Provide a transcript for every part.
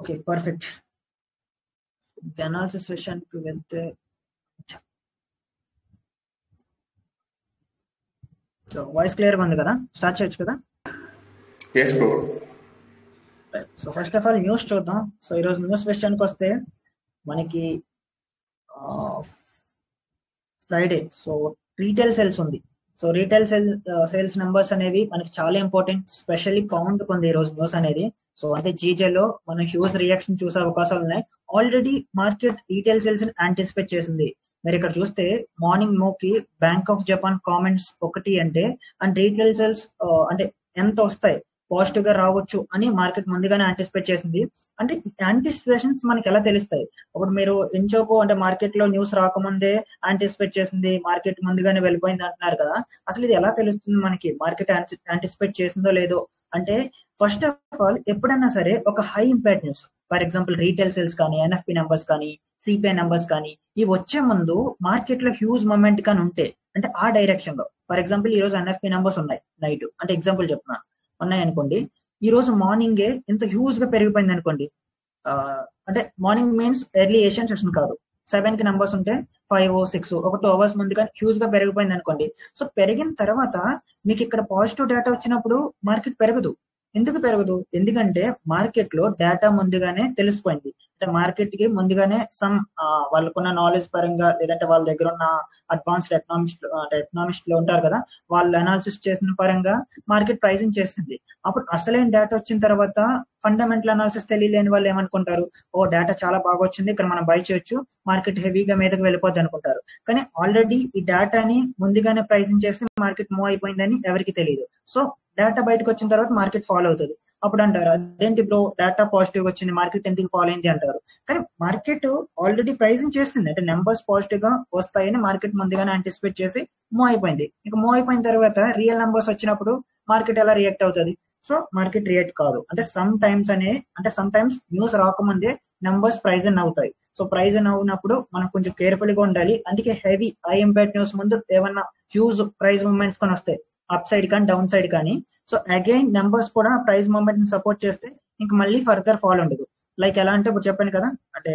Okay, perfect. Analysis సెషన్కి వెళ్తే so voice క్లియర్గా ఉంది కదా, స్టార్ట్ చేయొచ్చు కదా. Yes bro. So first of all news చూద్దాం. సో ఈరోజు న్యూస్ విషయానికి వస్తే మనకి ఫ్రైడే సో రీటైల్ సేల్స్ ఉంది. సో రీటైల్ సేల్స్ నెంబర్స్ అనేవి మనకి చాలా ఇంపార్టెంట్, స్పెషల్లీ పౌండ్ ఉంది ఈ రోజు న్యూస్ అనేది. సో అంటే జీజేలో మనం హ్యూజ్ రియాక్షన్ చూసే అవకాశాలు ఉన్నాయి. ఆల్రెడీ మార్కెట్ రీటైల్ సేల్స్ ని యాంటిసిపేట్ చేసింది. మీరు ఇక్కడ చూస్తే మార్నింగ్ మోకి బ్యాంక్ ఆఫ్ జపాన్ కామెంట్స్ ఒకటి అంటే అండ్ రీటైల్ సేల్స్ అంటే ఎంత వస్తాయి, పాజిటివ్ గా రావచ్చు అని మార్కెట్ ముందుగానే యాంటిసిపేట్ చేసింది. అంటే ఈ యాంటిసిపేషన్స్ మనకి ఎలా తెలుస్తాయి? ఇప్పుడు మీరు ఎంచోకో అంటే మార్కెట్ లో న్యూస్ రాకముందే యాంటిసిపేట్ చేసింది, మార్కెట్ ముందుగానే వెళ్ళిపోయింది అంటున్నారు కదా. అసలు ఇది ఎలా తెలుస్తుంది మనకి మార్కెట్ యాంటిసిపేట్ చేసిందో లేదో అంటే? ఫస్ట్ ఆఫ్ ఆల్ ఎప్పుడైనా సరే ఒక high impact news, for example retail sales కానీ, ఎన్ఎఫ్పి నెంబర్స్ కానీ, సిపిఐ నెంబర్స్ కానీ, ఇవి వచ్చే ముందు మార్కెట్ లో హ్యూజ్ మూమెంట్ కానీ ఉంటే అంటే ఆ డైరెక్షన్ లో, ఫర్ ఎగ్జాంపుల్ ఈ రోజు ఎన్ఎఫ్పి నెంబర్స్ ఉన్నాయి నైట్ అంటే ఎగ్జాంపుల్ చెప్తున్నాను, ఉన్నాయి అనుకోండి. ఈ రోజు మార్నింగే ఇంత హ్యూజ్ గా పెరిగిపోయింది అనుకోండి. అంటే morning means early Asian session కాదు, 7 కి నెంబర్స్ ఉంటే 5 6 ఒక 2 అవర్స్ ముందు కానీ హ్యూజ్ గా పెరిగిపోయింది అనుకోండి. సో పెరిగిన తర్వాత మీకు ఇక్కడ పాజిటివ్ డేటా వచ్చినప్పుడు మార్కెట్ పెరగదు. ఎందుకు పెరగదు? ఎందుకంటే మార్కెట్ లో డేటా ముందుగానే తెలిసిపోయింది. అంటే మార్కెట్ కి ముందుగానే సమ్ వాళ్ళకున్న నాలెడ్జ్ పరంగా, లేదంటే వాళ్ళ దగ్గర ఉన్న అడ్వాన్స్డ్ ఎకనామిస్ట్ లో ఉంటారు కదా, వాళ్ళు అనాలిసిస్ చేసిన పరంగా మార్కెట్ ప్రైజింగ్ చేస్తుంది. అప్పుడు అసలైన డేటా వచ్చిన తర్వాత ఫండమెంటల్ అనాలిసిస్ తెలియలేని వాళ్ళు ఏమనుకుంటారు, ఓ డేటా చాలా బాగా వచ్చింది, ఇక్కడ మనం బై చేయొచ్చు, మార్కెట్ హెవీగా మీదకి వెళ్ళిపోద్ది అనుకుంటారు. కానీ ఆల్రెడీ ఈ డేటాని ముందుగానే ప్రైజింగ్ చేసి మార్కెట్ మూవ్ అయిపోయిందని ఎవరికి తెలియదు. సో డేటా బయటకు వచ్చిన తర్వాత మార్కెట్ ఫాలో అవుతుంది. అప్పుడు అంటారు, అదేంటి బ్రో డేటా పాజిటివ్ వచ్చింది, మార్కెట్ ఎందుకు ఫాలో అయింది అంటారు. కానీ మార్కెట్ ఆల్రెడీ ప్రైజింగ్ చేస్తుంది, అంటే నెంబర్స్ పాజిటివ్ గా వస్తాయని మార్కెట్ ముందుగానే యాంటిసిపేట్ చేసి మూవ్ అయిపోయింది. ఇక మూవ్ అయిపోయిన తర్వాత రియల్ నెంబర్స్ వచ్చినప్పుడు మార్కెట్ ఎలా రియాక్ట్ అవుతుంది? సో మార్కెట్ రియాక్ట్ కాదు. అంటే సమ్ టైమ్స్ న్యూస్ రాకముందే నెంబర్స్ ప్రైజ్ ఇన్ అవుతాయి. సో ప్రైజ్ ఇన్ అవునప్పుడు మనం కొంచెం కేర్ఫుల్ గా ఉండాలి. అందుకే హెవీ హై ఇంపాక్ట్ న్యూస్ ముందు ఏమన్నా హ్యూజ్ ప్రైజ్ మూవ్మెంట్స్ కొని వస్తాయి, అప్ సైడ్ కానీ డౌన్ సైడ్ కానీ, సో అగైన్ నెంబర్స్ కూడా ప్రైస్ మూవ్మెంట్ ని సపోర్ట్ చేస్తే ఇంకా మళ్ళీ ఫర్దర్ ఫాల్ ఉండదు. లైక్ ఎలా అంటే ఇప్పుడు చెప్పాను కదా, అంటే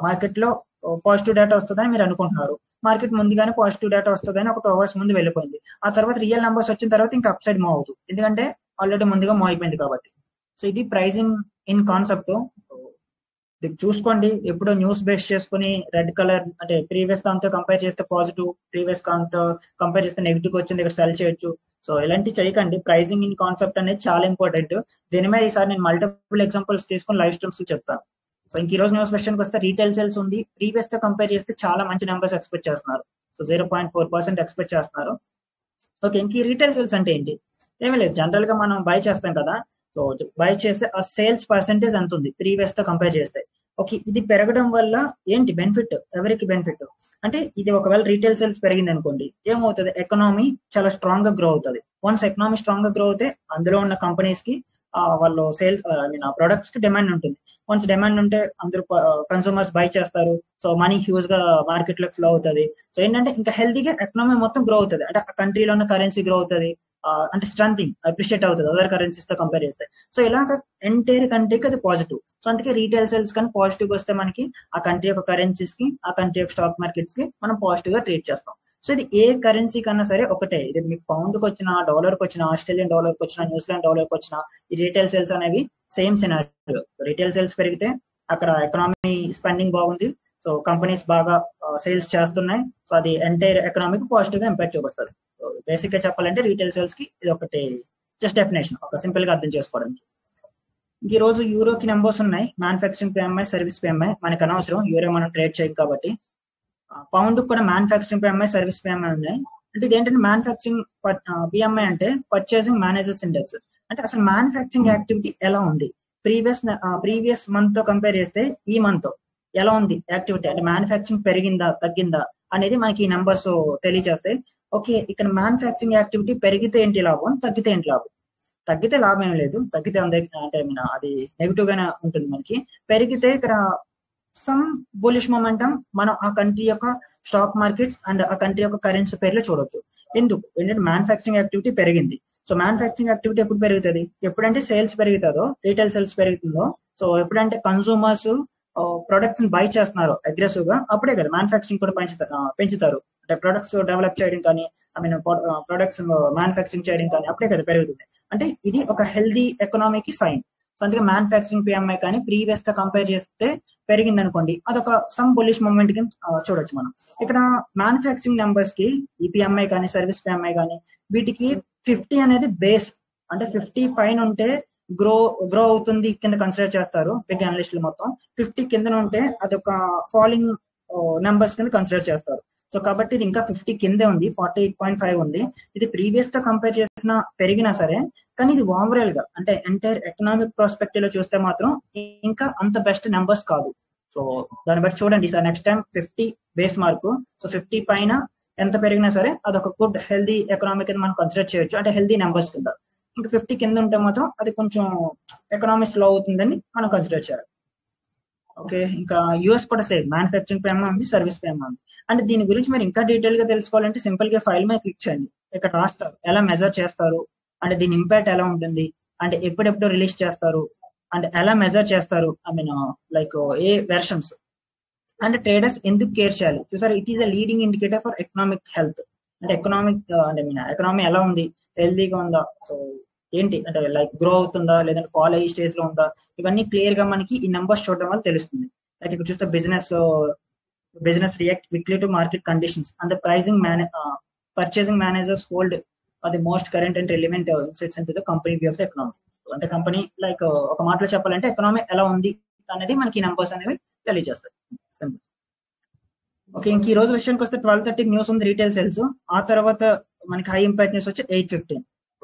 మార్కెట్ లో పాజిటివ్ డేటా వస్తుందని మీరు అనుకుంటున్నారు, మార్కెట్ ముందుగానే పాజిటివ్ డేటా వస్తుందని ఒక 2 అవర్స్ ముందు వెళ్ళిపోయింది. ఆ తర్వాత రియల్ నెంబర్స్ వచ్చిన తర్వాత ఇంకా అప్ సైడ్ మూవ్ అవుతుంది, ఎందుకంటే ఆల్రెడీ ముందుగా మూవ్ అయిపోయింది కాబట్టి. సో ఇది ప్రైజింగ్ ఇన్ కాన్సెప్ట్. చూసుకోండి, ఎప్పుడో న్యూస్ బేస్ చేసుకుని రెడ్ కలర్ అంటే ప్రీవియస్ దాంతో కంపేర్ చేస్తే పాజిటివ్, ప్రీవియస్ దాంతో కంపేర్ చేస్తే నెగిటివ్ వచ్చింది, ఇక్కడ సెల్ చేయొచ్చు. సో ఇలాంటివి చేయకండి. ప్రైజింగ్ ఇన్ కాన్సెప్ట్ అనేది చాలా ఇంపార్టెంట్. దీని మీద ఈసారి నేను మల్టిపుల్ ఎగ్జాంపుల్స్ తీసుకుని లైవ్ స్ట్రీమ్స్ చెప్తాను. సో ఇంక ఈ రోజు న్యూస్ సెషన్కి వస్తే రీటైల్ సేల్స్ ఉంది. ప్రీవియస్ తో కంపేర్ చేస్తే చాలా మంచి నెంబర్స్ ఎక్స్పెక్ట్ చేస్తున్నారు. సో 0.4% ఎక్స్పెక్ట్ చేస్తున్నారు. ఓకే, ఇంక ఈ రీటైల్ సేల్స్ అంటే ఏంటి? ఏమీ లేదు, జనరల్ గా మనం బై చేస్తాం కదా. సో బై చేస్తే ఆ సేల్స్ పర్సెంటేజ్ ఎంత ఉంది ప్రీవియస్ తో కంపేర్ చేస్తే. ఓకే, ఇది పెరగడం వల్ల ఏంటి బెనిఫిట్, ఎవరికి బెనిఫిట్ అంటే, ఇది ఒకవేళ రీటైల్ సేల్స్ పెరిగింది అనుకోండి, ఏమవుతుంది, ఎకనామీ చాలా స్ట్రాంగ్ గా గ్రో అవుతుంది. వన్స్ ఎకనామీ స్ట్రాంగ్ గా గ్రో అవుతే అందులో ఉన్న కంపెనీస్ కి వాళ్ళు సేల్స్ ఆ ప్రొడక్ట్స్ కి డిమాండ్ ఉంటుంది. వన్స్ డిమాండ్ ఉంటే అందరూ కన్సూమర్స్ బై చేస్తారు. సో మనీ హ్యూజ్ గా మార్కెట్ లోకి ఫ్లో అవుతుంది. సో ఏంటంటే ఇంకా హెల్తీగా ఎకనామీ మొత్తం గ్రో అవుతుంది. అంటే ఆ కంట్రీలో ఉన్న కరెన్సీ గ్రో అవుతుంది, అంటే స్ట్రెంథింగ్ అప్రిషియేట్ అవుతుంది అదర్ కరెన్సీస్ తో కంపేర్ చేస్తే. సో ఇలాగ ఎంటైర్ కంట్రీకి అది పాజిటివ్. సో అందుకే రీటైల్ సేల్స్ కానీ పాజిటివ్ వస్తే మనకి ఆ కంట్రీ యొక్క కరెన్సీస్ కి, ఆ కంట్రీ యొక్క స్టాక్ మార్కెట్స్ కి మనం పాజిటివ్ గా ట్రీట్ చేస్తాం. సో ఇది ఏ కరెన్సీ కన్నా సరే ఒకటే, ఇది మీకు పౌండ్ కి వచ్చిన, డాలర్ కి వచ్చిన, ఆస్ట్రేలియన్ డాలర్ కి వచ్చిన, న్యూజిలాండ్ డాలర్ కి వచ్చిన, ఈ రీటైల్ సేల్స్ అనేవి సేమ్ సినారియో. రీటైల్ సేల్స్ పెరిగితే అక్కడ ఎకనామీ స్పెండింగ్ బాగుంది, సో కంపెనీస్ బాగా సేల్స్ చేస్తున్నాయి, సో అది ఎంటైర్ ఎకనామీకి పాజిటివ్ గా ఇంపాక్ట్ చూపిస్తుంది. బేసిక్ గా చెప్పాలంటే రీటైల్ సేల్స్ కి ఇది ఒకటి జస్ట్ డెఫినేషన్, ఒక సింపుల్ గా అర్థం చేసుకోవడానికి. ఈ రోజు యూరోకి నెంబర్స్ ఉన్నాయి, మ్యానుఫ్యాక్చరింగ్ పిఎంఐ, సర్వీస్ పిఎంఐ. మనకు అనవసరం, యూరో మనం ట్రేడ్ చేయం కాబట్టి. పౌండ్ కూడా మ్యానుఫ్యాక్చరింగ్ పిఎంఐ, సర్వీస్ పిఎంఐ ఉన్నాయి. అంటే ఇది ఏంటంటే మ్యానుఫ్యాక్చరింగ్ పిఎంఐ అంటే పర్చేసింగ్ మేనేజర్స్ ఇండెక్స్. అంటే అసలు మ్యానుఫ్యాక్చరింగ్ యాక్టివిటీ ఎలా ఉంది ప్రీవియస్ మంత్ తో కంపేర్ చేస్తే ఈ మంత్ ఎలా ఉంది యాక్టివిటీ, అంటే మ్యానుఫ్యాక్చరింగ్ పెరిగిందా తగ్గిందా అనేది మనకి ఈ నెంబర్స్ తెలియజేస్తాయి. ఓకే, ఇక్కడ మ్యానుఫ్యాక్చరింగ్ యాక్టివిటీ పెరిగితే ఏంటి లాభం, తగ్గితే ఏంటి లాభం? తగ్గితే లాభం ఏం లేదు, తగ్గితే అంటే అది నెగిటివ్ గానే ఉంటుంది మనకి. పెరిగితే ఇక్కడ సమ్ బులిష్ మొమెంటం మనం ఆ కంట్రీ యొక్క స్టాక్ మార్కెట్స్ అండ్ ఆ కంట్రీ యొక్క కరెన్సీ పేర్లు చూడొచ్చు. ఎందుకు? ఏంటంటే మ్యానుఫ్యాక్చరింగ్ యాక్టివిటీ పెరిగింది. సో మ్యానుఫ్యాక్చరింగ్ యాక్టివిటీ ఎప్పుడు పెరుగుతుంది? ఎప్పుడంటే సేల్స్ పెరుగుతుందో, రీటైల్ సేల్స్ పెరుగుతుందో, సో ఎప్పుడంటే కన్సూమర్స్ ప్రొడక్ట్స్ ని బై చేస్తున్నారు అగ్రెసివ్ గా, అప్పుడే కదా మ్యానుఫ్యాక్చరింగ్ కూడా పెంచుతారు. అంటే ప్రొడక్ట్స్ డెవలప్ చేయడం కానీ, ఐ మీన్ ప్రొడక్ట్స్ మ్యానుఫ్యాక్చరింగ్ చేయడం కానీ అప్పుడే కదా పెరుగుతుంది. అంటే ఇది ఒక హెల్దీ ఎకనామీకి సైన్. సో అందుకే మ్యానుఫ్యాక్చరింగ్ పిఎంఐ కానీ ప్రీవియస్ తో కంపేర్ చేస్తే పెరిగింది అనుకోండి, అదొక సమ్ బుల్లిష్ మూమెంట్ కింద చూడొచ్చు మనం. ఇక్కడ మ్యానుఫ్యాక్చరింగ్ నెంబర్స్ కి ఈ పిఎంఐ కానీ సర్వీస్ పిఎంఐ కానీ వీటికి 50 అనేది బేస్. అంటే 50 పైన ఉంటే గ్రో అవుతుంది కింద కన్సిడర్ చేస్తారు బిగ్ అనలిస్టులు మొత్తం. 50 కింద ఉంటే అదొక ఫాలింగ్ నెంబర్స్ కింద కన్సిడర్ చేస్తారు. సో కాబట్టి ఇది ఇంకా 50 కిందే ఉంది, 48.5 ఉంది. ఇది ప్రీవియస్ తో కంపేర్ చేసిన పెరిగినా సరే, కానీ ఇది ఓవరాల్ గా అంటే ఎంటైర్ ఎకనామిక్ పర్స్పెక్టివ్ లో చూస్తే మాత్రం ఇంకా అంత బెస్ట్ నెంబర్స్ కాదు. సో దాన్ని బట్టి చూడండి sir, next time 50 base mark. So 50 పైన ఎంత పెరిగినా సరే అదొక గుడ్ హెల్దీ ఎకనామిక్ కింద మనం కన్సిడర్ చేయొచ్చు, అంటే హెల్దీ నెంబర్స్ కింద. ఇంకా 50 కింద ఉంటే మాత్రం అది కొంచెం ఎకనామీ స్లో అవుతుందని మనం కన్సిడర్ చేయాలి. ఓకే, ఇంకా యూఎస్ కూడా సేమ్ మ్యానుఫ్యాక్చరింగ్ పిఎంఐ ఉంది, సర్వీస్ పిఎంఐ ఉంది. అంటే దీని గురించి మీరు ఇంకా డీటెయిల్ గా తెలుసుకోవాలంటే సింపుల్ గా ఫైల్ మీద క్లిక్ చేయండి. ఇక్కడ రాస్తారు ఎలా మెజర్ చేస్తారు, అంటే దీని ఇంపాక్ట్ ఎలా ఉంటుంది, అంటే ఎప్పుడెప్పుడు రిలీజ్ చేస్తారు, అంటే ఎలా మెజర్ చేస్తారు, I mean like A versions, అంటే ట్రేడర్స్ ఎందుకు కేర్ చేయాలి. చూసారు, it is a leading indicator for economic health. అంటే ఎకనామీ ఎలా ఉంది, హెల్దీగా ఉందా, సో ఏంటి అంటే లైక్ గ్రో అవుతుందా లేదంటే ఫాల్ అయ్యే స్టేజ్ లో ఉందా, ఇవన్నీ క్లియర్ గా మనకి ఈ నెంబర్స్ చూడడం వల్ల తెలుస్తుంది. లైక్ ఇక్కడ చూస్తే business react quickly to market conditions and the purchasing managers hold the most current and relevant insights into the company view of the economy. అంటే కంపెనీ లైక్ ఒక మాటలో చెప్పాలంటే ఎకనామీ ఎలా ఉంది అనేది మనకి ఈ నెంబర్స్ అనేవి తెలియజేస్తాయి. సింపుల్. ఓకే, ఇంక ఈ రోజు విషయానికి వస్తే 12:30 న్యూస్ ఉంది రీటైల్ సేల్స్. ఆ తర్వాత మనకి హై ఇంపాక్ట్ న్యూస్ వచ్చి 8:15.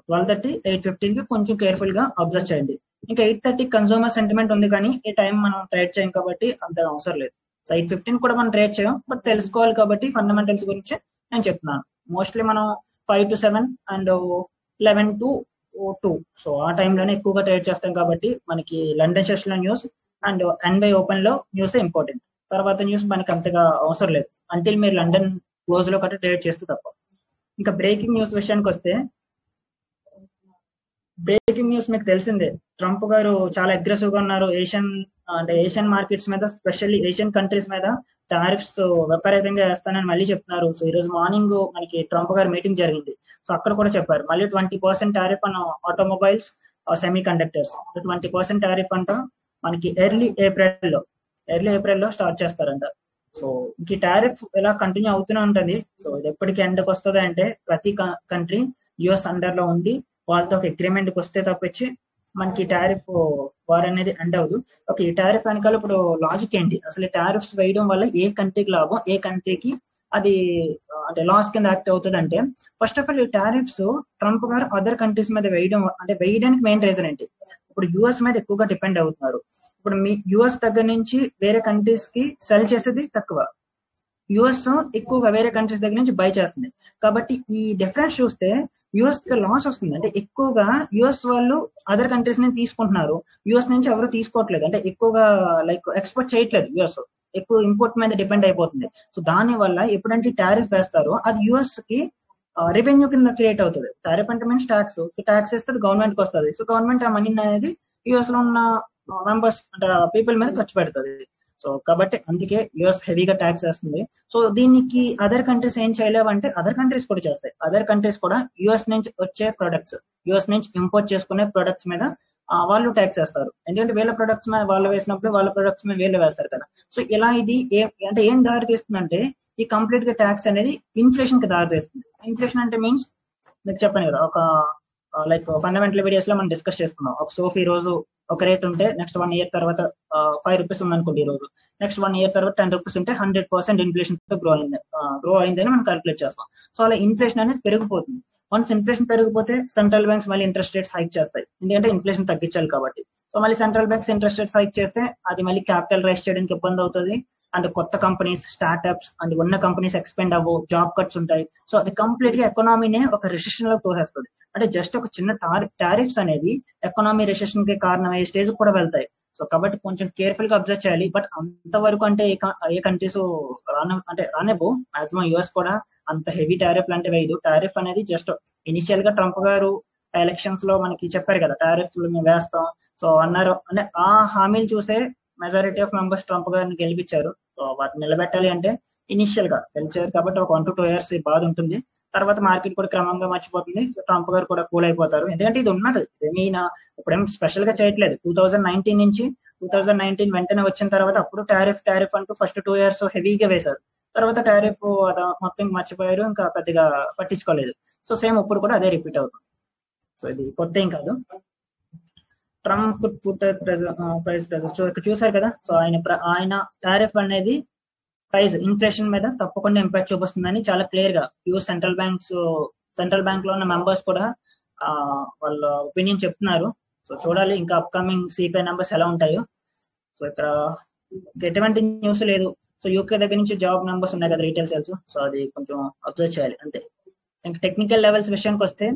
12:30, 8:15 కి కొంచెం కేర్ఫుల్ గా అబ్జర్వ్ చేయండి. ఇంకా 8:30 కన్సూమర్ సెంటిమెంట్ ఉంది, కానీ ఈ టైం మనం ట్రేడ్ చేయం కాబట్టి అంత అవసరం లేదు. సో 8:15 కూడా మనం ట్రేడ్ చేయం, బట్ తెలుసుకోవాలి కాబట్టి ఫండమెంటల్స్ గురించి నేను చెప్తున్నాను. మోస్ట్లీ మనం 5 to 7 అండ్ 11 to 2, సో ఆ టైంలోనే ఎక్కువగా ట్రేడ్ చేస్తాం కాబట్టి మనకి లండన్ సెషన్ లో న్యూస్ అండ్ ఎన్బై ఓపెన్ లో న్యూస్ ఇంపార్టెంట్. తర్వాత న్యూస్ మనకి అంతగా అవసరం లేదు అంటిల్ మీరు లండన్ క్లోజ్ లో కట్ట ట్రేడ్ చేస్తే తప్ప. ఇంకా బ్రేకింగ్ న్యూస్ విషయానికి వస్తే, బ్రేకింగ్ న్యూస్ మీకు తెలిసిందే, ట్రంప్ గారు చాలా అగ్రెసివ్ గా ఉన్నారు ఏషియన్ మార్కెట్స్ మీద, స్పెషల్లీ ఏషియన్ కంట్రీస్ మీద టారిఫ్స్ విపరీతంగా వేస్తానని మళ్ళీ చెప్తున్నారు. సో ఈ రోజు మార్నింగ్ మనకి ట్రంప్ గారు మీటింగ్ జరిగింది. సో అక్కడ కూడా చెప్పారు మళ్ళీ 20% tariff on automobiles, semi conductors. 20% tariff అంట మనకి ఎర్లీ ఏప్రిల్ లో స్టార్ట్ చేస్తారంట. సో ఈ టారిఫ్ ఇలా కంటిన్యూ అవుతూనే ఉంటుంది. సో ఇది ఎప్పటికి ఎండ్కి వస్తుంది అంటే ప్రతి కంట్రీ యుఎస్ అండర్ లో ఉంది, వాళ్ళతో ఒక అగ్రిమెంట్ కి వస్తే తప్పించి మనకి టారిఫ్ వార్ అనేది ఎండ్ అవ్వదు. ఓకే, ఈ టారిఫ్ వెనకాల ఇప్పుడు లాజిక్ ఏంటి, అసలు టారిఫ్స్ వేయడం వల్ల ఏ కంట్రీకి లాభం, ఏ కంట్రీకి అది అంటే లాస్ కింద యాక్ట్ అవుతుంది అంటే, ఫస్ట్ ఆఫ్ ఆల్ ఈ టారిఫ్స్ ట్రంప్ గారు అదర్ కంట్రీస్ మీద వేయడానికి మెయిన్ రీజన్ ఏంటి, ఇప్పుడు యుఎస్ మీద ఎక్కువగా డిపెండ్ అవుతున్నారు. ఇప్పుడు మీ యుఎస్ దగ్గర నుంచి వేరే కంట్రీస్ కి సెల్ చేసేది తక్కువ, యుఎస్ ఎక్కువగా వేరే కంట్రీస్ దగ్గర నుంచి బై చేస్తుంది. కాబట్టి ఈ డిఫరెన్స్ చూస్తే యుఎస్ కి లాస్ వస్తుంది. అంటే ఎక్కువగా యుఎస్ వాళ్ళు అదర్ కంట్రీస్ నుంచి తీసుకుంటున్నారు, యుఎస్ నుంచి ఎవరు తీసుకోవట్లేదు. అంటే ఎక్కువగా లైక్ ఎక్స్పోర్ట్ చేయట్లేదు, యుఎస్ ఎక్కువ ఇంపోర్ట్ మీద డిపెండ్ అయిపోతుంది. సో దాని వల్ల ఎప్పుడంటే టారిఫ్ వేస్తారో అది యుఎస్ కి రెవెన్యూ కింద క్రియేట్ అవుతుంది. టారిఫ్ అంటే మీన్స్ ట్యాక్స్. సో ట్యాక్స్ వేస్తే గవర్నమెంట్ కి వస్తుంది. సో గవర్నమెంట్ ఆ మనీ అనేది యుఎస్ లో ఉన్న మెంబర్స్ అంటే పీపుల్ మీద ఖర్చు పెడుతుంది. సో కాబట్టి అందుకే యుఎస్ హెవీగా ట్యాక్స్ వేస్తుంది. సో దీనికి అదర్ కంట్రీస్ ఏం చేయలేవంటే అదర్ కంట్రీస్ కూడా చేస్తాయి. అదర్ కంట్రీస్ కూడా యుఎస్ నుంచి వచ్చే ప్రొడక్ట్స్, యుఎస్ నుంచి ఇంపోర్ట్ చేసుకునే ప్రొడక్ట్స్ మీద వాళ్ళు ట్యాక్స్ వేస్తారు. ఎందుకంటే వీళ్ళ ప్రొడక్ట్స్ మీద వాళ్ళు వేసినప్పుడు వాళ్ళ ప్రొడక్ట్స్ మీద వీళ్ళు వేస్తారు కదా. సో ఇలా ఇది అంటే ఏం దారి తీస్తుందంటే ఈ కంప్లీట్ గా ట్యాక్స్ అనేది ఇన్ఫ్లేషన్ కి దారి తీస్తుంది. ఇన్ఫ్లేషన్ అంటే మీన్స్ మీకు చెప్పాను కదా, ఒక లైక్ ఫండమెంటల్ వీడియోస్ లో మనం డిస్కస్ చేసుకున్నాం. ఒక సోఫ్ ఈ రోజు ఒక రేట్ ఉంటే నెక్స్ట్ 1 year తర్వాత 5 rupees ఉందనుకోండి, ఈ రోజు నెక్స్ట్ 1 year తర్వాత 10 rupees ఉంటే 100% ఇన్ఫ్లేషన్ తో గ్రో అయిందని మనం క్యాల్కులేట్ చేస్తాం. సో అలా ఇన్ఫ్లేషన్ అనేది పెరిగిపోతుంది. వన్స్ ఇన్ఫ్లేషన్ పెరిగిపోతే సెంట్రల్ బ్యాంక్స్ మళ్ళీ ఇంట్రెస్ట్ రేట్స్ హైక్ చేస్తాయి, ఎందుకంటే ఇన్ఫ్లేషన్ తగ్గించాలి కాబట్టి. సో మళ్ళీ central banks interest rates hike చేస్తే అది మళ్ళీ క్యాపిటల్ రైజ్ చేయడానికి ఇబ్బంది అవుతుంది. అండ్ కొత్త కంపెనీస్, స్టార్ట్అప్స్ అండ్ ఉన్న కంపెనీస్ ఎక్స్పెండ్ అవ్వవు, జాబ్ కట్స్ ఉంటాయి. సో అది కంప్లీట్ గా ఎకనామీనే ఒక రిసెషన్ లో తోసేస్తుంది. అంటే జస్ట్ ఒక చిన్న టారిఫ్స్ అనేది ఎకనామీ రిసెషన్ కి కారణమయ్యే స్టేజ్ కూడా వెళ్తాయి. సో కాబట్టి కొంచెం కేర్ఫుల్ గా అబ్జర్వ్ చేయాలి. బట్ అంతవరకు అంటే ఏ కంట్రీస్ రానేబో మాక్సిమం యుఎస్ కూడా అంత హెవీ టారిఫ్ అంటే వేయదు. టారిఫ్ అనేది జస్ట్ ఇనిషియల్ గా ట్రంప్ గారు ఎలక్షన్స్ లో మనకి చెప్పారు కదా టారిఫ్లు మేము వేస్తాం సో అన్నారు. అంటే ఆ హామీలు చూసే మెజారిటీ ఆఫ్ మెంబర్స్ ట్రంప్ గారిని గెలిపించారు. సో వాటిని నిలబెట్టాలి అంటే ఇనిషియల్ గా గెలిచారు కాబట్టి ఒక 1 to 2 years బాధ ఉంటుంది. తర్వాత మార్కెట్ కూడా క్రమంగా మర్చిపోతుంది. ట్రంప్ గారు కూడా కూల్ అయిపోతారు. ఎందుకంటే ఇది ఉన్నది, ఇదేమీ ఇప్పుడేం స్పెషల్ గా చేయట్లేదు. 2019 నుంచి 2019 వెంటనే వచ్చిన తర్వాత అప్పుడు టారిఫ్ అంటూ ఫస్ట్ 2 years హెవీగా వేశారు. తర్వాత టారిఫ్ మొత్తం మర్చిపోయారు, ఇంకా పెద్దగా పట్టించుకోలేదు. సో సేమ్ ఇప్పుడు కూడా అదే రిపీట్ అవుతుంది. సో ఇది కొత్త ఏం కాదు. ట్రంప్ ప్రైస్ ప్రెజర్ ఇక్కడ చూసారు కదా. సో ఆయన టారిఫ్ అనేది ప్రైస్ ఇన్ఫ్లేషన్ మీద తప్పకుండా ఇంపాక్ట్ చూపిస్తుందని చాలా క్లియర్ గా సెంట్రల్ బ్యాంక్ లో ఉన్న మెంబర్స్ కూడా వాళ్ళ ఒపీనియన్ చెప్తున్నారు. సో చూడాలి ఇంకా అప్కమింగ్ సిపిఐ నెంబర్స్ ఎలా ఉంటాయో. సో ఇక్కడ ఎటువంటి న్యూస్ లేదు. సో యూకే దగ్గర నుంచి జాబ్ నెంబర్స్ ఉన్నాయి కదా, రీటైల్ సేల్స్. సో అది కొంచెం అబ్జర్వ్ చేయాలి అంతే. ఇంకా టెక్నికల్ లెవెల్స్ విషయానికి వస్తే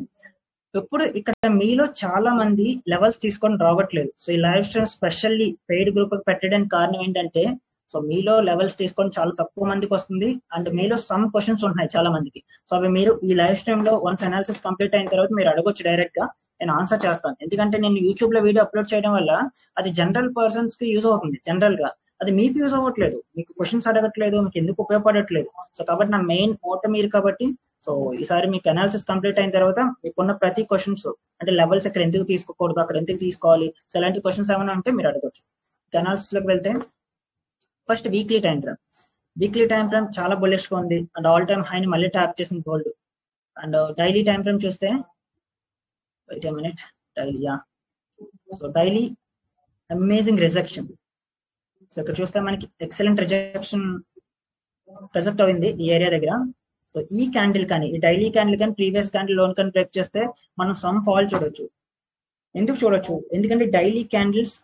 ఇప్పుడు ఇక్కడ మీలో చాలా మంది లెవెల్స్ తీసుకొని రావట్లేదు. సో ఈ live stream specially paid group పెట్టడానికి కారణం ఏంటంటే సో మీలో లెవెల్స్ తీసుకొని చాలా తక్కువ మందికి వస్తుంది. అండ్ మీలో సమ్ క్వశ్చన్స్ ఉన్నాయి చాలా మందికి. సో అవి మీరు ఈ లైవ్ స్ట్రీమ్ లో వన్స్ అనాలిసిస్ కంప్లీట్ అయిన తర్వాత మీరు అడగొచ్చు డైరెక్ట్ గా, నేను ఆన్సర్ చేస్తాను. ఎందుకంటే నేను యూట్యూబ్ లో వీడియో అప్లోడ్ చేయడం వల్ల అది జనరల్ పర్సన్స్ కి యూజ్ అవుతుంది. జనరల్ గా అది మీకు యూజ్ అవ్వట్లేదు, మీకు క్వశ్చన్స్ అడగట్లేదు, మీకు ఎందుకు ఉపయోగపడట్లేదు. సో కాబట్టి నా మెయిన్ మోటో మీరు కాబట్టి సో ఈసారి మీకు అనాలిసిస్ కంప్లీట్ అయిన తర్వాత మీకున్న ప్రతి క్వశ్చన్స్ అంటే లెవెల్స్ ఇక్కడ ఎందుకు తీసుకోకూడదు, అక్కడ ఎందుకు తీసుకోవాలి, సో ఇలాంటి క్వశ్చన్స్ ఏమైనా ఉంటే మీరు అడగచ్చు. అనాలిసిస్ లోకి వెళ్తే ఫస్ట్ వీక్లీ టైం ఫ్రేమ్ చాలా బుల్లిష్ గా ఉంది. అండ్ ఆల్ టైమ్ హైని మళ్ళీ ట్యాప్ చేసింది gold. And daily time frame చూస్తే so daily amazing rejection. So ఇక్కడ చూస్తే మనకి ఎక్సలెంట్ రిజెక్షన్ ప్రొజెక్ట్ అయింది ఈ ఏరియా దగ్గర. సో ఈ క్యాండిల్ కానీ ఈ డైలీ క్యాండిల్ కానీ ప్రీవియస్ క్యాండిల్ లోన్ కానీ బ్రేక్ చేస్తే మనం సమ్ ఫాల్ చూడొచ్చు. ఎందుకు చూడొచ్చు? ఎందుకంటే daily candles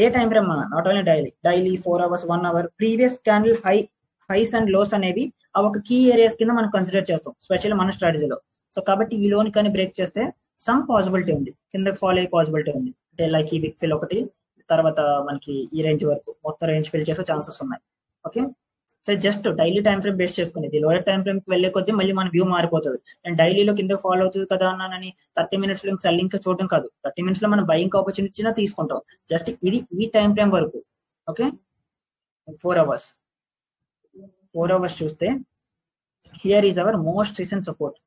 a time frame not only daily 4 hours 1 hour previous candle highs and lows అనేవి ఆ ఒక కీ ఏరియాస్ కింద మనం కన్సిడర్ చేస్తాం స్పెషల్లీ మన స్ట్రాటజీలో. సో కాబట్టి ఈ లోన్ కానీ బ్రేక్ చేస్తే సమ్ పాసిబిలిటీ ఉంది, కిందకి ఫాల్ అయ్యే పాసిబిలిటీ ఉంది. అంటే లైక్ ఈ విక్ ఫిల్ ఒకటి, తర్వాత మనకి ఈ రేంజ్ వరకు మొత్తం రేంజ్ ఫిల్ చేసే ఛాన్సెస్ ఉన్నాయి. Okay, so just daily time frame base చేసుకునేది. లోయర్ టైం ఫ్రేమ్ కి వెళ్లే కొద్దీ మళ్ళీ మన వ్యూ మారిపోతుంది. నేను డైలీలో కింద ఫాలో అవుతుంది కదా అన్నానని 30 minutes లో సెల్లింగ్ చూడడం కాదు. 30 minutes లో మనం బయింగ్ ఆపర్చునిటీ తీసుకుంటాం. జస్ట్ ఇది ఈ టైం ఫ్రేమ్ వరకు. ఓకే, 4 hours చూస్తే here is our most recent support.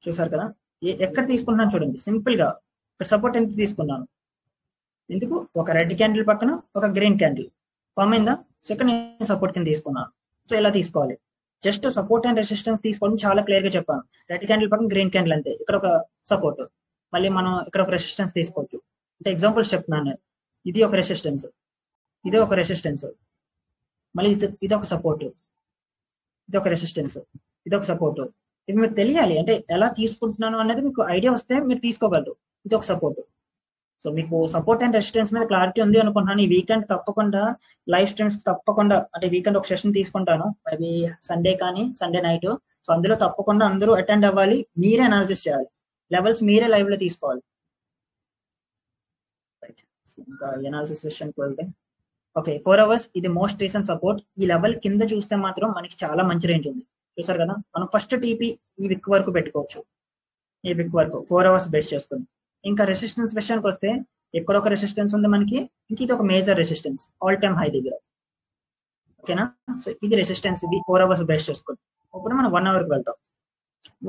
చూసారు కదా, ఎక్కడ తీసుకుంటున్నాను చూడండి. సింపుల్ గా ఇక్కడ సపోర్ట్ ఎంత తీసుకున్నాను, ఎందుకు ఒక రెడ్ క్యాండిల్ పక్కన ఒక గ్రీన్ క్యాండిల్ ఫామ్ అయిందా. సో ఇక్కడ నేను సపోర్ట్ కింద తీసుకున్నాను. సో ఇలా తీసుకోవాలి. జస్ట్ సపోర్ట్ అండ్ రెసిస్టెన్స్ తీసుకోవడం చాలా క్లియర్ గా చెప్పాను. రెడ్ క్యాండిల్ పక్కన గ్రీన్ క్యాండిల్ అంతే. ఇక్కడ ఒక సపోర్ట్, మళ్ళీ మనం ఇక్కడ ఒక రెసిస్టెన్స్ తీసుకోవచ్చు. అంటే ఎగ్జాంపుల్స్ చెప్తున్నాను. ఇది ఒక రెసిస్టెన్స్, ఇది ఒక రెసిస్టెన్స్, మళ్ళీ ఇది ఒక సపోర్ట్, ఇది ఒక రెసిస్టెన్స్, ఇది ఒక సపోర్ట్. ఇది మీకు తెలియాలి. అంటే ఎలా తీసుకుంటున్నాను అనేది మీకు ఐడియా వస్తే మీరు తీసుకోగలరు. ఇది ఒక సపోర్ట్. సో మీకు సపోర్ట్ అండ్ రెసిస్టెన్స్ మీద క్లారిటీ ఉంది అనుకుంటున్నాను. ఈ వీకెండ్ తప్పకుండా లైవ్ స్ట్రీమ్స్ తప్పకుండా, అంటే వీకెండ్ ఒక సెషన్ తీసుకుంటాను, అవి సండే కానీ సండే నైట్. సో అందులో తప్పకుండా అందరూ అటెండ్ అవ్వాలి. మీరే అనాలిసిస్ చేయాలి, లెవెల్స్ మీరే లైవ్ లో తీసుకోవాలి. రైట్, ఇంకా అనాలిసిస్ సెషన్కి వెళ్తే ఓకే 4 hours ఇది మోస్ట్ రీసెంట్ సపోర్ట్. ఈ లెవెల్ కింద చూస్తే మాత్రం మనకి చాలా మంచి రేంజ్ ఉంది. చూసారు కదా, మనం ఫస్ట్ టీపీ ఈ విక్ వరకు పెట్టుకోవచ్చు. ఈ విక్ వరకు 4 hours బేస్ చేసుకుని. ఇంకా రెసిస్టెన్స్ విషయానికి వస్తే ఎక్కడ ఒక రెసిస్టెన్స్ ఉంది మనకి, ఇంక ఇది ఒక major resistance all time high దగ్గర. ఓకేనా, సో ఇది రెసిస్టెన్స్, ఇది 4 hours బేస్ చేసుకుని. ఇప్పుడు మనం 1 hour కి వెళ్తాం.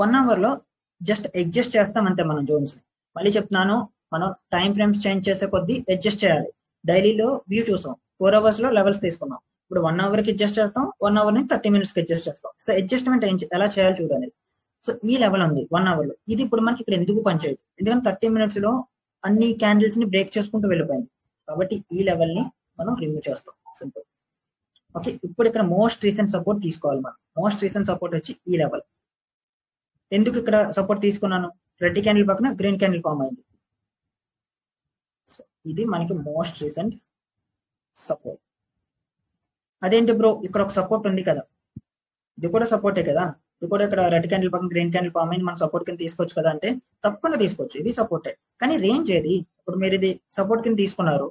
1 hour లో జస్ట్ అడ్జస్ట్ చేస్తాం అంతే మనం జోన్స్. మళ్ళీ చెప్తున్నాను, మనం టైం ఫ్రేమ్స్ చేంజ్ చేసే కొద్దీ అడ్జస్ట్ చేయాలి. డైలీలో వ్యూ చూసాం, 4 hours లో లెవెల్స్ తీసుకున్నాం. ఇప్పుడు 1 hour కి అడ్జస్ట్ చేస్తాం, 1 hour ని 30 minutes కి అడ్జస్ట్ చేస్తాం. సో అడ్జస్ట్మెంట్ ఎలా చేయాలి చూడాలి. సో ఈ లెవెల్ ఉంది 1 hour లో, ఇది ఇప్పుడు మనకి ఇక్కడ ఎందుకు పనిచేయదు, ఎందుకంటే 30 minutes లో అన్ని క్యాండిల్స్ ని బ్రేక్ చేసుకుంటూ వెళ్ళిపోయింది. కాబట్టి ఈ లెవెల్ ని మనం రిమూవ్ చేస్తాం, సింపుల్. ఓకే, ఇప్పుడు ఇక్కడ మోస్ట్ రీసెంట్ సపోర్ట్ తీసుకోవాలి మనం. మోస్ట్ రీసెంట్ సపోర్ట్ వచ్చి ఈ లెవెల్. ఎందుకు ఇక్కడ సపోర్ట్ తీసుకున్నాను, రెడ్ క్యాండిల్ పక్కన గ్రీన్ క్యాండిల్ ఫామ్ అయింది. ఇది మనకి మోస్ట్ రీసెంట్ సపోర్ట్. అదేంటి బ్రో, ఇక్కడ ఒక సపోర్ట్ ఉంది కదా, ఇది కూడా సపోర్టే కదా, ఇది కూడా ఇక్కడ రెడ్ క్యాండిల్ పక్కన గ్రీన్ క్యాండిల్ ఫామ్ అయింది, మనం సపోర్ట్ కింద తీసుకోవచ్చు కదా అంటే తప్పకుండా తీసుకోవచ్చు, ఇది సపోర్టే. కానీ రేంజ్ ఏది? ఇప్పుడు మీరు ఇది సపోర్ట్ కింద తీసుకున్నారు,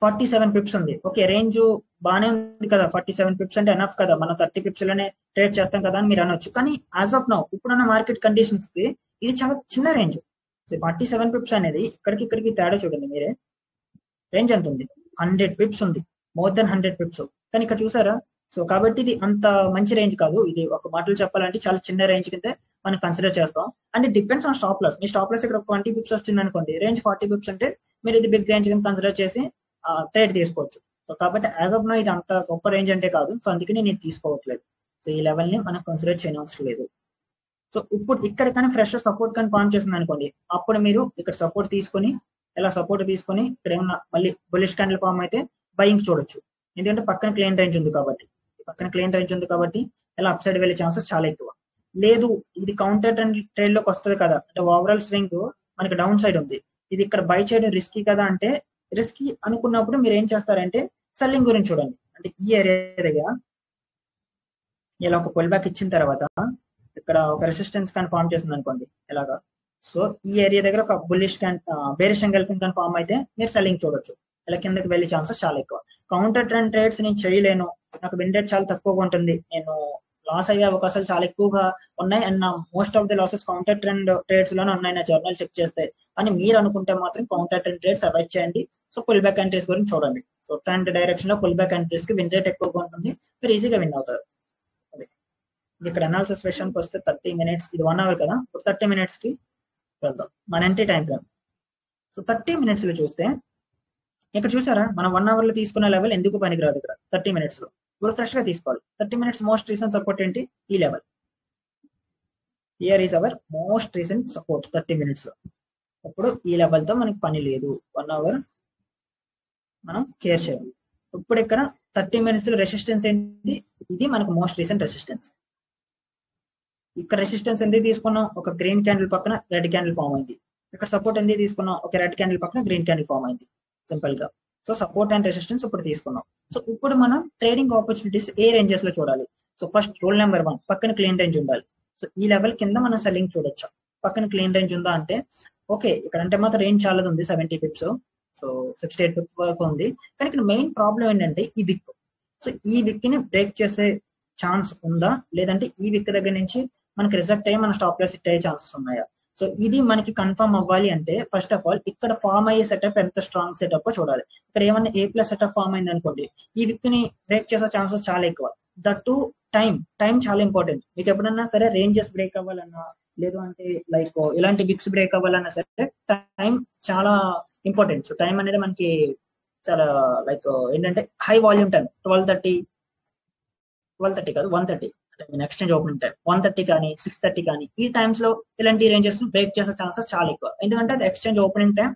47 పిప్స్ ఉంది. ఓకే, రేంజ్ బాగానే ఉంది కదా, 47 పిప్స్ అంటే ఎనఫ్ కదా, మనం 30 పిప్స్ లోనే ట్రేడ్ చేస్తాం కదా అని మీరు అనొచ్చు. కానీ యాజ్ ఆఫ్ నౌ ఇప్పుడున్న మార్కెట్ కండిషన్స్ కి ఇది చాలా చిన్న రేంజ్. సో 47 పిప్స్ అనేది ఇక్కడికి తేడా చూడండి మీరే. రేంజ్ ఎంత ఉంది? 100 పిప్స్ ఉంది, మోర్ దెన్ 100 పిప్స్. కానీ ఇక్కడ చూసారా? సో కాబట్టి ఇది అంత మంచి రేంజ్ కాదు. ఇది ఒక మాటలు చెప్పాలంటే చాలా చిన్న రేంజ్ కింద మనం కన్సిడర్ చేస్తాం. And it depends on stop loss. మీ స్టాప్ లాస్ ఇక్కడ 20 పిప్స్ వచ్చింది అనుకోండి, రేంజ్ 40 పిప్స్ అంటే మీరు ఇది బిగ్ రేంజ్ కింద కన్సిడర్ చేసి ట్రేడ్ తీసుకోవచ్చు. సో కాబట్టి యాజ్ ఆఫ్ నో ఇది అంత గొప్ప రేంజ్ అంటే కాదు. సో అందుకని నేను తీసుకోవట్లేదు. సో ఈ లెవెల్ ని మనం కన్సిడర్ చేయనవసరం లేదు. సో ఇప్పుడు ఇక్కడ కానీ ఫ్రెష్ సపోర్ట్ కానీ ఫామ్ చేస్తుంది అనుకోండి, అప్పుడు మీరు ఇక్కడ సపోర్ట్ తీసుకొని ఇలా సపోర్ట్ తీసుకొని ఇక్కడ ఏమన్నా మళ్ళీ బులిష్ క్యాండిల్ ఫామ్ అయితే బయింగ్ చూడొచ్చు. ఎందుకంటే పక్కన క్లీన్ రేంజ్ ఉంది కాబట్టి, ఇలా అప్ సైడ్ వెళ్ళే ఛాన్సెస్ చాలా ఎక్కువ. లేదు ఇది కౌంటర్ ట్రేడ్ లోకి వస్తుంది కదా, అంటే ఓవరాల్ స్వింగ్ మనకి డౌన్ సైడ్ ఉంది, ఇది ఇక్కడ బై చేయడం రిస్కీ కదా అంటే, రిస్కీ అనుకున్నప్పుడు మీరు ఏం చేస్తారంటే సెల్లింగ్ గురించి చూడండి. అంటే ఈ ఏరియా దగ్గర ఇలా ఒక పుల్ బ్యాక్ ఇచ్చిన తర్వాత ఇక్కడ ఒక రెసిస్టెన్స్ కానీ ఫామ్ చేస్తుంది అనుకోండి ఇలాగా. సో ఈ ఏరియా దగ్గర ఒక బుల్లిష్ బేరిష్ ఎంగల్ఫింగ్ కానీ ఫామ్ అయితే మీరు సెల్లింగ్ చూడొచ్చు. ఇలా కిందకి వెళ్ళే ఛాన్సెస్ చాలా ఎక్కువ. కౌంటర్ ట్రెండ్ ట్రేడ్స్ నేను చేయలేను, నాకు విన్ రేట్ చాలా తక్కువగా ఉంటుంది, నేను లాస్ అయ్యే అవకాశాలు చాలా ఎక్కువగా ఉన్నాయి, అండ్ నా most of the losses counter trend trades లోనే ఉన్నాయి నా జర్నల్ చెక్ చేస్తే అని మీరు అనుకుంటే మాత్రం కౌంటర్ ట్రెండ్ ట్రేడ్స్ అవాయిడ్ చేయండి. సో పుల్ బ్యాక్ ఎంట్రీస్ గురించి చూడండి. సో ట్రెండ్ డైరెక్షన్ లో పుల్ బ్యాక్ ఎంట్రీస్ కి విన్ రేట్ ఎక్కువగా ఉంటుంది, మీరు ఈజీగా విన్ అవుతారు. అదే ఇక్కడ అనాలిసిస్ విషయానికి వస్తే 30 minutes, ఇది 1 hour కదా, 30 minutes కి వెళ్దాం. మన entry time frame. So 30 minutes లో చూస్తే ఇక్కడ చూసారా, మనం 1 hour లో తీసుకున్న లెవెల్ ఎందుకు పనికిరాదు ఇక్కడ 30 minutes లో. ఇప్పుడు ఫ్రెష్ గా తీసుకోవాలి. 30 minutes మోస్ట్ రీసెంట్ సపోర్ట్ ఏంటి? ఈ level. Here is our most recent support 30 minutes లో. ఇప్పుడు ఈ లెవెల్ తో మనకి పని లేదు, 1 hour మనం కేర్ చేయాలి. ఇప్పుడు ఇక్కడ 30 minutes లో రెసిస్టెన్స్ ఏంటి? ఇది మనకు మోస్ట్ రీసెంట్ రెసిస్టెన్స్. ఇక్కడ రెసిస్టెన్స్ ఎందుకు తీసుకున్నాం? ఒక గ్రీన్ క్యాండిల్ పక్కన రెడ్ క్యాండిల్ ఫామ్ అయింది. ఇక్కడ సపోర్ట్ ఎందుకు తీసుకున్నాం? ఒక రెడ్ క్యాండిల్ పక్కన గ్రీన్ క్యాండిల్ ఫామ్ అయింది, సింపుల్ గా. సో సపోర్ట్ అండ్ రెసిస్టెన్స్ ఇప్పుడు తీసుకున్నాం. సో ఇప్పుడు మనం ట్రేడింగ్ ఆపర్చునిటీస్ ఏ రేంజెస్ లో చూడాలి? సో ఫస్ట్ రూల్ నెంబర్ 1, పక్కన క్లీన్ రేంజ్ ఉండాలి. సో ఈ లెవెల్ కింద మనం సెల్లింగ్ చూడొచ్చు. పక్కన క్లీన్ రేంజ్ ఉందా అంటే ఓకే, ఇక్కడ అంటే మాత్రం రేంజ్ చాలా ఉంది, 70 పిప్స్, సో 68 పిప్స్ వరకు ఉంది. కానీ ఇక్కడ మెయిన్ ప్రాబ్లం ఏంటంటే ఈ విక్. సో ఈ విక్ ని బ్రేక్ చేసే ఛాన్స్ ఉందా, లేదంటే ఈ విక్ దగ్గర నుంచి మనకి రిజెక్ట్ అయ్యి మన స్టాప్ లాస్ హిట్ అయ్యే ఛాన్సెస్ ఉన్నాయా? సో ఇది మనకి కన్ఫర్మ్ అవ్వాలి అంటే ఫస్ట్ ఆఫ్ ఆల్ ఇక్కడ ఫామ్ అయ్యే సెటప్ ఎంత స్ట్రాంగ్ సెటప్ చూడాలి. ఇక్కడ ఏమన్నా A+ సెటప్ ఫామ్ అయింది అనుకోండి, ఈ విక్ ని బ్రేక్ చేసే ఛాన్సెస్ చాలా ఎక్కువ. దట్ టు టైం చాలా ఇంపార్టెంట్. మీకు ఎప్పుడన్నా సరే రేంజెస్ బ్రేక్ అవ్వాలన్నా, లేదు అంటే లైక్ ఇలాంటి విక్స్ బ్రేక్ అవ్వాలన్నా సరే టైం చాలా ఇంపార్టెంట్. సో టైం అనేది మనకి చాలా లైక్ ఏంటంటే హై వాల్యూమ్ టైం, 12:30 కాదు 1:30 ఎక్స్చేంజ్ ఓపెనింగ్ టైం, 1:30 కానీ 6:30 కానీ ఈ టైమ్స్ లో ఇలాంటి రేంజెస్ బ్రేక్ చేసే ఛాన్సెస్ చాలా ఎక్కువ. ఎందుకంటే అది exchange opening time,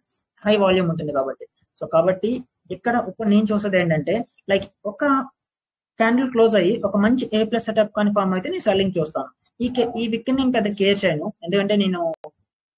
high volume ఉంటుంది కాబట్టి. సో కాబట్టి ఇక్కడ ఇప్పుడు నేను చూసేది ఏంటంటే లైక్ ఒక క్యాండిల్ క్లోజ్ అయ్యి ఒక మంచి A+ సెటప్ కానీ ఫామ్ అయితే నేను సెల్లింగ్ చూస్తాను. ఈ విక్ నేను పెద్ద కేర్ చేయను, ఎందుకంటే నేను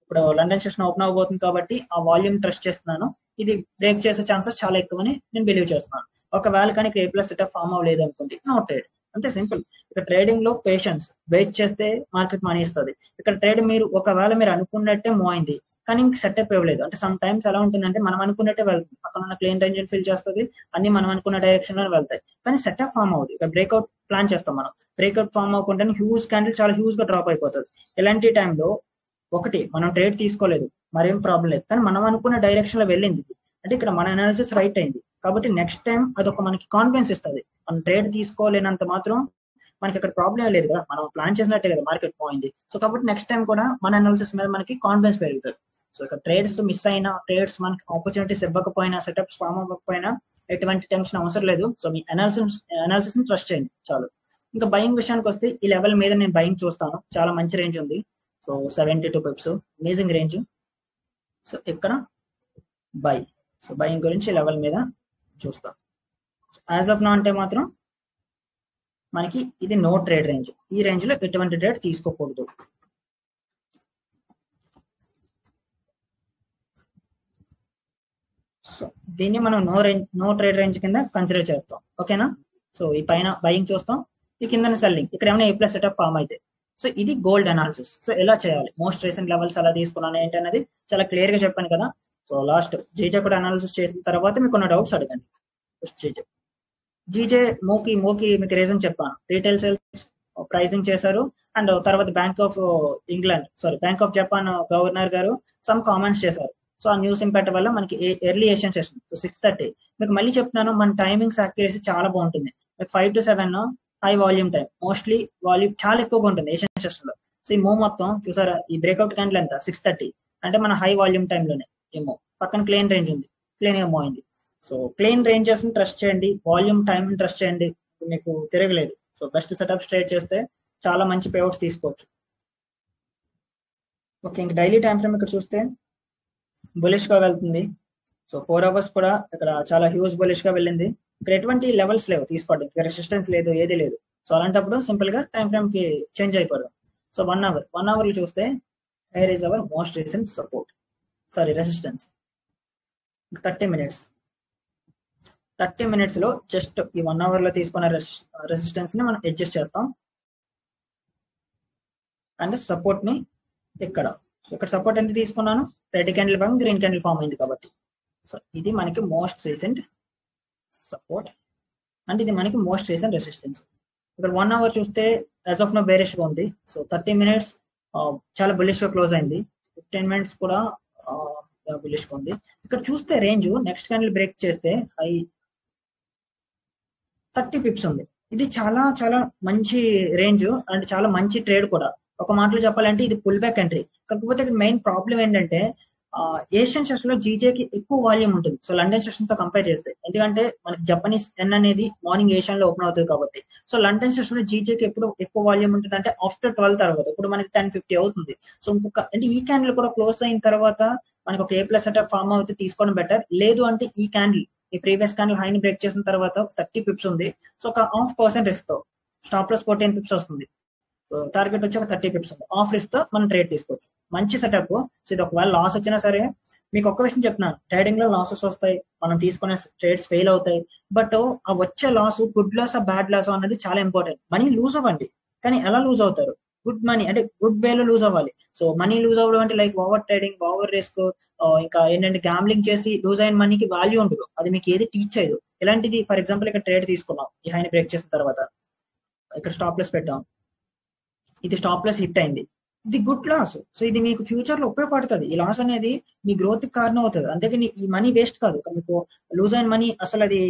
ఇప్పుడు లండన్ సెషన్ ఓపెన్ అవబోతుంది కాబట్టి ఆ వాల్యూమ్ ట్రస్ట్ చేస్తున్నాను. ఇది బ్రేక్ చేసే ఛాన్సెస్ చాలా ఎక్కువని నేను బిలీవ్ చేస్తున్నాను. ఒకవేళ కానీ A+ సెటప్ ఫామ్ అవ్వలేదు అనుకోండి, నో ట్రేడ్, అంతే సింపుల్. ఇక్కడ ట్రేడింగ్ లో పేషెన్స్, వెయిట్ చేస్తే మార్కెట్ మనీ ఇస్తుంది. ఇక్కడ ట్రేడ్ ఒకవేళ మీరు అనుకున్నట్టే మూవ్ అయింది కానీ ఇంక సెటప్ ఇవ్వలేదు అంటే సమ్ టైమ్స్ ఎలా ఉంటుందంటే మనం అనుకున్నట్టే వెళ్తుంది, పక్కన ఉన్న క్లీన్ రేంజ్ ఫిల్ చేస్తుంది, అన్ని మనం అనుకున్న డైరెక్షన్ లో వెళ్తాయి, కానీ సెటప్ ఫామ్ అవుతుంది. ఇక్కడ బ్రేక్అవుట్ ప్లాన్ చేస్తాం మనం, బ్రేక్అవుట్ ఫామ్ అవ్వకుండా హ్యూజ్ క్యాండిల్ చాలా హ్యూజ్ గా డ్రాప్ అయిపోతుంది. ఇలాంటి టైంలో ఒకటి మనం ట్రేడ్ తీసుకోలేదు, మరేం ప్రాబ్లం లేదు, కానీ మనం అనుకున్న డైరెక్షన్ లో వెళ్ళింది అంటే ఇక్కడ మన అనాలిసిస్ రైట్ అయింది కాబట్టి నెక్స్ట్ టైం అదొక మనకి కాన్ఫిడెన్స్ ఇస్తుంది. మనం ట్రేడ్ తీసుకోలేనంత మాత్రం మనకి అక్కడ ప్రాబ్లం లేదు కదా, మనం ప్లాన్ చేసినట్టే కదా మార్కెట్ పోయింది. సో కాబట్టి నెక్స్ట్ టైం కూడా మన అనాలిసిస్ మీద మనకి కాన్ఫిడెన్స్ పెరుగుతుంది. సో ఇక్కడ ట్రేడ్స్ మిస్ అయినా, ట్రేడ్స్ మనకి ఆపర్చునిటీస్ ఇవ్వకపోయినా, సెటప్స్ ఫామ్ అవ్వకపోయినా ఎటువంటి టెన్షన్ అవసరం లేదు. సో మీ అనాలిసిస్ ని ట్రస్ట్ చేయండి చాలు. ఇంకా బయింగ్ విషయానికి వస్తే ఈ లెవెల్ మీద నేను బయింగ్ చూస్తాను, చాలా మంచి రేంజ్ ఉంది. So 72 Pips amazing range. So ఇక్కడ బై, సో బయింగ్ గురించి లెవెల్ మీద చూస్తాం. యాజ్ ఆఫ్ నౌ అంటే మాత్రం మనకి ఇది నో ట్రేడ్ రేంజ్, ఈ రేంజ్ లో ఎటువంటి ట్రేడ్ తీసుకోకూడదు. సో దీన్ని మనం నో ట్రేడ్ రేంజ్ కింద కన్సిడర్ చేస్తాం, ఓకేనా. సో ఈ పైన బయింగ్ చూస్తాం, ఈ కింద సెల్లింగ్, ఇక్కడ ఏమైనా A+ సెటప్ ఫామ్ అయితే. సో ఇది గోల్డ్ అనాలిసిస్. సో ఎలా చేయాలి, మోస్ట్ రీసెంట్ లెవెల్స్ ఎలా తీసుకున్నాను ఏంటి అనేది చాలా క్లియర్ గా చెప్పాను కదా. సో లాస్ట్ జీజే కూడా అనాలిసిస్ చేసిన తర్వాత మీకు ఉన్న డౌట్స్ అడగండి. జీజే జీజే మోకి మీకు రీజన్ చెప్పాను. రీటైల్ సేల్స్ ప్రైజింగ్ చేశారు అండ్ తర్వాత బ్యాంక్ ఆఫ్ జపాన్ గవర్నర్ గారు సమ్ కామెంట్స్ చేశారు. సో ఆ న్యూస్ ఇంపాక్ట్ వల్ల మనకి ఎర్లీ ఏషియన్ సెషన్ 6:30. మీకు మళ్ళీ చెప్తున్నాను, మన టైమింగ్స్ యాక్యురసీ చాలా బాగుంటుంది. మీకు 5 to 7 high volume time, mostly volume చాలా ఎక్కువగా ఉంటుంది ఏషియన్ సెషన్ లో. సో ఈ మూవ్ మొత్తం చూసారా, ఈ బ్రేక్అవుట్ క్యాండిల్ ఎంత 6:30 అంటే మన హై వాల్యూమ్ టైంలోనే ఈ మూవ్. పక్కన క్లీన్ రేంజ్ ఉంది, క్లీన్ గా మూవ్ అయింది. సో క్లీన్ రేంజెస్ ని ట్రస్ట్ చేయండి, వాల్యూమ్ టైం ని ట్రస్ట్ చేయండి, మీకు తిరగలేదు. సో బెస్ట్ సెటప్ స్ట్రేట్ చేస్తే చాలా మంచి పేఅవుట్స్ తీసుకోవచ్చు. ఓకే, ఇంక డైలీ టైం ఫ్రేమ్ ఇక్కడ చూస్తే బులిష్ గా వెళ్తుంది. సో 4 hours కూడా ఇక్కడ చాలా హ్యూజ్ బులిష్ గా వెళ్ళింది. ఇక్కడ ఎటువంటి లెవెల్స్ లేవు తీసుకోవడం, ఇక్కడ రెసిస్టెన్స్ లేదు, ఏది లేదు. సో అలాంటప్పుడు సింపుల్ గా టైం ఫ్రేమ్ కి చేంజ్ అయిపోవడం. సో 1 hour చూస్తే here is our most recent support, resistance. 30 minutes లో జస్ట్ ఈ 1 hour లో తీసుకున్న రెసిస్టెన్స్ ని మనం అడ్జస్ట్ చేస్తాం అండ్ సపోర్ట్ ని ఇక్కడ. సో ఇక్కడ సపోర్ట్ ఎంత తీసుకున్నాను, red candle form, green candle form అయింది కాబట్టి. సో ఇది మనకి మోస్ట్ రీసెంట్ సపోర్ట్ అండ్ ఇది మనకి మోస్ట్ రీసెంట్ రెసిస్టెన్స్. ఇక్కడ 1 hour చూస్తే యాజ్ ఆఫ్ నో బేరిష్ గా ఉంది. సో 30 minutes చాలా బుల్లిష్ గా క్లోజ్ అయింది. 15 minutes కూడా బుల్లిష్ గా ఉంది. ఇక్కడ చూస్తే రేంజ్ నెక్స్ట్ క్యాండిల్ బ్రేక్ చేస్తే హై 30 pips ఉంది. ఇది చాలా చాలా మంచి రేంజ్ అండ్ చాలా మంచి ట్రేడ్ కూడా. ఒక మాటలో చెప్పాలంటే ఇది పుల్ బ్యాక్ ఎంట్రీ. కాకపోతే ఇక్కడ మెయిన్ ప్రాబ్లం ఏంటంటే ఏషియన్ సెషన్ లో జీజేకి ఎక్కువ వాల్యూమ్ ఉంటుంది. సో లండన్ సెషన్ తో కంపేర్ చేస్తే, ఎందుకంటే మనకి జపనీస్ ఎన్ అనేది మార్నింగ్ ఏషియన్ లో ఓపెన్ అవుతుంది కాబట్టి. సో లండన్ సెషన్ లో జీజేకి ఎప్పుడు ఎక్కువ వాల్యూమ్ ఉంటుంది అంటే ఆఫ్టర్ 12 తర్వాత. ఇప్పుడు మనకి 10:50 అవుతుంది. సో ఇంకొక అంటే ఈ క్యాండిల్ కూడా క్లోజ్ అయిన తర్వాత మనకి ఒక A+ సెటప్ ఫామ్ అవుతే తీసుకోవడం బెటర్. లేదు అంటే ఈ క్యాండిల్, ఈ ప్రీవియస్ క్యాండిల్ హైని బ్రేక్ చేసిన తర్వాత 30 pips ఉంది. సో ఒక 0.5% రిస్క్ తో స్టాప్ లాస్ 14 pips వస్తుంది. సో టార్గెట్ వచ్చి ఒక 30 pips ఉంది. ఆఫ్ రిస్క్ తో మనం ట్రేడ్ తీసుకోవచ్చు. మంచి సెటప్. సో ఇది ఒకవేళ లాస్ వచ్చినా సరే, మీకు ఒక్క విషయం చెప్తున్నాను, ట్రేడింగ్ లో లాసెస్ వస్తాయి, మనం తీసుకునే ట్రేడ్స్ ఫెయిల్ అవుతాయి. బట్ ఆ వచ్చే loss good loss bad loss అనేది చాలా ఇంపార్టెంట్. మనీ లూజ్ అవ్వండి, కానీ ఎలా లూజ్ అవుతారు, గుడ్ మనీ అంటే గుడ్ వేలో లూజ్ అవ్వాలి. సో మనీ లూజ్ అవ్వడం అంటే like over trading, over risk, ఇంకా ఏంటంటే గ్యాంబ్లింగ్ చేసి లూజ్ అయిన మనీకి వాల్యూ ఉండదు. అది మీకు ఏది టీచ్ చేయదు. ఇలాంటిది ఫర్ ఎగ్జాంపుల్ ఇక్కడ ట్రేడ్ తీసుకున్నాం, ఈ హైని బ్రేక్ చేసిన తర్వాత ఇక్కడ స్టాప్ లెస్ పెట్టాం, ఇది స్టాప్ లెస్ హిట్ అయింది, ఇది గుడ్ లాస్. సో ఇది మీకు ఫ్యూచర్ లో ఉపయోగపడుతుంది. ఈ లాస్ అనేది మీ గ్రోత్ కి కారణం అవుతుంది. అంతేకాని ఈ మనీ వేస్ట్ కాదు. మీకు లూజ్ అయిన మనీ అసలు అది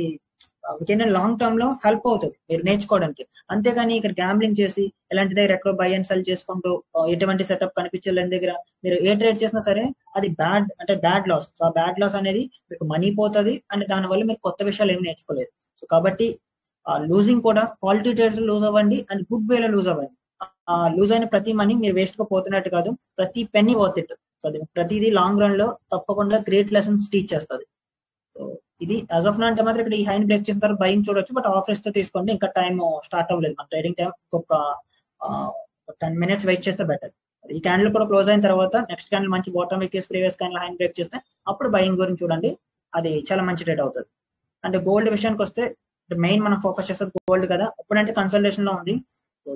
మీకేంటంటే లాంగ్ టర్మ్ లో హెల్ప్ అవుతుంది మీరు నేర్చుకోవడానికి. అంతేగాని ఇక్కడ గ్యాంబ్లింగ్ చేసి ఇలాంటి దగ్గర ఎక్కడో బై అండ్ సెల్ చేసుకుంటూ ఎటువంటి సెటప్ కనిపించలేని దగ్గర మీరు ఏ ట్రేడ్ చేసినా సరే అది బ్యాడ్ లాస్. సో ఆ బ్యాడ్ లాస్ అనేది మీకు మనీ పోతుంది అండ్ దానివల్ల మీరు కొత్త విషయాలు ఏమి నేర్చుకోలేదు. సో కాబట్టి లూజింగ్ కూడా క్వాలిటీ ట్రేడ్స్ లూజ్ అవ్వండి అండ్ గుడ్ వేలో లూజ్ అవ్వండి. లూజ్ అయిన ప్రతి మనీ మీరు వేస్ట్ గా పోతున్నట్టు కాదు, ప్రతి పెన్నీ వర్త్ ఇట్. సో అది ప్రతిదీ లాంగ్ రన్ లో తప్పకుండా గ్రేట్ లెసన్స్ టీచ్ చేస్తుంది. సో ఇది యాజ్ ఆఫ్ నా అంటే మాత్రం ఇక్కడ ఈ హైన్ బ్రేక్ చేసిన తర్వాత బయింగ్ చూడొచ్చు, బట్ ఆఫర్స్ తో తీసుకోండి. ఇంకా టైం స్టార్ట్ అవ్వలేదు, మన ట్రేడింగ్ టైం ఒక 10 minutes వెయిట్ చేస్తే బెటర్. ఈ క్యాండిల్ కూడా క్లోజ్ అయిన తర్వాత నెక్స్ట్ క్యాండిల్ మంచి బాటమ్ ఎక్కేసి ప్రీవియస్ క్యాండిల్ హైన్ బ్రేక్ చేస్తే అప్పుడు బయింగ్ గురించి చూడండి, అది చాలా మంచి ట్రేడ్ అవుతుంది. అంటే గోల్డ్ విషయానికి వస్తే మెయిన్ మనం ఫోకస్ చేసేది గోల్డ్ కదా. ఇప్పుడంటే కన్సల్టేషన్ లో ఉంది.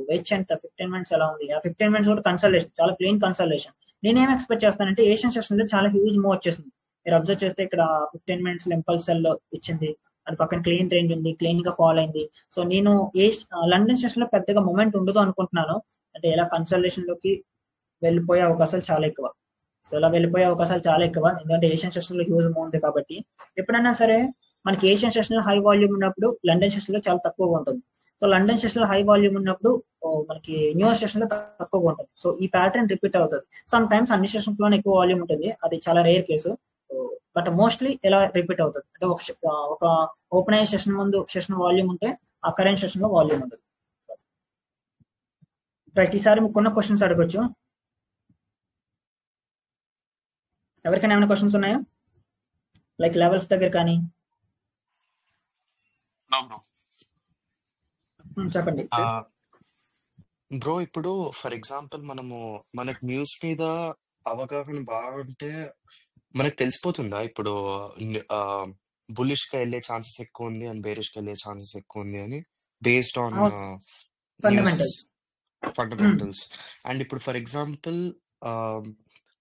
వెయిట్ చేయండి 15 minutes ఎలా ఉంది. 15 minutes కూడా కన్సల్టేషన్, చాలా క్లీన్ కన్సల్టేషన్. నేనేం ఎక్స్పెక్ట్ చేస్తానంటే ఏషియన్ సెషన్ లో చాలా హ్యూజ్ మూవ్ వచ్చేసింది. మీరు అబ్జర్వ్ చేస్తే ఇక్కడ 15 minutes ఇంపల్స్ సెల్ లో ఇచ్చింది అండ్ పక్కన క్లీన్ రేంజ్ ఉంది, క్లీన్ గా ఫాలో అయింది. సో నేను లండన్ సెషన్ లో పెద్దగా మూమెంట్ ఉండదు అనుకుంటున్నాను. అంటే ఇలా కన్సల్టేషన్ లోకి వెళ్ళిపోయే అవకాశాలు చాలా ఎక్కువ. సో ఇలా వెళ్ళిపోయే అవకాశాలు చాలా ఎక్కువ, ఎందుకంటే ఏషియన్ సెషన్ లో హ్యూజ్ మూవ్ ఉంది కాబట్టి. ఎప్పుడైనా సరే మనకి ఏషియన్ సెషన్ లో హై వాల్యూమ్ ఉన్నప్పుడు లండన్ సెషన్ లో చాలా తక్కువగా ఉంటుంది. సో లండన్ సెషన్ లో హై వాల్యూమ్ ఉన్నప్పుడు మనకి న్యూయార్క్ సెషన్ లో తక్కువగా ఉంటుంది. సో ఈ ప్యాటర్న్ రిపీట్ అవుతుంది. సమ్ టైమ్స్ అన్ని సెషన్స్ లోనే ఎక్కువ వాల్యూమ్ ఉంటుంది, అది చాలా రేర్ కేసు. బట్ మోస్ట్లీ ఎలా రిపీట్ అవుతుంది అంటే ఒక ఓపెన్ అయ్యే సెషన్ ముందు సెషన్ వాల్యూమ్ ఉంటే ఆ కరెంట్ సెషన్ లో వాల్యూమ్ ఉంటుంది. రైట్, ఈసారి మీకు ఉన్న క్వశ్చన్స్ అడగొచ్చు. ఎవరికైనా ఏమైనా క్వశ్చన్స్ ఉన్నాయా, లైక్ లెవెల్స్ దగ్గర కానీ? చెప్పండి బ్రో. ఇప్పుడు ఫర్ ఎగ్జాంపుల్ మనకు న్యూస్ మీద అవగాహన బాగుంటే మనకు తెలిసిపోతుందా ఇప్పుడు బులిష్ గా వెళ్ళే ఛాన్సెస్ ఎక్కువ ఉంది అండ్ బేరిష్ గా వెళ్ళే ఛాన్సెస్ ఎక్కువ ఉంది అని, based on news fundamentals. And ఇప్పుడు ఫర్ ఎగ్జాంపుల్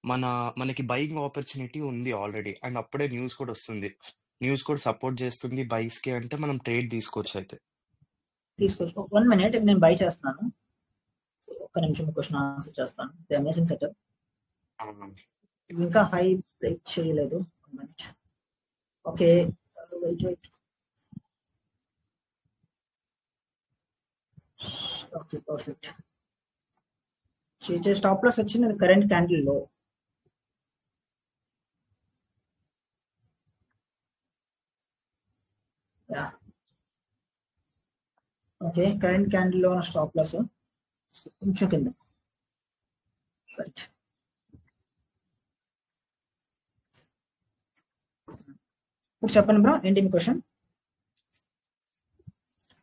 మన మనకి బయింగ్ ఆపర్చునిటీ ఉంది ఆల్రెడీ. అండ్ అప్పుడే న్యూస్ కూడా వస్తుంది. న్యూస్ కూడా సపోర్ట్ చేస్తుంది బైస్‌కి అంటే మనం ట్రేడ్ తీసుకోవచ్చు అయితే. తీసుకోవచ్చు. 1 మినిట్ నేను బై చేస్తున్నాను. ఒక్క నిమిషం క్వశ్చన్ ఆన్సర్ చేస్తాను. The amazing setup. అవునండి. ఇంకా హై బ్రేక్ చేయలేదు. 1 minute. Okay. Wait. Okay, perfect. Stop loss వచ్చింది కరెంట్ క్యాండిల్ లో. ఓకే, కరెంట్ క్యాండిల్ లో ఉన్న స్టాప్ లాస్ కొంచెం కింద. రైట్. ఇప్పుడు చెప్పండి బ్రో, ఏంటి మీ క్వశ్చన్?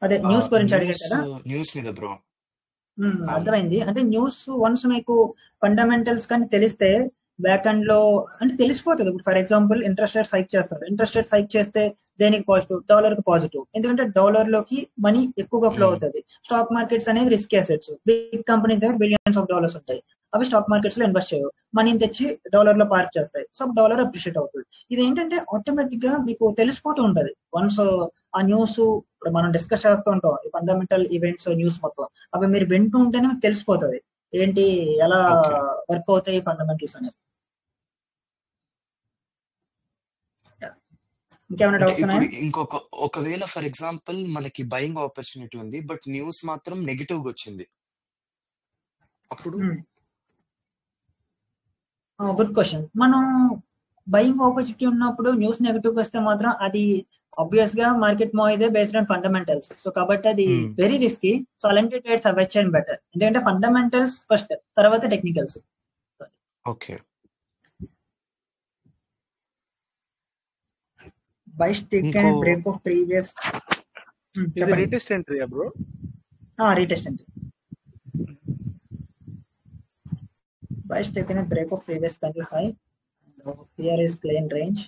అదే న్యూస్ గురించి అడిగారు కదా. న్యూస్ మీద బ్రో. అర్థమైంది. అంటే న్యూస్ వన్స్ మీకు ఫండమెంటల్స్ కానీ తెలిస్తే బ్యాక్ ఎండ్ లో అంటే తెలిసిపోతుంది. ఇప్పుడు for example interest rates hike చేస్తారు. ఇంట్రెస్ట్ రేట్స్ హైక్ చేస్తే దేనికి పాజిటివ్? డాలర్ కి పాజిటివ్. ఎందుకంటే డాలర్ లోకి మనీ ఎక్కువగా ఫ్లో అవుతుంది. స్టాక్ మార్కెట్స్ అనేవి రిస్క్ అసెట్స్. బిగ్ కంపెనీస్ దగ్గర బిలియన్స్ ఆఫ్ డాలర్స్ ఉంటాయి. అవి స్టాక్ మార్కెట్స్ లో ఇన్వెస్ట్ చేయవు. మనీని తెచ్చి డాలర్ లో పార్క్ చేస్తాయి. సో డాలర్ అప్రిషియేట్ అవుతుంది. ఇది ఏంటంటే ఆటోమేటిక్ గా మీకు తెలిసిపోతూ ఉంటది. వన్స్ ఆ న్యూస్ ఇప్పుడు మనం డిస్కస్ చేస్తూ ఉంటాం, ఈ ఫండమెంటల్ ఈవెంట్స్ న్యూస్ మొత్తం అవి మీరు వింటూ ఉంటేనే మీకు తెలిసిపోతుంది ఏంటి ఎలా వర్క్ అవుతాయి ఫండమెంటల్స్ అనేది. ఇంకేమైనా డౌట్స్ ఉన్నాయా? ఒకవేళ ఫర్ ఎగ్జాంపుల్ మనకి బయింగ్ ఆపర్చునిటీ ఉంది, బట్ న్యూస్ మాత్రం నెగిటివ్ గా వచ్చింది, అప్పుడు గుడ్ క్వశ్చన్. మనం బయింగ్ ఆపర్చునిటీ ఉన్నప్పుడు న్యూస్ నెగిటివ్ వస్తే మాత్రం అది ఆబ్వియస్ గా మార్కెట్ మూవ్ అయితే బేస్డ్ ఆన్ ఫండమెంటల్స్. సో కాబట్టి అది వెరీ రిస్కీ. సో అలాంటి ట్రేడ్స్ అవాయిడ్ చేయండి బెటర్. ఎందుకంటే ఫండమెంటల్స్ ఫస్ట్, తర్వాత technicals. Okay. Bias taken break of previous. ఇది retest entry bro? Retest entry. Bias taken break of previous candle high. Here is clean range.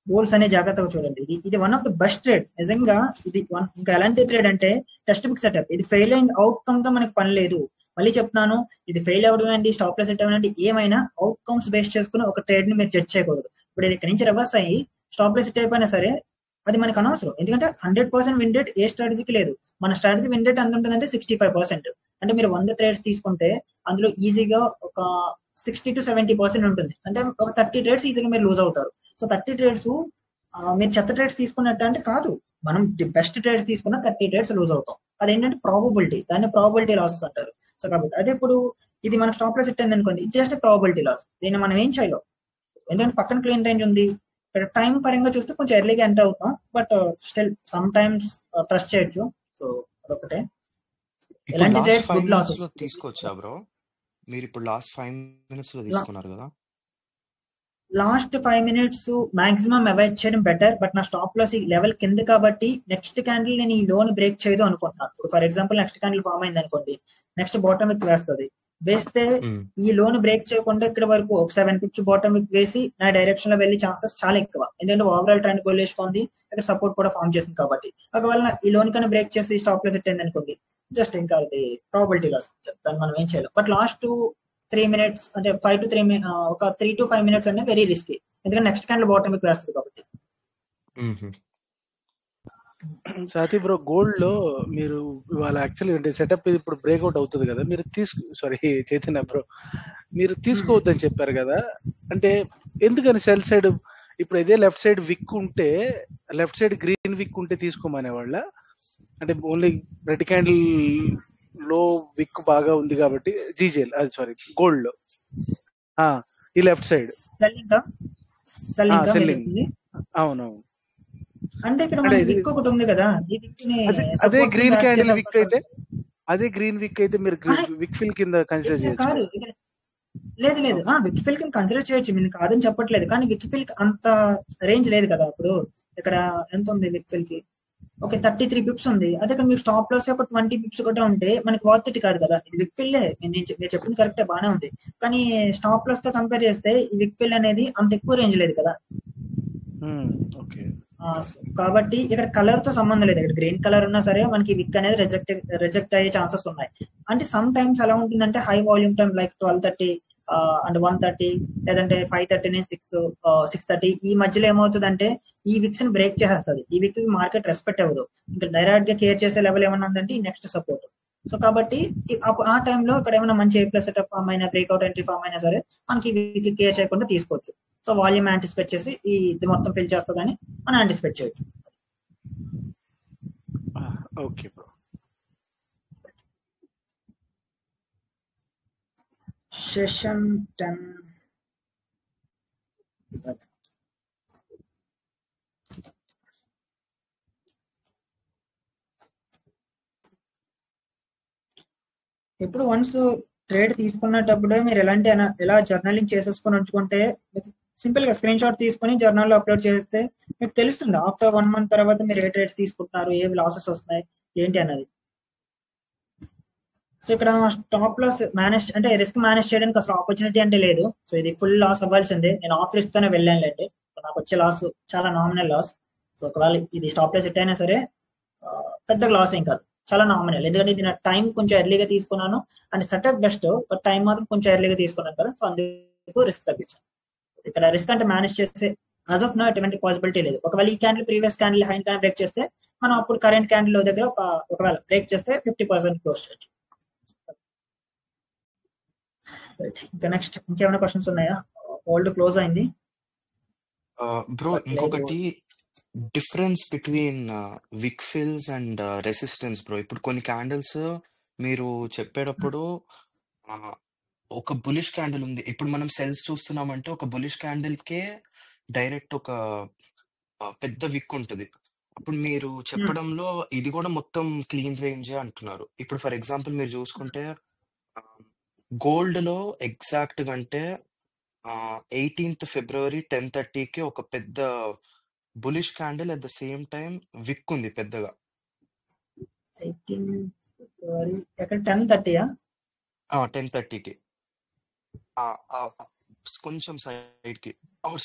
బోల్స్ అనే జాగ్రత్తగా చూడండి. ఇది one of the best trade నిజంగా. ఇది ఇంకా ఎలాంటి ట్రేడ్ అంటే టెక్స్ట్ బుక్ సెటప్. ఇది ఫెయిల్ అయిన అవుట్కమ్ తో మనకి పని లేదు. మళ్ళీ చెప్తున్నాను, ఇది ఫెయిల్ అవ్వడం అండి, స్టాప్ లాస్ సెట్ అవ్వండి, ఏమైనా అవుట్కమ్స్ బేస్ చేసుకుని ఒక ట్రేడ్ ని మీరు జడ్జ్ చేయకూడదు. ఇప్పుడు ఇది ఇక్కడ నుంచి రివర్స్ అయ్యి స్టాప్ లాస్ సెట్ అయిపోయినా సరే అది మనకు అనవసరం. ఎందుకంటే 100% విన్ రేట్ ఏ స్ట్రాటజీకి లేదు. మన స్ట్రాటజీ విన్ రేట్ ఎంత ఉంటుందంటే 65%. అంటే మీరు 100 ట్రేడ్స్ తీసుకుంటే అందులో ఈజీగా ఒక 60 to 70% ఉంటుంది. అంటే ఒక 30 ట్రేడ్స్ ఈజీగా మీరు లూజ్ అవుతారు. సో 30 ట్రేడ్స్ మీరు చెత్త ట్రేడ్స్ తీసుకున్నట్టు అంటే కాదు. మనం ది బెస్ట్ ట్రేడ్స్ తీసుకున్న 30 ట్రేడ్స్ లూజ్ అవుతాం. అదేంటంటే ప్రాబబిలిటీ, దాన్ని ప్రాబబిలిటీ లాసెస్ అంటారు. సో కాబట్టి అదే ఇప్పుడు ఇది మన స్టాప్ లాస్ సెట్ అయింది అనుకోండి, ఇది జస్ట్ ప్రాబబిలిటీ లాస్. దీన్ని మనం ఏం చేయలేం. ఎందుకంటే పక్కన క్లీన్ రేంజ్ ఉంది. ఇక్కడ టైం పరంగా చూస్తే కొంచెం ఎర్లీగా ఎంటర్ అవుతాం, but still some times trust చేయొచ్చు. సో అదొకటే. ఎలాంటి ట్రేడ్స్ గుడ్ లాసెస్ తీసుకోవచ్చా బ్రో? మీరు ఇప్పుడు లాస్ట్ 5 minutes లో తీసుకున్నారు కదా. లాస్ట్ 5 minutes మాక్సిమం అవాయిడ్ చేయడం బెటర్. బట్ నా స్టాప్ లాస్ ఈ లెవెల్ కింద కాబట్టి నెక్స్ట్ క్యాండిల్ నేను ఈ లోన్ బ్రేక్ చేయదు అనుకుంటున్నాను. ఇప్పుడు for example next candle form అయింది అనుకోండి, నెక్స్ట్ బాటమ్ విక్ వేస్తుంది. వేస్తే ఈ లోన్ బ్రేక్ చేయకుండా ఇక్కడ వరకు ఒక 7 pips బాటమ్ విక్ వేసి నా డైరెక్షన్ లో వెళ్ళే ఛాన్సెస్ చాలా ఎక్కువ. ఎందుకంటే ఓవరాల్ ట్రెండ్ గొల్లేసుకుంది, ఇక్కడ సపోర్ట్ కూడా ఫామ్ చేసింది కాబట్టి. ఒకవేళ ఈ లోన్ కన్నా బ్రేక్ చేసి స్టాప్ లాస్ సెట్ అయింది అనుకోండి, జస్ట్ ఇంకా అది ప్రాబిలిటీ లాస్, దాన్ని మనం ఏం చేయలేం. బట్ లాస్ట్ 3 minutes అంటే 5 to 3 ఒక 3 to 5 minutes అంటే వెరీ రిస్కీ. ఎందుకంటే నెక్స్ట్ క్యాండిల్ బాటమ్ విక్ వేస్తుంది కాబట్టి. సాతి బ్రో, గోల్డ్ లో మీరు ఇవాళ యాక్చువల్లీ అంటే సెటప్ ఇప్పుడు బ్రేక్అవుట్ అవుతుంది కదా, మీరు చైతన్య బ్రో, మీరు తీసుకోవద్దని చెప్పారు కదా. అంటే ఎందుకని సెల్ సైడ్ ఇప్పుడు ఇదే లెఫ్ట్ సైడ్ విక్ ఉంటే, లెఫ్ట్ సైడ్ గ్రీన్ విక్ ఉంటే తీసుకోమనే వాళ్ళ? అంటే ఓన్లీ రెడ్ క్యాండిల్ లో విక్ బాగా ఉంది కాబట్టి జీజేల్ అది సారీ గోల్డ్ లో ఈ లెఫ్ట్ సైడ్ సెల్లింగ్. అవునవును. అంటే ఇక్కడ మనకి విక్ ఒకటి ఉంది కదా, ఈ విక్ ని అదే గ్రీన్ క్యాండిల్ విక్ అయితే, అదే గ్రీన్ విక్ అయితే మీరు విక్ ఫిల్ కింద కన్సిడర్ చేయొచ్చు. కాదు ఇక్కడ లేదు విక్ ఫిల్ కింద కన్సిడర్ చేయొచ్చు, నేను కాదని చెప్పట్లేదు. కానీ విక్ ఫిల్ అంత రేంజ్ లేదు కదా. ఇప్పుడు ఇక్కడ ఎంత ఉంది విక్ ఫిల్ కి? ఓకే 33 pips ఉంది. అదే ఇక్కడ మీకు స్టాప్ లాస్ ఒక 20 pips కూడా ఉంటే మనకి వర్త్ ఇట్ కాదు కదా. ఇది విక్ ఫిల్లే, మీరు చెప్పింది కరెక్టే, బాగానే ఉంది. కానీ స్టాప్ లాస్ తో కంపేర్ చేస్తే ఈ విక్ ఫిల్ అనేది అంత ఎక్కువ రేంజ్ లేదు కదా. కాబట్టి ఇక్కడ కలర్ తో సంబంధం లేదు. ఇక్కడ గ్రీన్ కలర్ ఉన్నా సరే మనకి విక్ అనేది రిజెక్ట్ అయ్యే ఛాన్సెస్ ఉన్నాయి. అంటే సమ్ టైమ్స్ ఎలా ఉంటుందంటే high volume time like 12:30 and 1:30 లేదంటే 5:30 6:30 ఈ మధ్యలో ఏమవుతుందంటే ఈ విక్స్ ని బ్రేక్ చేసేస్తుంది. ఈ విక్ మార్కెట్ రెస్పెక్ట్ అవ్వదు. ఇంకా డైరెక్ట్ గా కేర్ చేసే లెవెల్ ఏమన్నా ఉందంటే ఈ నెక్స్ట్ సపోర్ట్. సో కాబట్టి ఆ టైంలో ఇక్కడ ఏమైనా మంచి A+ సెటప్ ఫామ్ అయినా బ్రేక్అవుట్ ఎంట్రీ ఫామ్ అయినా సరే మనకి వీక్ కేర్ చేయకుండా తీసుకోవచ్చు. సో వాల్యూమ్ యాంటిసిపేట్ చేసి ఇది మొత్తం ఫిల్ చేస్తుందని మనం యాంటిసిపేట్ చేయొచ్చు. Okay bro. సెషన్ 10 ఇప్పుడు వన్స్ ట్రేడ్ తీసుకున్నప్పుడే మీరు ఎలా జర్నలింగ్ చేసేసుకొని ఉంచుకుంటే సింపుల్ గా స్క్రీన్ షాట్ తీసుకొని జర్నల్ లో అప్లోడ్ చేస్తే మీకు తెలుస్తుంది ఆఫ్టర్ 1 month తర్వాత మీరు ఏ ట్రేడ్స్ తీసుకుంటున్నారు, ఏ లాసెస్ వస్తున్నాయి ఏంటి అన్నది. సో ఇక్కడ స్టాప్ లాస్ మేనేజ్ అంటే రిస్క్ మేనేజ్ చేయడానికి అసలు ఆపర్చునిటీ అంటే లేదు. సో ఇది ఫుల్ లాస్ అవ్వాల్సిందే. నేను ఆఫ్ రిస్క్ తోనే వెళ్ళానులేండి. నాకు వచ్చే లాస్ చాలా నామినల్ లాస్. సో ఒకవేళ ఇది స్టాప్ లాస్ ఎట్ అయినా సరే పెద్దగా లాస్ ఏం కాదు, చాలా నామినల్. ఎందుకంటే ఇది నా టైం కొంచెం ఎర్లీగా తీసుకున్నాను and setup best, but time మాత్రం కొంచెం ఎర్లీగా తీసుకున్నాను కదా, సో అందుకు రిస్క్ తగ్గించాను. ఇక్కడ రిస్క్ అంటే మేనేజ్ చేసే యాజ్ ఆఫ్ నో ఎటువంటి పాసిబిలిటీ లేదు. ఒకవేళ ఈ candle previous candle high candle break చేస్తే మనం అప్పుడు కరెంట్ క్యాండిల్ దగ్గర ఒకవేళ బ్రేక్ చేస్తే 50% క్లోజ్ చేయొచ్చు. ఇంకా నెక్స్ట్ ఇంకేమైనా క్వశ్చన్స్ ఉన్నాయా? ఓల్డ్ క్లోజ్ అయింది బ్రో. ఇంకొకటి డిఫరెన్స్ బిట్వీన్ విక్ ఫిల్స్ అండ్ రెసిస్టెన్స్ బ్రో. ఇప్పుడు కొన్ని క్యాండిల్స్ మీరు చెప్పేటప్పుడు ఒక బులిష్ క్యాండిల్ ఉంది, ఇప్పుడు మనం సెల్స్ చూస్తున్నామంటే ఒక బులిష్ క్యాండిల్ కే డైరెక్ట్ ఒక పెద్ద విక్ ఉంటుంది. అప్పుడు మీరు చెప్పడంలో ఇది కూడా మొత్తం క్లీన్ రేంజే అంటున్నారు. ఇప్పుడు ఫర్ ఎగ్జాంపుల్ మీరు చూసుకుంటే గోల్డ్ లో ఎగ్జాక్ట్ గా అంటే 18th February 10:30కి ఒక పెద్ద bullish candle at the same time విక్ ఉంది పెద్దగా. 18 February ఎక్కడ 10:30 10:30కి కొంచెం సైడ్ కి.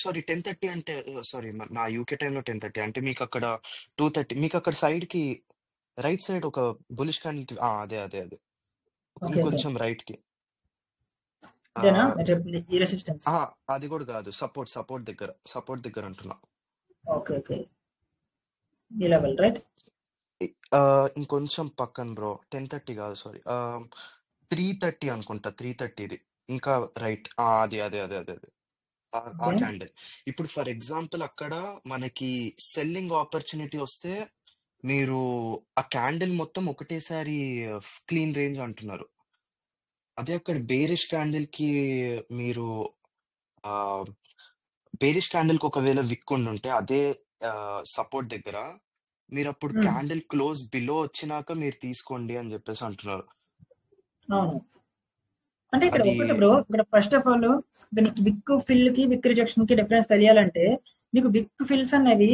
సారీ 10:30 అంటే సారీ నా యూకే టైంలో 10:30 అంటే మీకు అక్కడ 2:30, మీకు అక్కడ సైడ్ కి రైట్ సైడ్ ఒక బులిష్ క్యాండిల్ కి అదే అదే అదే ఇంకొంచెం రైట్ కి. అది కూడా కాదు, సపోర్ట్ దగ్గర అంటున్నా. ఇంకొంచెం పక్కన బ్రో. 10:30 కాదు, సారీ 3:30 అనుకుంటా. 3:30 ఇది ఇంకా రైట్. అది అదే అదే అదే అదే ఆ క్యాండిల్. ఇప్పుడు ఫర్ ఎగ్జాంపుల్ అక్కడ మనకి సెల్లింగ్ ఆపర్చునిటీ వస్తే మీరు ఆ క్యాండిల్ మొత్తం ఒకటేసారి క్లీన్ రేంజ్ అంటున్నారు. అదే అక్కడ బేరిష్ క్యాండిల్ కి మీరు బేరిష్ క్యాండిల్ కి ఒకవేళ విక్ ఉండుంటే అదే సపోర్ట్ దగ్గర మీరు అప్పుడు క్యాండిల్ క్లోజ్ బిలో వచ్చినాక మీరు తీసుకోండి అని చెప్పేసి అంటున్నారు. అంటే ఇక్కడ ఒకటి బ్రో, ఇక్కడ ఫస్ట్ ఆఫ్ ఆల్ నీకు విక్ ఫిల్ కి విక్ రిజెక్షన్ కి డిఫరెన్స్ తెలియాలంటే నీకు విక్ ఫిల్స్ అనేవి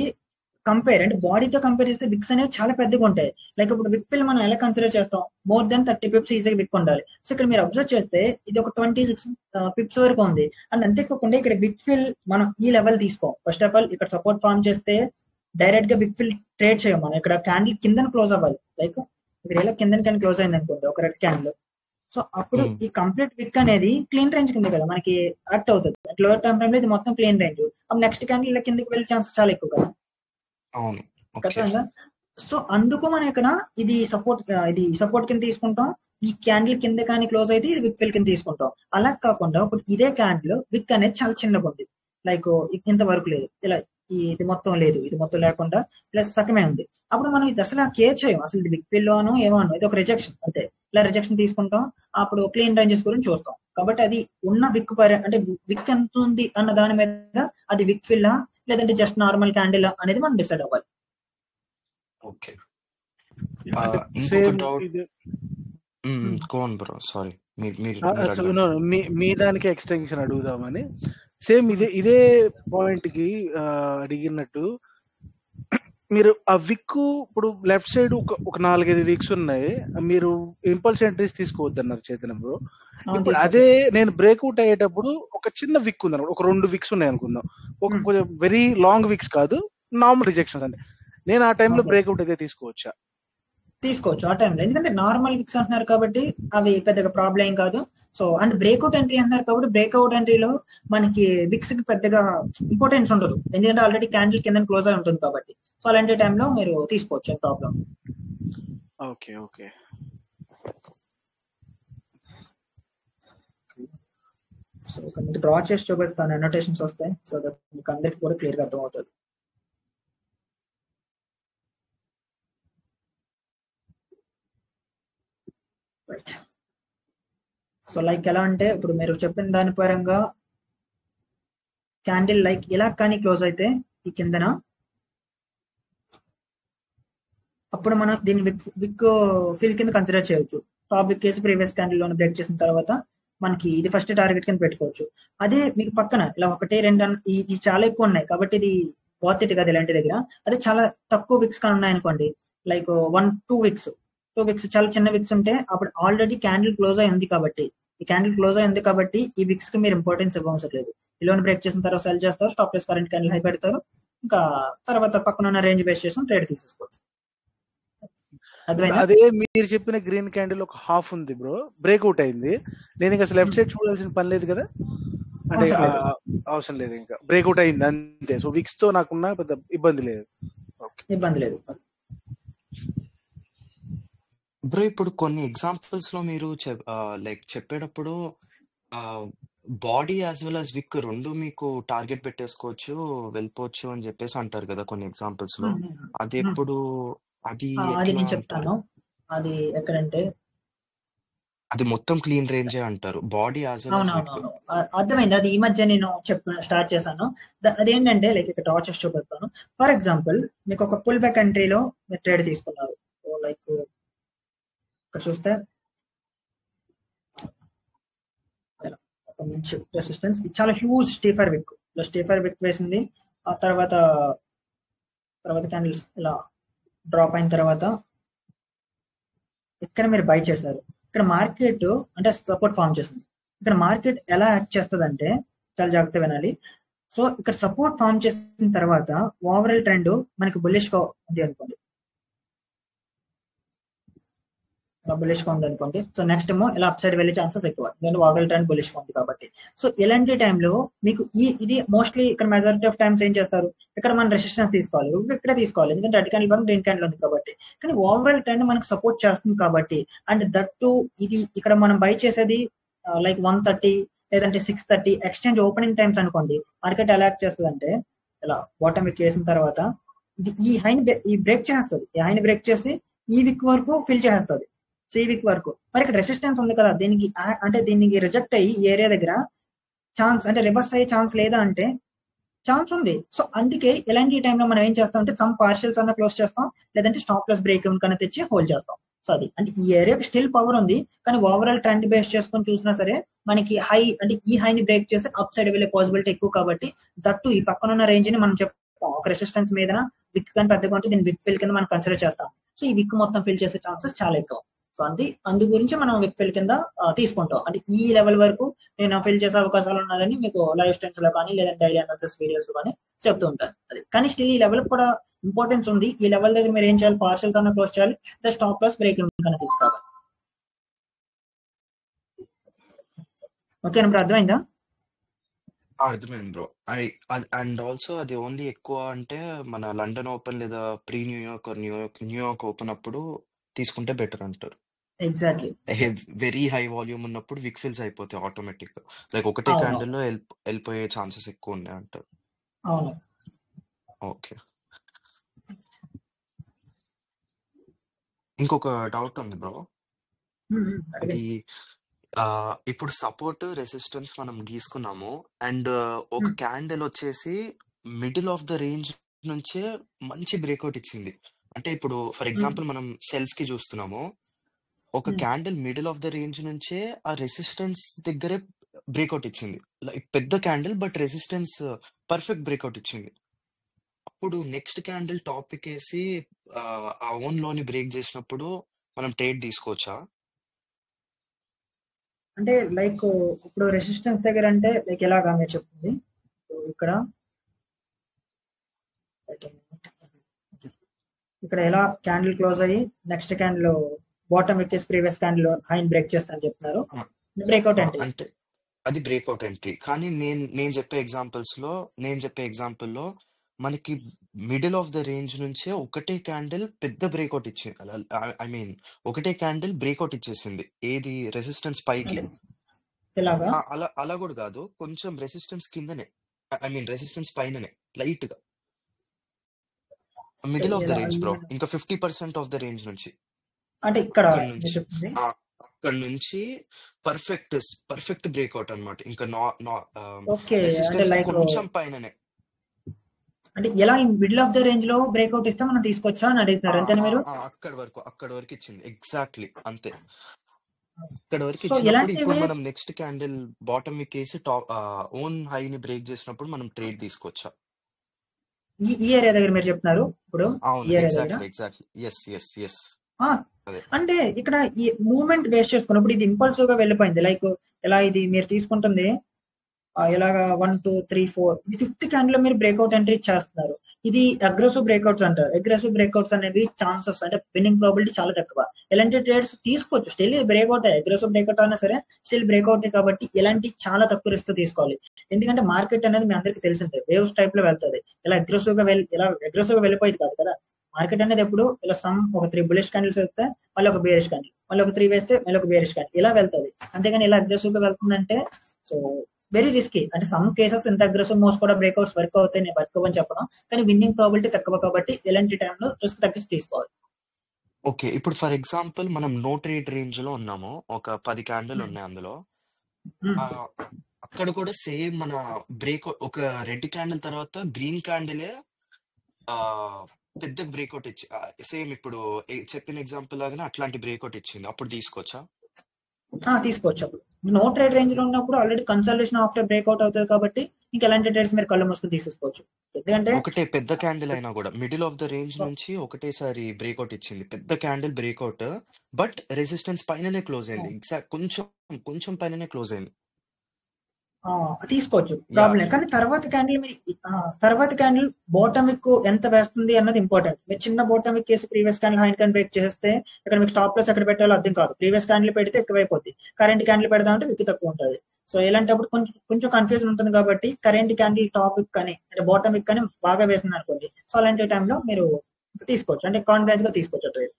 కంపేర్ అంటే బాడీతో కంపేర్ చేస్తే విక్స్ అనేవి చాలా పెద్దగా ఉంటాయి. లైక్ ఇప్పుడు విక్ ఫిల్ మనం ఎలా కన్సిడర్ చేస్తాం, more than 30 pips ఈజీగా విక్ ఉండాలి. సో ఇక్కడ మీరు అబ్జర్వ్ చేస్తే ఇది ఒక 26 pips వరకు ఉంది. అండ్ అంతేకాకుండా ఇక్కడ విక్ ఫిల్ మనం ఈ లెవెల్ తీసుకోం. ఫస్ట్ ఆఫ్ ఆల్ ఇక్కడ సపోర్ట్ ఫార్మ్ చేస్తే డైరెక్ట్ గా విక్ ఫిల్ ట్రేడ్ చేయం మనం. ఇక్కడ క్యాండిల్ కింద క్లోజ్ అవ్వాలి. లైక్ ఇక్కడ ఎలా కింద క్లోజ్ అయింది అనుకోండి ఒక రెడ్ క్యాండిల్, సో అప్పుడు ఈ కంప్లీట్ విక్ అనేది క్లీన్ రేంజ్ కింద కదా మనకి యాక్ట్ అవుతుంది. లోవర్ టైం ఫ్రేమ్ లో ఇది మొత్తం క్లీన్ రేంజ్, అప్పుడు నెక్స్ట్ క్యాండిల్ కిందకి వెళ్ళే ఛాన్సెస్ చాలా ఎక్కువ కదా. సో అందుకు మనం ఇక్కడ ఇది సపోర్ట్ కింద తీసుకుంటాం. ఈ క్యాండిల్ కింద కానీ క్లోజ్ అయితే ఇది విక్ ఫిల్ కింద తీసుకుంటాం. అలా కాకుండా ఇప్పుడు ఇదే క్యాండిల్ విక్ అనేది చాలా చిన్నగా ఉంది, లైక్ ఇంత వరకు లేదు, ఇలా ఇది మొత్తం లేదు, ఇది మొత్తం లేకుండా ఇలా సగమే ఉంది. అప్పుడు మనం ఇది అసలు కేర్ చేయం, అసలు ఇది విక్ ఫిల్ లోను ఏమో ఇది ఒక రిజెక్షన్ అంతే. ఇలా రిజెక్షన్ తీసుకుంటాం, అప్పుడు క్లీన్ రేంజెస్ గురించి చూస్తాం. కాబట్టి అది ఉన్న విక్ అంటే విక్ ఎంత ఉంది అన్న దాని మీద అది విక్ ఫిల్ లేదంటే జస్ట్ నార్మల్ క్యాండిల్ అనేది మనం డిసైడ్ అవ్వాలి. ఓకే, మీ దానికి ఎక్స్టెన్షన్ అడుగుదామని సేమ్ ఇదే పాయింట్ కి అడిగినట్టు మీరు ఆ విక్ ఇప్పుడు లెఫ్ట్ సైడ్ ఒక 4-5 వీక్స్ ఉన్నాయి, మీరు ఇంపల్స్ ఎంట్రీస్ తీసుకోవద్దు అన్నారు చైతన్య బ్రో. ఇప్పుడు అదే నేను బ్రేక్అవుట్ అయ్యేటప్పుడు ఒక చిన్న విక్ ఉంది, ఒక 2 వీక్స్ ఉన్నాయి అనుకుందాం, ఒక కొంచెం వెరీ లాంగ్ వీక్స్ కాదు, నార్మల్ రిజెక్షన్స్ అంటే నేను ఆ టైంలో బ్రేక్అవుట్ అయితే తీసుకోవచ్చా? తీసుకోవచ్చు ఆ టైంలో. ఎందుకంటే నార్మల్ విక్స్ అంటున్నారు కాబట్టి అవి పెద్దగా ప్రాబ్లం ఏం కాదు. సో అండ్ బ్రేక్అవుట్ ఎంట్రీ అంటున్నారు కాబట్టి బ్రేక్అవుట్ ఎంట్రీలో మనకి విక్స్ కి పెద్దగా ఇంపార్టెన్స్ ఉండదు, ఎందుకంటే ఆల్రెడీ క్యాండిల్ కింద క్లోజ్ అయి ఉంటుంది కాబట్టి. సో అలాంటి టైంలో మీరు తీసుకోవచ్చు, ఏం ప్రాబ్లం. Okay okay. సో మీకు డ్రా చేసి చూపిస్తాను, అనోటేషన్స్ వస్తాయి, సో దట్ మీకు అందరికి కూడా క్లియర్ గా అర్థమవుతుంది. రైట్. సో లైక్ ఎలా అంటే ఇప్పుడు మీరు చెప్పిన దాని పరంగా క్యాండిల్ లైక్ ఇలా కానీ క్లోజ్ అయితే ఈ కిందన, అప్పుడు మనం దీన్ని విక్ ఫిల్ కింద కన్సిడర్ చేయొచ్చు. టాప్ విక్ కేసు ప్రీవియస్ క్యాండిల్ లోనే బ్రేక్ చేసిన తర్వాత మనకి ఇది ఫస్ట్ టార్గెట్ కింద పెట్టుకోవచ్చు. అదే మీకు పక్కన ఇలా ఒకటి రెండు ఇది చాలా ఎక్కువ ఉన్నాయి కాబట్టి ఇది వర్త్ ఇట్ కదా ఇలాంటి దగ్గర. అదే చాలా తక్కువ విక్స్ కానీ ఉన్నాయనుకోండి, లైక్ 1-2 విక్స్, 2 విక్స్ చాలా చిన్న విక్స్ ఉంటే అప్పుడు ఆల్రెడీ క్యాండిల్ క్లోజ్ అయి ఉంది కాబట్టి, ఈ క్యాండిల్ క్లోజ్ అయి ఉంది కాబట్టి ఈ విక్స్ కి మీరు ఇంపార్టెన్స్ ఇవ్వవసరం లేదు. ఈ లోన్ బ్రేక్ చేసిన తర్వాత సెల్ చేస్తారు, stop loss current candle high పెడతారు, ఇంకా తర్వాత పక్కన ఉన్న రేంజ్ బేస్ చేసి ట్రేడ్ తీసేసుకోవచ్చు. అదే మీరు చెప్పిన గ్రీన్ క్యాండిల్ ఒక హాఫ్ ఉంది బ్రో, బ్రేక్అవుట్ అయింది, నేను ఇంకా లెఫ్ట్ సైడ్ చూడాల్సిన పని లేదు కదా, అంటే అవసరం లేదు, ఇంకా బ్రేక్అవుట్ అయింది అంతే. సో విక్స్ తో నాకున్న పెద్ద ఇబ్బంది లేదు. ఇబ్బంది లేదు బ్రో. ఇప్పుడు కొన్ని ఎగ్జాంపుల్స్ లో మీరు లైక్ చెప్పేటప్పుడు బాడీ యాజ్ వెల్ యాజ్ విక్ రెండు మీకు టార్గెట్ పెట్టేసుకోవచ్చు, వెళ్ళిపోవచ్చు అని చెప్పేసి అంటారు కదా కొన్ని ఎగ్జాంపుల్స్ లో. అది ఎప్పుడు అది నేను చెప్తాను. అది ఎక్కడంటే అది మొత్తం క్లీన్ రేంజే అంటారు, బాడీ యాజ్ వెల్ యాజ్ విక్. అర్థమైంది. అది ఈ మధ్య నేను స్టార్ట్ చేశాను. అదేంటంటే లైక్ ఇక్కడ డ్రా చేసి చూపిస్తాను. ఫర్ ఎగ్జాంపుల్ మీకు ఒక పుల్ బ్యాక్ ఎంట్రీలో మీరు ట్రేడ్ తీసుకున్నారు, లైక్ ఇక్కడ చూస్తే మంచి రెసిస్టెన్స్, చాలా హ్యూజ్ స్టీఫర్ విక్ వేసింది. ఆ తర్వాత క్యాండిల్స్ ఇలా డ్రాప్ అయిన తర్వాత ఇక్కడ మీరు బై చేశారు. ఇక్కడ మార్కెట్ అంటే సపోర్ట్ ఫామ్ చేస్తుంది. ఇక్కడ మార్కెట్ ఎలా యాక్ట్ చేస్తుంది అంటే చాలా జాగ్రత్త వినాలి. సో ఇక్కడ సపోర్ట్ ఫామ్ చేసిన తర్వాత ఓవరాల్ ట్రెండ్ మనకి బుల్లిష్ గా ఉంది అనుకోండి, సో నెక్స్ట్ ఏమో ఇలా అప్ సైడ్ వెళ్ళే ఛాన్సెస్ ఎక్కువ, ఎందుకంటే ఓవరాల్ ట్రెండ్ బుల్లిష్ గా ఉంది కాబట్టి. సో ఇలాంటి టైంలో మీకు ఇది మోస్ట్లీ ఇక్కడ మెజారిటీ ఆఫ్ టైమ్స్ ఏం చేస్తారు, ఇక్కడ మనం రెసిస్టెన్స్ తీసుకోవాలి, ఇక్కడే తీసుకోవాలి, ఎందుకంటే red candle bunk green candle ఉంది కాబట్టి. కానీ ఓవరాల్ ట్రెండ్ మనకు సపోర్ట్ చేస్తుంది కాబట్టి, అండ్ దట్టు ఇది ఇక్కడ మనం బై చేసేది లైక్ 130 లేదంటే 630 ఎక్స్చేంజ్ ఓపెనింగ్ టైమ్స్ అనుకోండి. మార్కెట్ ఎలా యాక్ట్ చేస్తుంది అంటే ఇలా బాటమ్ విక్ వేసిన తర్వాత ఇది ఈ హైని బ్రేక్ చేస్తుంది, ఈ హైని బ్రేక్ చేసి ఈ విక్ వరకు ఫిల్ చేస్తుంది, సో ఈ వీక్ వరకు. మరి ఇక్కడ రెసిస్టెన్స్ ఉంది కదా, దీనికి రిజెక్ట్ అయ్యి ఈ ఏరియా దగ్గర ఛాన్స్ అంటే రివర్స్ అయ్యే ఛాన్స్ లేదా అంటే ఛాన్స్ ఉంది. సో అందుకే ఇలాంటి టైంలో మనం ఏం చేస్తాం అంటే సమ్ పార్షియల్స్ అన్న క్లోజ్ చేస్తాం, లేదంటే స్టాప్ లాస్ బ్రేక్ కన్నా తెచ్చి హోల్డ్ చేస్తాం. సో అది అంటే ఈ ఏరియాకి స్టిల్ పవర్ ఉంది, కానీ ఓవరాల్ ట్రెండ్ బేస్ చేసుకొని చూసినా సరే మనకి హై అంటే ఈ హైని బ్రేక్ చేసి అప్ సైడ్ వెళ్ళే పాసిబిలిటీ ఎక్కువ కాబట్టి, దట్టు ఈ పక్కన ఉన్న రేంజ్ ని మనం చెప్తాం ఒక రెసిస్టెన్స్ మీద విక్ కానీ పెద్దగా ఉంటే దీన్ని విక్ ఫిల్ కింద మనం కన్సిడర్ చేస్తాం. సో ఈ విక్ మొత్తం ఫిల్ చేసే ఛాన్సెస్ చాలా ఎక్కువ. సో అందు గురించి మనం విక్ ఫిల్ కింద తీసుకుంటాం. అంటే ఈ లెవెల్ వరకు నేను ఫిల్ చేసే అవకాశాలు ఉన్నదని మీకు లైవ్ స్ట్రీమ్స్ లో కానీ లేదంటే డైలీ అనాలిసిస్ వీడియోస్ లో కానీ చెప్తూ ఉంటాను. అది కానీ స్టిల్ ఈ లెవెల్ కూడా ఇంపార్టెన్స్ ఉంది. ఈ లెవెల్ దగ్గర మీరు ఏం చేయాలి, పార్షల్స్ అన్న క్లోజ్ చేయాలి, స్టాప్ లాస్ బ్రేక్ కన్నా తీసుకోవాలి. ఓకే ఇప్పుడు అర్థమైందా? అర్థమైంది బ్రో. అండ్ ఆల్సో అది ఓన్లీ ఎక్కువ అంటే మన లండన్ ఓపెన్ లేదా ప్రీ న్యూయార్క్ ఓపెన్ అప్పుడు తీసుకుంటే బెటర్ అంటారు. ఎగ్జాక్ట్లీ. వెరీ హై వాల్యూమ్ ఉన్నప్పుడు విక్ ఫిల్స్ అయిపోతాయి ఆటోమేటిక్ గా, లైక్ ఒకటే క్యాండిల్ లో వెళ్ళిపోయే ఛాన్సెస్ ఎక్కువ ఉన్నాయి అంటారు. అవును. ఓకే. ఇంకొక డౌట్ ఉంది బ్రో. అది ఇప్పుడు సపోర్ట్ రెసిస్టెన్స్ మనం గీసుకున్నాము అండ్ ఒక క్యాండిల్ వచ్చేసి మిడిల్ ఆఫ్ ద రేంజ్ నుంచే మంచి బ్రేక్అవుట్ ఇచ్చింది. అంటే ఇప్పుడు ఫర్ ఎగ్జాంపుల్ మనం సెల్స్ కి చూస్తున్నాము, ఒక candle middle of the range నుంచే ఆ రెసిస్టెన్స్ దగ్గరే బ్రేక్అవుట్ ఇచ్చింది, లైక్ పెద్ద candle but resistance perfect breakout ఇచ్చింది. అప్పుడు నెక్స్ట్ క్యాండిల్ టాపిక్ వేసి ఆ ఓన్ లోని బ్రేక్ చేసినప్పుడు మనం ట్రేడ్ తీసుకోవచ్చా? అంటే లైక్ ఇప్పుడు రెసిస్టెన్స్ దగ్గర అంటే లైక్ ఎలాగా మీరు చెప్తుంది ఇక్కడ ఇక్కడ ఎలా క్యాండిల్ క్లోజ్ అయ్యి నెక్స్ట్ క్యాండిల్ బాటమ్ ఎక్కేసి ప్రీవియస్ క్యాండిల్ హైని బ్రేక్ చేస్తానని చెప్తున్నారు. ఆ, బ్రేక్అవుట్ ఆ, ఎంట్రీ. అంటే అది బ్రేక్అవుట్ ఎంట్రీ. కానీ నేను చెప్పే ఎగ్జాంపుల్లో మనకి మిడిల్ ఆఫ్ ద రేంజ్ నుంచే ఒకటే క్యాండిల్ పెద్ద బ్రేక్అవుట్ ఇచ్చింది. ఐ మీన్ ఒకటే క్యాండిల్ బ్రేక్అవుట్ ఇచ్చేసింది. ఏది రెసిస్టెన్స్ పైకి. అంటే ఇలాగా అలా కూడా కాదు, కొంచెం రెసిస్టెన్స్ కిందనే, ఐ మీన్ రెసిస్టెన్స్ పైననే లైట్ గా middle of the range bro. ఇంకా 50% ఆఫ్ ద రేంజ్ నుంచి, అంటే ఇక్కడ అక్కడ మీరు నుంచి చెప్తుంది అక్కడ నుంచి పర్ఫెక్ట్ బ్రేక్అవుట్ అన్నమాట. ఇంకా ఓకే. అంటే రెసిస్టెన్స్ లైక్ కొంచెం పైననే. అంటే ఎలా మిడిల్ ఆఫ్ ద రేంజ్ లో బ్రేక్అవుట్ ఇస్తే మనం తీసుకోవచ్చా అని అడుగుతున్నారు, అంతేనా మీరు? అక్కడ వరకు ఇచ్చింది ఎగ్జాక్ట్లీ అంతే. అక్కడ వరకు సో ఇచ్చినప్పుడు ఇప్పుడు ఇలాంటివి మనం నెక్స్ట్ క్యాండిల్ బాటమ్ ఎక్కేసి టాప్ ఓన్ హై ని బ్రేక్ చేసినప్పుడు మనం ట్రేడ్ తీసుకోవచ్చా? ఈ ఏరియా దగ్గర మీరు చెప్తున్నారు ఇప్పుడు, అవును, ఈ ఏరియా దగ్గర. ఎగ్జాక్ట్లీ ఎస్ ఆ, అదే. అంటే ఇక్కడ ఈ మూవ్మెంట్ బేస్ చేసుకున్నప్పుడు ఇది ఇంపల్సివ్ గా వెళ్ళిపోయింది. లైక్ ఎలా ఇది మీరు తీసుకుంటుంది ఇలాగా 1 2 3 4 ఇది 5th క్యాండిల్ లో మీరు బ్రేక్అవుట్ ఎంట్రీ చేస్తున్నారు. ఇది అగ్రెసివ్ బ్రేక్అవుట్స్ అంటారు. అగ్రెసివ్ బ్రేక్అవుట్స్ అనేవి ఛాన్సెస్ అంటే విన్నింగ్ ప్రాబిలిటీ చాలా తక్కువ. ఎలాంటి ట్రేడ్స్ తీసుకోవచ్చు, స్టిల్ బ్రేక్అవుట్ అగ్రెసివ్ బ్రేక్అవుట్ అయినా సరే స్టిల్ బ్రేక్అవుట్ కాబట్టి ఇలాంటి చాలా తక్కువ రిస్క్ తీసుకోవాలి. ఎందుకంటే మార్కెట్ అనేది మీ అందరికీ తెలిసిందే వేవ్స్ టైప్ లో వెళ్తుంది. ఇలా అగ్రెసివ్ గా వెళ్ళిపోయింది కాదు కదా. మార్కెట్ అనేది ఎప్పుడు ఇలా ఒక 3 బులిష్ క్యాండిల్స్ వేస్తే మళ్ళీ ఒక బేరిష్ క్యాండిల్, మళ్ళీ ఒక 3 వేస్తే మళ్ళీ ఒక బేరిష్ క్యాండిల్, ఇలా వెళ్తుంది. అంతేగాని ఇలా అగ్రెసివ్ గా వెళ్తుందంటే సో వెరీ రిస్కీ. అంటే సమ్ కేసెస్ ఎంత అగ్రెసివ్ మోస్ కూడా బ్రేక్అవుట్స్ వర్క్ అవుతాయి, నేను వర్క్ అవ్వని చెప్పడం, కానీ విన్నింగ్ ప్రాబిలిటీ తక్కువ కాబట్టి ఇలాంటి టైంలో రిస్క్ తగ్గించి తీసుకోవాలి. ఓకే, ఇప్పుడు ఫర్ ఎగ్జాంపుల్ మనం నో ట్రేడ్ రేంజ్ లో ఉన్నాము, ఒక 10 క్యాండిల్ ఉన్నాయి అందులో. అక్కడ కూడా సేమ్ మన ఒక రెడ్ క్యాండిల్ తర్వాత గ్రీన్ క్యాండిలే పెద్ద బ్రేక్అవుట్ ఇచ్చి సేమ్ ఇప్పుడు చెప్పిన ఎగ్జాంపుల్ లాగానే అట్లాంటి బ్రేక్అవుట్ ఇచ్చింది, అప్పుడు తీసుకోవచ్చా? తీసుకోవచ్చు. అప్పుడు నో ట్రేడ్ రేంజ్ లో ఉన్నప్పుడు ఆల్రెడీ కన్సల్టేషన్ ఆఫ్టర్ బ్రేక్అవుట్ అవుతుంది కాబట్టి ఇంకా ఎలాంటి ట్రేడ్స్ మీరు కళ్ళు మూసుకుని తీసుకోవచ్చు. ఎందుకంటే ఒకటే పెద్ద క్యాండిల్ అయినా కూడా మిడిల్ ఆఫ్ ద రేంజ్ నుంచి ఒకటేసారి బ్రేక్అవుట్ ఇచ్చింది, పెద్ద క్యాండిల్ బ్రేక్అవుట్, బట్ రెసిస్టెన్స్ పైననే క్లోజ్ అయింది. ఎగ్జాక్ట్ కొంచెం పైననే క్లోజ్ అయింది. తీసుకోవచ్చు, ప్రాబ్లం. కానీ తర్వాత క్యాండిల్ బాటమ్ విక్ ఎంత వేస్తుంది అన్నది ఇంపార్టెంట్. మీరు చిన్న బాటమ్ విక్ వేసి previous candle high candle break చేస్తే ఇక్కడ మీకు స్టాప్ లాస్ ఎక్కడ పెట్టాలో అర్థం కాదు. ప్రీవియస్ క్యాండిల్ పెడితే ఎక్కువైపోద్ది, కరెంట్ క్యాండిల్ పెడదామంటే విక్ తక్కువ ఉంటుంది. సో ఇలాంటప్పుడు కొంచెం కన్ఫ్యూజన్ ఉంటుంది కాబట్టి కరెంట్ క్యాండిల్ టాప్ విక్ కానీ అంటే బాటమ్ విక్ కానీ బాగా వేసింది అనుకోండి, సో అలాంటి టైంలో మీరు తీసుకోవచ్చు, అంటే కాన్ఫిడెన్స్ గా తీసుకోవచ్చు ట్రేడ్.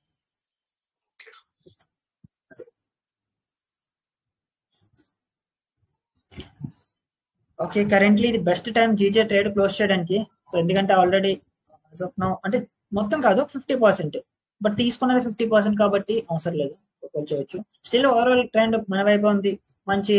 ఓకే, కరెంట్లీ ఇది best time GJ trade close చేయడానికి. సో ఎందుకంటే ఆల్రెడీ అంటే మొత్తం కాదు 50%, బట్ తీసుకున్నది 50% కాబట్టి అవసరం లేదు, సో చేయొచ్చు. స్టిల్ ఓవరాల్ ట్రెండ్ మన వైపు ఉంది, మంచి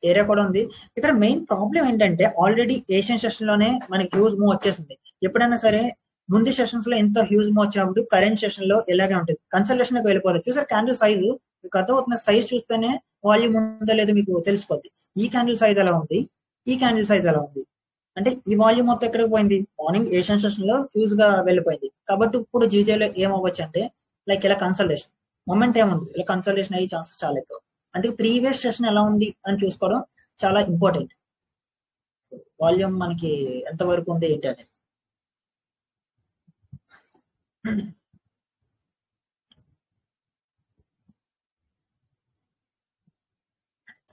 ఏరియా కూడా ఉంది. ఇక్కడ మెయిన్ ప్రాబ్లం ఏంటంటే ఆల్రెడీ ఏషియన్ సెషన్ లోనే మనకి హ్యూజ్ మూవ్ వచ్చేసింది. ఎప్పుడైనా సరే ముందు సెషన్స్ లో ఎంత హ్యూజ్ మూవ్ వచ్చినప్పుడు కరెంట్ సెషన్ లో ఎలాగే ఉంటుంది, కన్సల్టేషన్ వెళ్ళిపోతుంది. చూసారు క్యాండిల్ సైజు మీకు అర్థమవుతున్న సైజ్ చూస్తేనే వాల్యూమ్ ఉందో లేదో మీకు తెలిసిపోద్ది. ఈ క్యాండిల్ సైజ్ ఎలా ఉంది, ఈ క్యాండిల్ సైజ్ ఎలా ఉంది, అంటే ఈ వాల్యూమ్ మొత్తం ఎక్కడికి పోయింది, మార్నింగ్ ఏషియన్ సెషన్ లో హ్యూజ్ గా వెళ్ళిపోయింది. కాబట్టి ఇప్పుడు జీజేలో ఏమవ్వచ్చు అంటే లైక్ ఇలా కన్సల్టేషన్ మొమెంట్ ఏముంది, ఇలా కన్సల్టేషన్ అయ్యే ఛాన్సెస్ చాలా ఎక్కువ. అందుకే ప్రీవియస్ సెషన్ ఎలా ఉంది అని చూసుకోవడం చాలా ఇంపార్టెంట్. వాల్యూమ్ మనకి ఎంత వరకు ఉంది ఏంటి అనేది.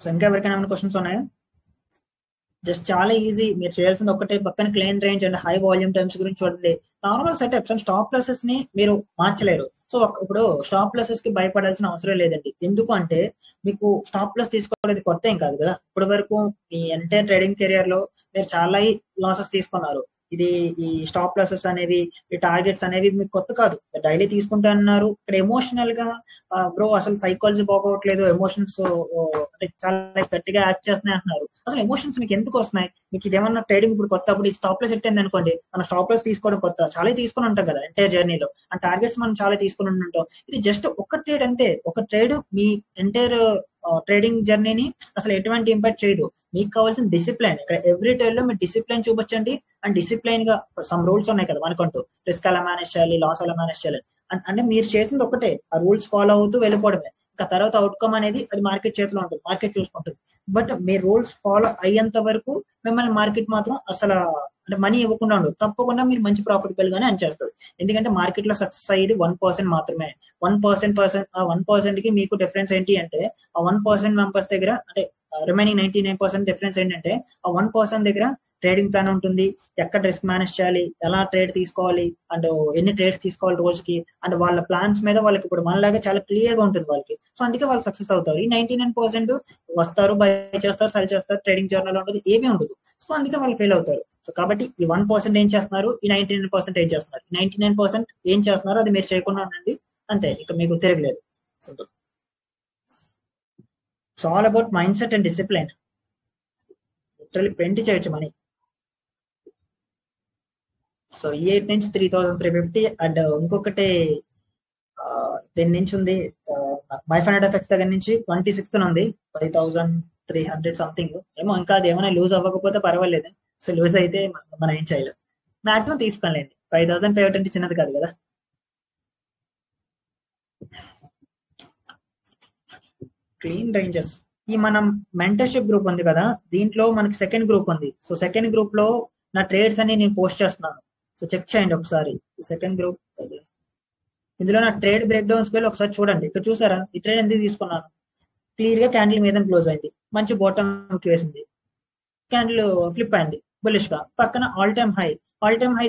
సో ఇంకా ఎవరికైనా ఏమైనా క్వశ్చన్స్ ఉన్నాయా? జస్ట్ చాలా ఈజీ, మీరు చేయాల్సింది ఒకటే, పక్కన clean range and high volume times గురించి చూడండి. Normal setups and stop losses ని మీరు మార్చలేరు. సో ఇప్పుడు స్టాప్ లాసెస్ కి భయపడాల్సిన అవసరం లేదండి. ఎందుకు అంటే మీకు స్టాప్ లాస్ తీసుకోవడం కొత్త ఏం కాదు కదా. ఇప్పటి వరకు మీ ఎంటైర్ ట్రేడింగ్ కెరియర్ లో మీరు చాలా లాసెస్ తీసుకున్నారు. ఇది ఈ స్టాప్ లాసెస్ అనేవి, ఈ టార్గెట్స్ అనేవి మీకు కొత్త కాదు, డైలీ తీసుకుంటా అన్నారు. ఇక్కడ ఎమోషనల్ గా బ్రో అసలు సైకాలజీ బాగోట్లేదు, ఎమోషన్స్ అంటే చాలా గట్టిగా యాక్ట్ చేస్తున్నాయి అంటున్నారు. అసలు ఎమోషన్స్ మీకు ఎందుకు వస్తున్నాయి? మీకు ఇదేమన్నా ట్రేడింగ్ ఇప్పుడు కొత్త, అప్పుడు స్టాప్ లాస్ సెట్ అయింది అనుకోండి, మనం స్టాప్ లాస్ తీసుకోవడం కొత్త, చాలా తీసుకుని ఉంటాం కదా ఎంటైర్ జర్నీలో, ఆ టార్గెట్స్ మనం చాలా తీసుకుని ఉంటాం. ఇది జస్ట్ ఒక ట్రేడ్ అంతే. ఒక ట్రేడ్ మీ ఎంటైర్ ట్రేడింగ్ జర్నీని అసలు ఎటువంటి ఇంపాక్ట్ చేయదు. మీకు కావాల్సిన డిసిప్లైన్. ఇక్కడ ఎవ్రీ ట్రేడ్ లో మీరు డిసిప్లైన్ చూపించండి. అండ్ డిసిప్లైన్ గా సమ్ రూల్స్ ఉన్నాయి కదా మనకంటూ, రిస్క్ ఎలా మేనేజ్ చేయాలి, లాస్ ఎలా మేనేజ్ చేయాలి, అంటే మీరు చేసింది ఒకటే, ఆ రూల్స్ ఫాలో అవుతూ వెళ్ళిపోవడమే. ఇంకా తర్వాత అవుట్కమ్ అనేది అది మార్కెట్ చేతిలో ఉంటుంది, మార్కెట్ చూసుకుంటుంది. బట్ మీ రూల్స్ ఫాలో అయ్యేంత వరకు మిమ్మల్ని మార్కెట్ మాత్రం అసలు అంటే మనీ ఇవ్వకుండా ఉండదు, తప్పకుండా మీరు మంచి ప్రాఫిటబుల్ గానే అని చేస్తుంది. ఎందుకంటే మార్కెట్ లో సక్సెస్ అయ్యేది 1% మాత్రమే. 1% కి మీకు డిఫరెన్స్ ఏంటి అంటే, ఆ 1% మెంబర్స్ దగ్గర అంటే రిమైనింగ్ 99% డిఫరెన్స్ ఏంటంటే, ఆ 1% దగ్గర ట్రేడింగ్ ప్లాన్ ఉంటుంది, ఎక్కడ రిస్క్ మేనేజ్ చేయాలి, ఎలా ట్రేడ్ తీసుకోవాలి, అండ్ ఎన్ని ట్రేడ్స్ తీసుకోవాలి రోజుకి, అండ్ వాళ్ళ ప్లాన్స్ మీద వాళ్ళకి ఇప్పుడు మనలాగా చాలా క్లియర్ గా ఉంటుంది వాళ్ళకి. సో అందుకే వాళ్ళు సక్సెస్ అవుతారు. ఈ 99% వస్తారు, బై చేస్తారు, సెల్ చేస్తారు, ట్రేడింగ్ జర్నల్ ఉండదు, ఏమీ ఉండదు. సో అందుకే వాళ్ళు ఫెయిల్ అవుతారు. సో కాబట్టి ఈ 1% ఏం చేస్తున్నారు, ఈ 99% ఏం చేస్తున్నారు. 99% ఏం చేస్తున్నారో అది మీరు చేయకుండా ఉండండి, అంతే, ఇక మీకు తిరగలేదు. Simple. It's all about mind set and discipline. Literally print చేయొచ్చు మనీ. సో E8 నుంచి 3350 అండ్ ఇంకొకటి దీని నుంచి ఉంది, MyFinFX దగ్గర నుంచి 26th ఉంది 5300 సంథింగ్ ఏమో. ఇంకా అది ఏమైనా లూజ్ అవ్వకపోతే పర్వాలేదు, సో లూజ్ అయితే మనం ఏం చేయలేం. మాక్సిమం తీసుకోలేండి, 5500 చిన్నది కాదు కదా. క్లీన్ రేంజెస్, ఈ మనం మెంటర్షిప్ గ్రూప్ ఉంది కదా, దీంట్లో మనకి సెకండ్ గ్రూప్ ఉంది. సో సెకండ్ గ్రూప్ లో నా ట్రేడ్స్ అని నేను పోస్ట్ చేస్తున్నాను, సో చెక్ చేయండి ఒకసారి. సెకండ్ గ్రూప్ ఇందులో నా ట్రేడ్ బ్రేక్ డౌన్స్ వెళ్ళి ఒకసారి చూడండి. ఇక్కడ చూసారా ఈ ట్రేడ్ ఎందుకు తీసుకున్నాను, క్లియర్ గా క్యాండిల్ మీద క్లోజ్ అయింది, మంచి బాటమ్ కి వేసింది, క్యాండిల్ ఫ్లిప్ అయింది బుల్లిష్ గా, పక్కన ఆల్ టైమ్ హై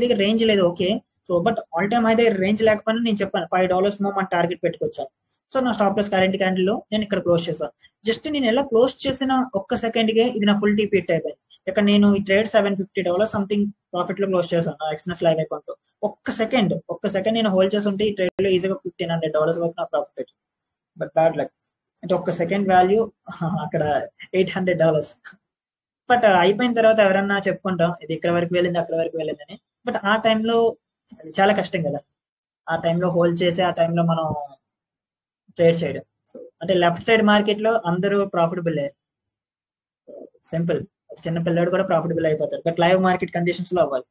దగ్గర రేంజ్ లేదు, okay. So but all time high దగ్గర రేంజ్ లేకపోయినా నేను చెప్పాను $5 మన టార్గెట్ పెట్టుకొచ్చాను. సో నా స్టాప్ లాస్ కరెంట్ క్యాండిల్ లో నేను ఇక్కడ క్లోజ్ చేశాను. జస్ట్ నేను ఎలా క్లోజ్ చేసిన ఒక్క సెకండ్ గే ఇది నా ఫుల్ టీపీ హిట్ అయిపోయింది. ఇక్కడ నేను ఈ ట్రేడ్ $750 సంథింగ్ ప్రాఫిట్ లో క్లోజ్ చేశాను నా ఎక్స్ఎన్ఎస్ లైవ్ అకౌంట్ లో. ఒక్క సెకండ్ నేను హోల్డ్ చేసి ఉంటే ఈ ట్రేడ్ లో ఈజీగా $1,500 వరకు నా ప్రాఫిట్. బట్ బ్యాడ్ లక్, అంటే ఒక్క సెకండ్ వాల్యూ అక్కడ $800. బట్ అయిపోయిన తర్వాత ఎవరన్నా చెప్పుకుంటాం ఇది ఇక్కడ వరకు వెళ్ళింది అక్కడ వరకు వెళ్ళిందని. బట్ ఆ టైంలో అది చాలా కష్టం కదా, ఆ టైంలో హోల్డ్ చేసి ఆ టైంలో మనం ట్రేడ్ చేయడం. అంటే లెఫ్ట్ సైడ్ మార్కెట్ లో అందరూ ప్రాఫిటబుల్, సింపుల్, చిన్న పిల్లాడు కూడా ప్రాఫిటబుల్ అయిపోతారు, బట్ లైవ్ మార్కెట్ కండిషన్స్ లో అవ్వాలి.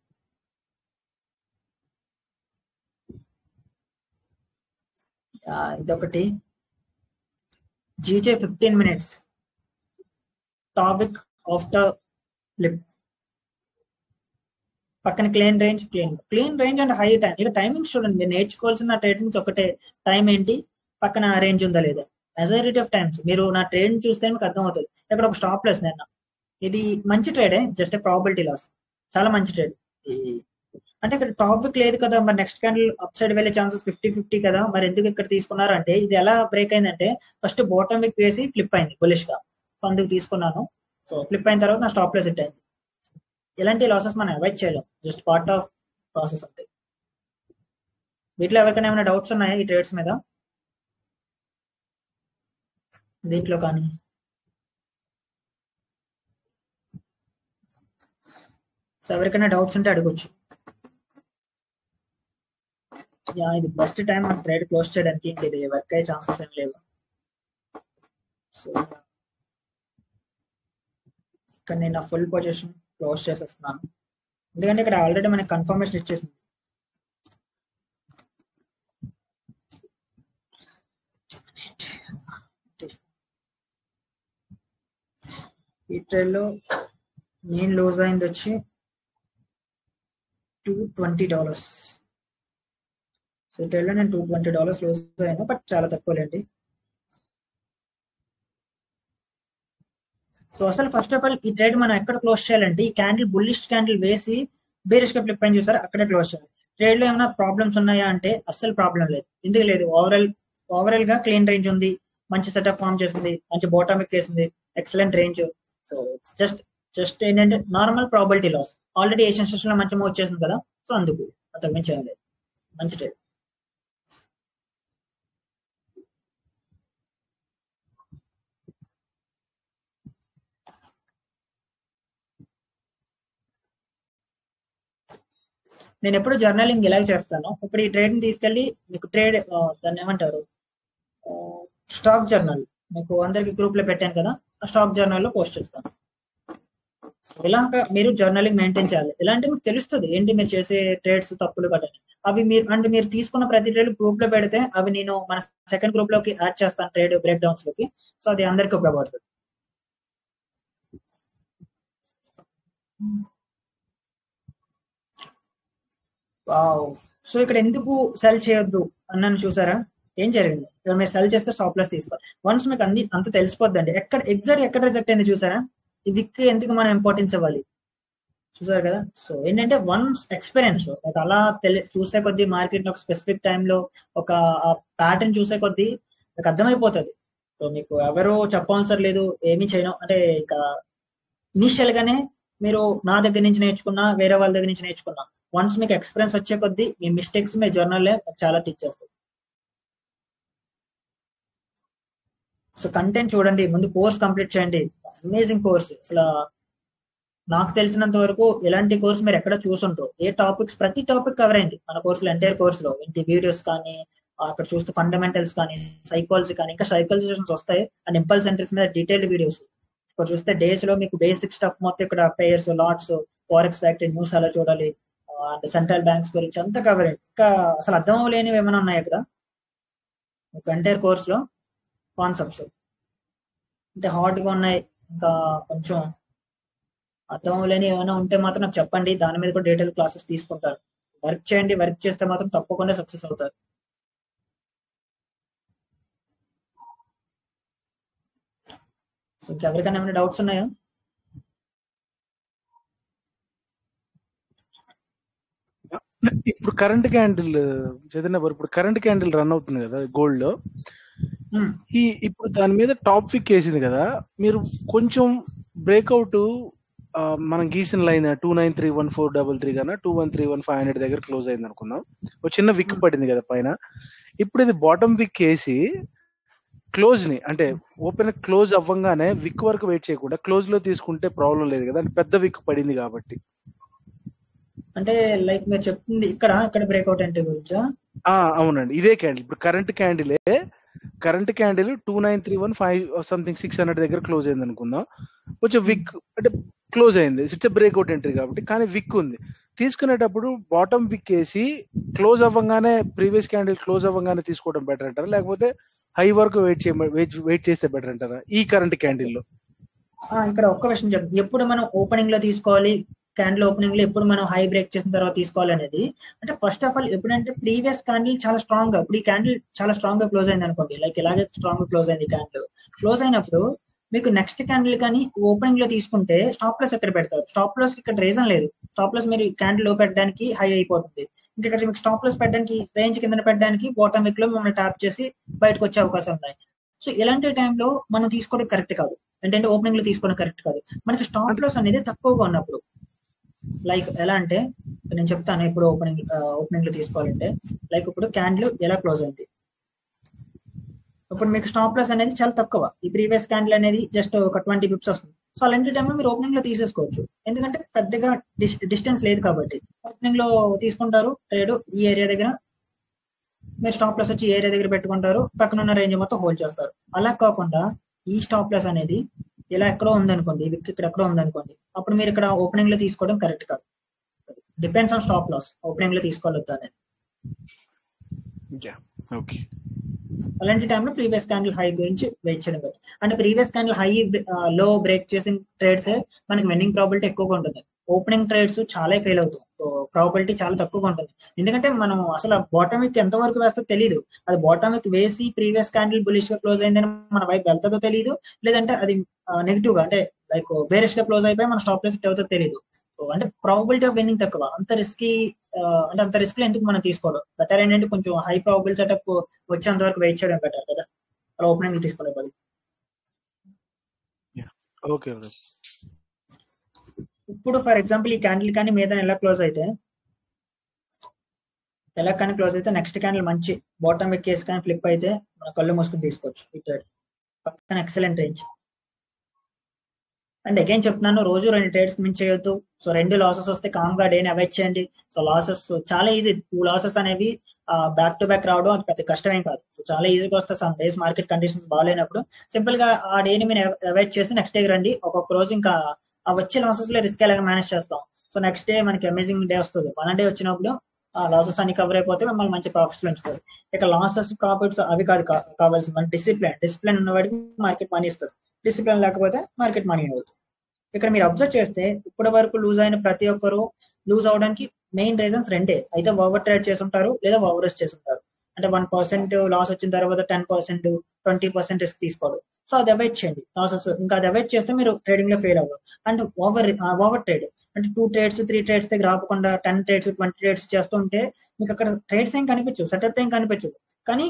ఇదొకటి GJ 15 minutes topic after flip, పక్కన clean range and high time. ఇక టైమింగ్స్ చూడండి, మీరు నేర్చుకోవాల్సిన ట్రేడింగ్స్ ఒకటే, టైం ఏంటి, పక్కన రేంజ్ ఉందా లేదా, మెజారిటీ ఆఫ్ టైమ్స్ మీరు నా ట్రేడ్ చూస్తే మీకు అర్థమవుతుంది. ఇక్కడ ఒక స్టాప్ లాస్ నిన్న, ఇది మంచి ట్రేడే, జస్ట్ ప్రాబిలిటీ లాస్, చాలా మంచి ట్రేడ్. అంటే ఇక్కడ టాపిక్ లేదు కదా, మరి నెక్స్ట్ క్యాండిల్ అప్ సైడ్ వెళ్ళే ఛాన్సెస్ 50-50 కదా, మరి ఎందుకు ఇక్కడ తీసుకున్నారు అంటే, ఇది ఎలా బ్రేక్ అయిందంటే ఫస్ట్ బాటమ్ విక్ వేసి ఫ్లిప్ అయింది బులిష్ గా, సో అందుకు తీసుకున్నాను. సో ఫ్లిప్ అయిన తర్వాత నా స్టాప్ లాస్ హిట్ అయింది. ఇలాంటి లాసెస్ మనం అవాయిడ్ చేయలేం, జస్ట్ పార్ట్ ఆఫ్ ప్రాసెస్ అంతే. వీటిలో ఎవరికైనా ఏమైనా డౌట్స్ ఉన్నాయా ఈ ట్రేడ్స్ మీద, దీంట్లో కానీ? సో ఎవరికైనా డౌట్స్ ఉంటే అడగొచ్చు. ఇది బెస్ట్ టైం మనం ట్రేడ్ క్లోజ్ చేయడానికి, ఇది వర్క్ అయ్యే ఛాన్సెస్ ఏం లేవు. సో ఇక్కడ నేను నా ఫుల్ పొజిషన్ క్లోజ్ చేసేస్తున్నాను, ఎందుకంటే ఇక్కడ ఆల్రెడీ మనకి కన్ఫర్మేషన్ ఇచ్చేసింది. ఈ ట్రేడ్ లో నేను లూజ్ అయింది వచ్చి $220. సో ఈ ట్రేడ్ లో నేను $220 లూజ్ అయ్యాను, బట్ చాలా తక్కువలేండి. సో అసలు ఫస్ట్ ఆఫ్ ఆల్ ఈ ట్రేడ్ మనం ఎక్కడ క్లోజ్ చేయాలంటే, ఈ క్యాండిల్ బుల్లిష్ క్యాండిల్ వేసి బేరిష్ గా ఫ్లిప్ అని చూసారు, అక్కడే క్లోజ్ చేయాలి. ట్రేడ్ లో ఏమైనా ప్రాబ్లమ్స్ ఉన్నాయా అంటే అస్సలు ప్రాబ్లం లేదు, ఎందుకు లేదు, ఓవరాల్ గా క్లీన్ రేంజ్ ఉంది, మంచి సెటప్ ఫామ్ చేసింది, మంచి బాటమిక్ వేసింది, ఎక్సలెంట్ రేంజ్. సో జస్ట్ ఏంటంటే normal probability loss, already Asian session లో మంచి మూవ్ వచ్చేసింది కదా, సో అందుకు అంతకు మించి ఏం లేదు, మంచి ట్రేడ్. నేను ఎప్పుడు జర్నలింగ్ ఇలా చేస్తాను. ఇప్పుడు ఈ ట్రేడ్ ని తీసుకెళ్లి మీకు ట్రేడ్ దాన్ని ఏమంటారు, స్టాక్ జర్నల్ మీకు అందరికి గ్రూప్ లో పెట్టాను కదా, ఆ స్టాక్ జర్నల్ లో పోస్ట్ చేస్తాను. ఇలాగా మీరు జర్నలింగ్ మెయింటైన్ చేయాలి, ఇలాంటి మీకు తెలుస్తుంది ఏంటి మీరు చేసే ట్రేడ్స్ తప్పులు కట్టని. అవి మీరు తీసుకున్న ప్రతి ట్రేడ్ గ్రూప్ లో పెడితే అవి నేను మన సెకండ్ గ్రూప్ లోకి యాడ్ చేస్తాను, ట్రేడ్ బ్రేక్ డౌన్స్ లోకి. సో అది అందరికీ ఉపయోగపడుతుంది. సో ఇక్కడ ఎందుకు సెల్ చేయొద్దు అన్నాను చూసారా? ఏం జరిగింది? ఇక్కడ మీరు సెల్ చేస్తే స్టాప్ లాస్ తీసుకోవాలి. వన్స్ మీకు అంత తెలిసిపోద్దండి ఎక్కడ రిజెక్ట్ అయింది చూసారా? ఈ విక్ ఎందుకు మనం ఇంపార్టెన్స్ ఇవ్వాలి చూసారు కదా? సో ఏంటంటే వన్స్ ఎక్స్పీరియన్స్ అలా చూసే కొద్దీ మార్కెట్ ఒక స్పెసిఫిక్ టైంలో ఒక ప్యాటర్న్ చూసే కొద్దీ మీకు అర్థమైపోతుంది. సో మీకు ఎవరు చెప్పవసరం లేదు, ఏమీ చేయడం. అంటే ఇక ఇనిషియల్ గానే మీరు నా దగ్గర నుంచి నేర్చుకున్నా, వేరే వాళ్ళ దగ్గర నుంచి నేర్చుకున్నా, వన్స్ మీకు ఎక్స్పీరియన్స్ వచ్చే కొద్దీ మీ మిస్టేక్స్ మీ జర్నల్లే చాలా టీచ్ చేస్తుంది. సో కంటెంట్ చూడండి, ముందు కోర్స్ కంప్లీట్ చేయండి. Amazing course. అసలు నాకు తెలిసినంత వరకు ఇలాంటి కోర్స్ మీరు ఎక్కడ చూసుంటారు. ప్రతి టాపిక్ కవర్ అయింది మన కోర్సులో, ఎంటైర్ కోర్సులో. ఇంటి వీడియోస్ కానీ, అక్కడ చూస్తే ఫండమెంటల్స్ కానీ, సైకాలజీ కానీ, ఇంకా సైకాలజీషన్స్ వస్తాయి. అండ్ ఇంపల్స్ ఎంట్రీస్ మీద డీటెయిల్డ్ వీడియోస్. ఇక్కడ చూస్తే డేస్ లో మీకు బేసిక్ స్టఫ్ మొత్తం ఇక్కడ pairs, LADS, forex factory, news అలా చూడాలి, అండ్ సెంట్రల్ బ్యాంక్స్ గురించి అంతా కవర్ అయింది. ఇంకా అసలు అర్థం అవ్వలేనివి ఏమైనా ఉన్నాయి ఇక్కడ ఎంటైర్ కోర్స్ లో? కాన్సెప్ట్స్ అంటే హార్డ్ గా ఉన్నాయి, ఇంకా కొంచెం అర్థం అవ్వలేని ఏమైనా ఉంటే మాత్రం నాకు చెప్పండి. దాని మీద కూడా డీటెయిల్ క్లాసెస్ తీసుకుంటారు. వర్క్ చేయండి, వర్క్ చేస్తే మాత్రం తప్పకుండా సక్సెస్ అవుతారు. సో ఇంకెవరికైనా ఏమైనా డౌట్స్ ఉన్నాయా? ఇప్పుడు కరెంట్ క్యాండిల్ చైతన్య గారు, ఇప్పుడు కరెంట్ క్యాండిల్ రన్ అవుతుంది కదా గోల్డ్ లో, ఇప్పుడు దాని మీద టాప్ విక్ వేసింది కదా, మీరు కొంచెం బ్రేక్అవుట్ మనం గీసిన లైన్ 2931,433 కన్నా 2131,500 దగ్గర క్లోజ్ అయింది అనుకున్నాం. ఒక చిన్న విక్ పడింది కదా పైన. ఇప్పుడు ఇది బాటమ్ విక్ వేసి క్లోజ్ ని, అంటే ఓపెన్ క్లోజ్ అవ్వగానే విక్ వరకు వెయిట్ చేయకుండా క్లోజ్ లో తీసుకుంటే ప్రాబ్లం లేదు కదా, అంటే పెద్ద విక్ పడింది కాబట్టి. అంటే లైక్ మీరు చెప్తుంది ఇక్కడ బ్రేక్అవుట్ అంటే గురించా? అవునండి, ఇదే క్యాండిల్. ఇప్పుడు కరెంట్ క్యాండిల్ 2931,5 సంథింగ్ 600 దగ్గర క్లోజ్ అయింది అనుకుందాం. కొంచెం విక్ అంటే క్లోజ్ అయింది, ఇట్స్ బ్రేక్అవుట్ ఎంట్రీ కాబట్టి. కానీ విక్ ఉంది, తీసుకునేటప్పుడు బాటమ్ విక్ వేసి క్లోజ్ అవ్వగానే, ప్రీవియస్ క్యాండిల్ క్లోజ్ అవ్వగానే తీసుకోవడం బెటర్ అంటారా, లేకపోతే హై వరకు వెయిట్ చేస్తే బెటర్ అంటారా ఈ కరెంట్ క్యాండిల్ లో? ఇక్కడ ఒక్క విషయం చెప్పండి, ఎప్పుడు మనం ఓపెనింగ్ లో తీసుకోవాలి, క్యాండిల్ ఓపెనింగ్ లో ఎప్పుడు మనం హై బ్రేక్ చేసిన తర్వాత తీసుకోవాలి అనేది? అంటే ఫస్ట్ ఆఫ్ ఆల్ ఎప్పుడంటే ప్రీవియస్ క్యాండిల్ చాలా స్ట్రాంగ్ గా, ఇప్పుడు ఈ క్యాండిల్ చాలా స్ట్రాంగ్ గా క్లోజ్ అయింది అనుకోండి, లైక్ ఇలాగే స్ట్రాంగ్ గా క్లోజ్ అయింది క్యాండిల్. క్లోజ్ అయినప్పుడు మీకు నెక్స్ట్ క్యాండిల్ కానీ ఓపెనింగ్ లో తీసుకుంటే స్టాప్ లాస్ ఎక్కడ పెడతారు? స్టాప్ లాస్ ఇక్కడ రీజన్ లేదు. స్టాప్ లాస్ మీరు క్యాండిల్ లో పెట్టడానికి హై అయిపోతుంది. ఇంకా ఇక్కడ మీకు స్టాప్ లాస్ పెట్టడానికి, రేంజ్ కింద పెట్టడానికి బాటమ్ విక్ లో మిమ్మల్ని ట్యాప్ చేసి బయటకు వచ్చే అవకాశం ఉన్నాయి. సో ఇలాంటి టైంలో మనం తీసుకోవడం కరెక్ట్ కాదు. ఏంటంటే ఓపెనింగ్ లో తీసుకోవడం కరెక్ట్ కాదు. మనకి స్టాప్ లాస్ అనేది తక్కువగా ఉన్నప్పుడు, లైక్ ఎలా అంటే నేను చెప్తాను. ఇప్పుడు ఓపెనింగ్ లో తీసుకోవాలంటే, లైక్ ఇప్పుడు క్యాండిల్ ఎలా క్లోజ్ అయింది, ఇప్పుడు మీకు స్టాప్ లాస్ అనేది చాలా తక్కువ. ఈ ప్రీవియస్ క్యాండిల్ అనేది జస్ట్ ఒక 20 పిప్స్ వస్తుంది. సో అలాంటి టైంలో మీరు ఓపెనింగ్ లో తీసేసుకోవచ్చు, ఎందుకంటే పెద్దగా డిస్టెన్స్ లేదు కాబట్టి. ఓపెనింగ్ లో తీసుకుంటారు ట్రేడ్, ఈ ఏరియా దగ్గర మీరు స్టాప్ లాస్ వచ్చి ఈ ఏరియా దగ్గర పెట్టుకుంటారు, పక్కన ఉన్న రేంజ్ మొత్తం హోల్డ్ చేస్తారు. అలా కాకుండా ఈ స్టాప్ లాస్ అనేది ఇలా ఎక్కడో ఉందనుకోండి, విక్ ఇక్కడ ఎక్కడో ఉందనుకోండి, అప్పుడు మీరు ఇక్కడ ఓపెనింగ్ లో తీసుకోవడం కరెక్ట్ కాదు. Depends on stop loss, opening లో తీసుకోవద్దు అనేది. అలాంటి టైంలో ప్రీవియస్ క్యాండిల్ హై గురించి వెయిట్ చేయడం బెటర్. అంటే ప్రీవియస్ క్యాండిల్ హై లో బ్రేక్ చేసిన ట్రేడ్స్ మనకి విన్నింగ్ ప్రాబిలిటీ ఎక్కువగా ఉంటుంది. ఓపెనింగ్ ట్రేడ్స్ చాలా ఫెయిల్ అవుతాయి, సో ప్రాబిలిటీ చాలా తక్కువగా ఉంటుంది. ఎందుకంటే మనం అసలు బాటమ్ విక్ ఎంత వరకు వేస్తో తెలియదు. అది బాటమ్ విక్ వేసి ప్రీవియస్ క్యాండిల్ బులిష్ గా క్లోజ్ అయిందని మన వైపు వెళ్తుందో తెలియదు, లేదంటే అది నెగిటివ్ గా అంటే లైక్ బేరిష్ గా క్లోజ్ అయిపోయి మన స్టాప్ లాస్ హిట్ అవుతుందో తెలియదు. సో అంటే ప్రాబిలిటీ ఆఫ్ విన్నింగ్ తక్కువ. అంత రిస్క్ ఎందుకు మనం తీసుకోవడం? బెటర్ ఏంటంటే కొంచెం హై ప్రాబిలిటీ సెటప్ వచ్చేంత వరకు వెయిట్ చేయడం బెటర్ కదా, అలా ఓపెనింగ్ తీసుకోలేదు. ఇప్పుడు ఫర్ ఎగ్జాంపుల్ ఈ క్యాండిల్ కానీ మీద ఎలా క్లోజ్ అయితే నెక్స్ట్ క్యాండిల్ మంచి బాటమ్ విక్ కేసు కానీ ఫ్లిప్ అయితే మన కళ్ళు మూసుకుని తీసుకోవచ్చు. పక్కన ఎక్సలెంట్ రేంజ్. అండ్ అగైన్ చెప్తున్నాను, రోజు 2 ట్రేడ్స్ మించి చేయొద్దు. సో 2 లాసెస్ వస్తే కామ్ గా డేని అవాయిడ్ చేయండి. సో లాసెస్ చాలా ఈజీ. 2 లాసెస్ అనేవి బ్యాక్ టు బ్యాక్ రావడం అది పెద్ద కష్టమేం కాదు. సో చాలా ఈజీగా వస్తాయి. సమ్ డేస్ మార్కెట్ కండిషన్స్ బాగాలేనప్పుడు సింపుల్ గా ఆ డేని మీరు అవాయిడ్ చేసి నెక్స్ట్ డే రండి. ఒక్కొక్క రోజు ఇంకా ఆ వచ్చే లాసెస్ లో రిస్క్ ఎలాగ మేనేజ్ చేస్తాం. సో నెక్స్ట్ డే మనకి అమేజింగ్ డే వస్తుంది. 1 డే వచ్చినప్పుడు ఆ లాసెస్ అన్ని కవర్ అయిపోతే మిమ్మల్ని మంచి ప్రాఫిట్స్ లో ఉంచుతుంది. ఇక లాసెస్ ప్రాఫిట్స్ అవి కాదు కావాల్సింది, మన డిసిప్లిన్ ఉన్నవాడికి మార్కెట్ మనీ ఇస్తుంది. డిసిప్లిన్ లేకపోతే మార్కెట్ మనీ అవుతుంది. ఇక్కడ మీరు అబ్జర్వ్ చేస్తే ఇప్పటి వరకు లూజ్ అయిన ప్రతి ఒక్కరు లూజ్ అవడానికి మెయిన్ రీజన్స్ రెండే, అయితే ఓవర్ ట్రేడ్ చేసి ఉంటారు లేదా ఓవర్ రిస్క్ చేసి ఉంటారు. అంటే 1% లాస్ వచ్చిన తర్వాత 10% 20% రిస్క్ తీసుకోవడం. సో అది అవాయిడ్ చేయండి లాసెస్. ఇంకా అది అవాయిడ్ చేస్తే మీరు ట్రేడింగ్ లో ఫెయిల్ అవ్వరు. అండ్ ఓవర్ ట్రేడ్ అంటే 2 ట్రేడ్స్ 3 ట్రేడ్స్ దగ్గర ఆపకుండా 10 ట్రేడ్స్ 20 ట్రేడ్స్ చేస్తుంటే మీకు అక్కడ ట్రేడ్స్ ఏం కనిపించవు, సెటప్ ఏం కనిపించవు. కానీ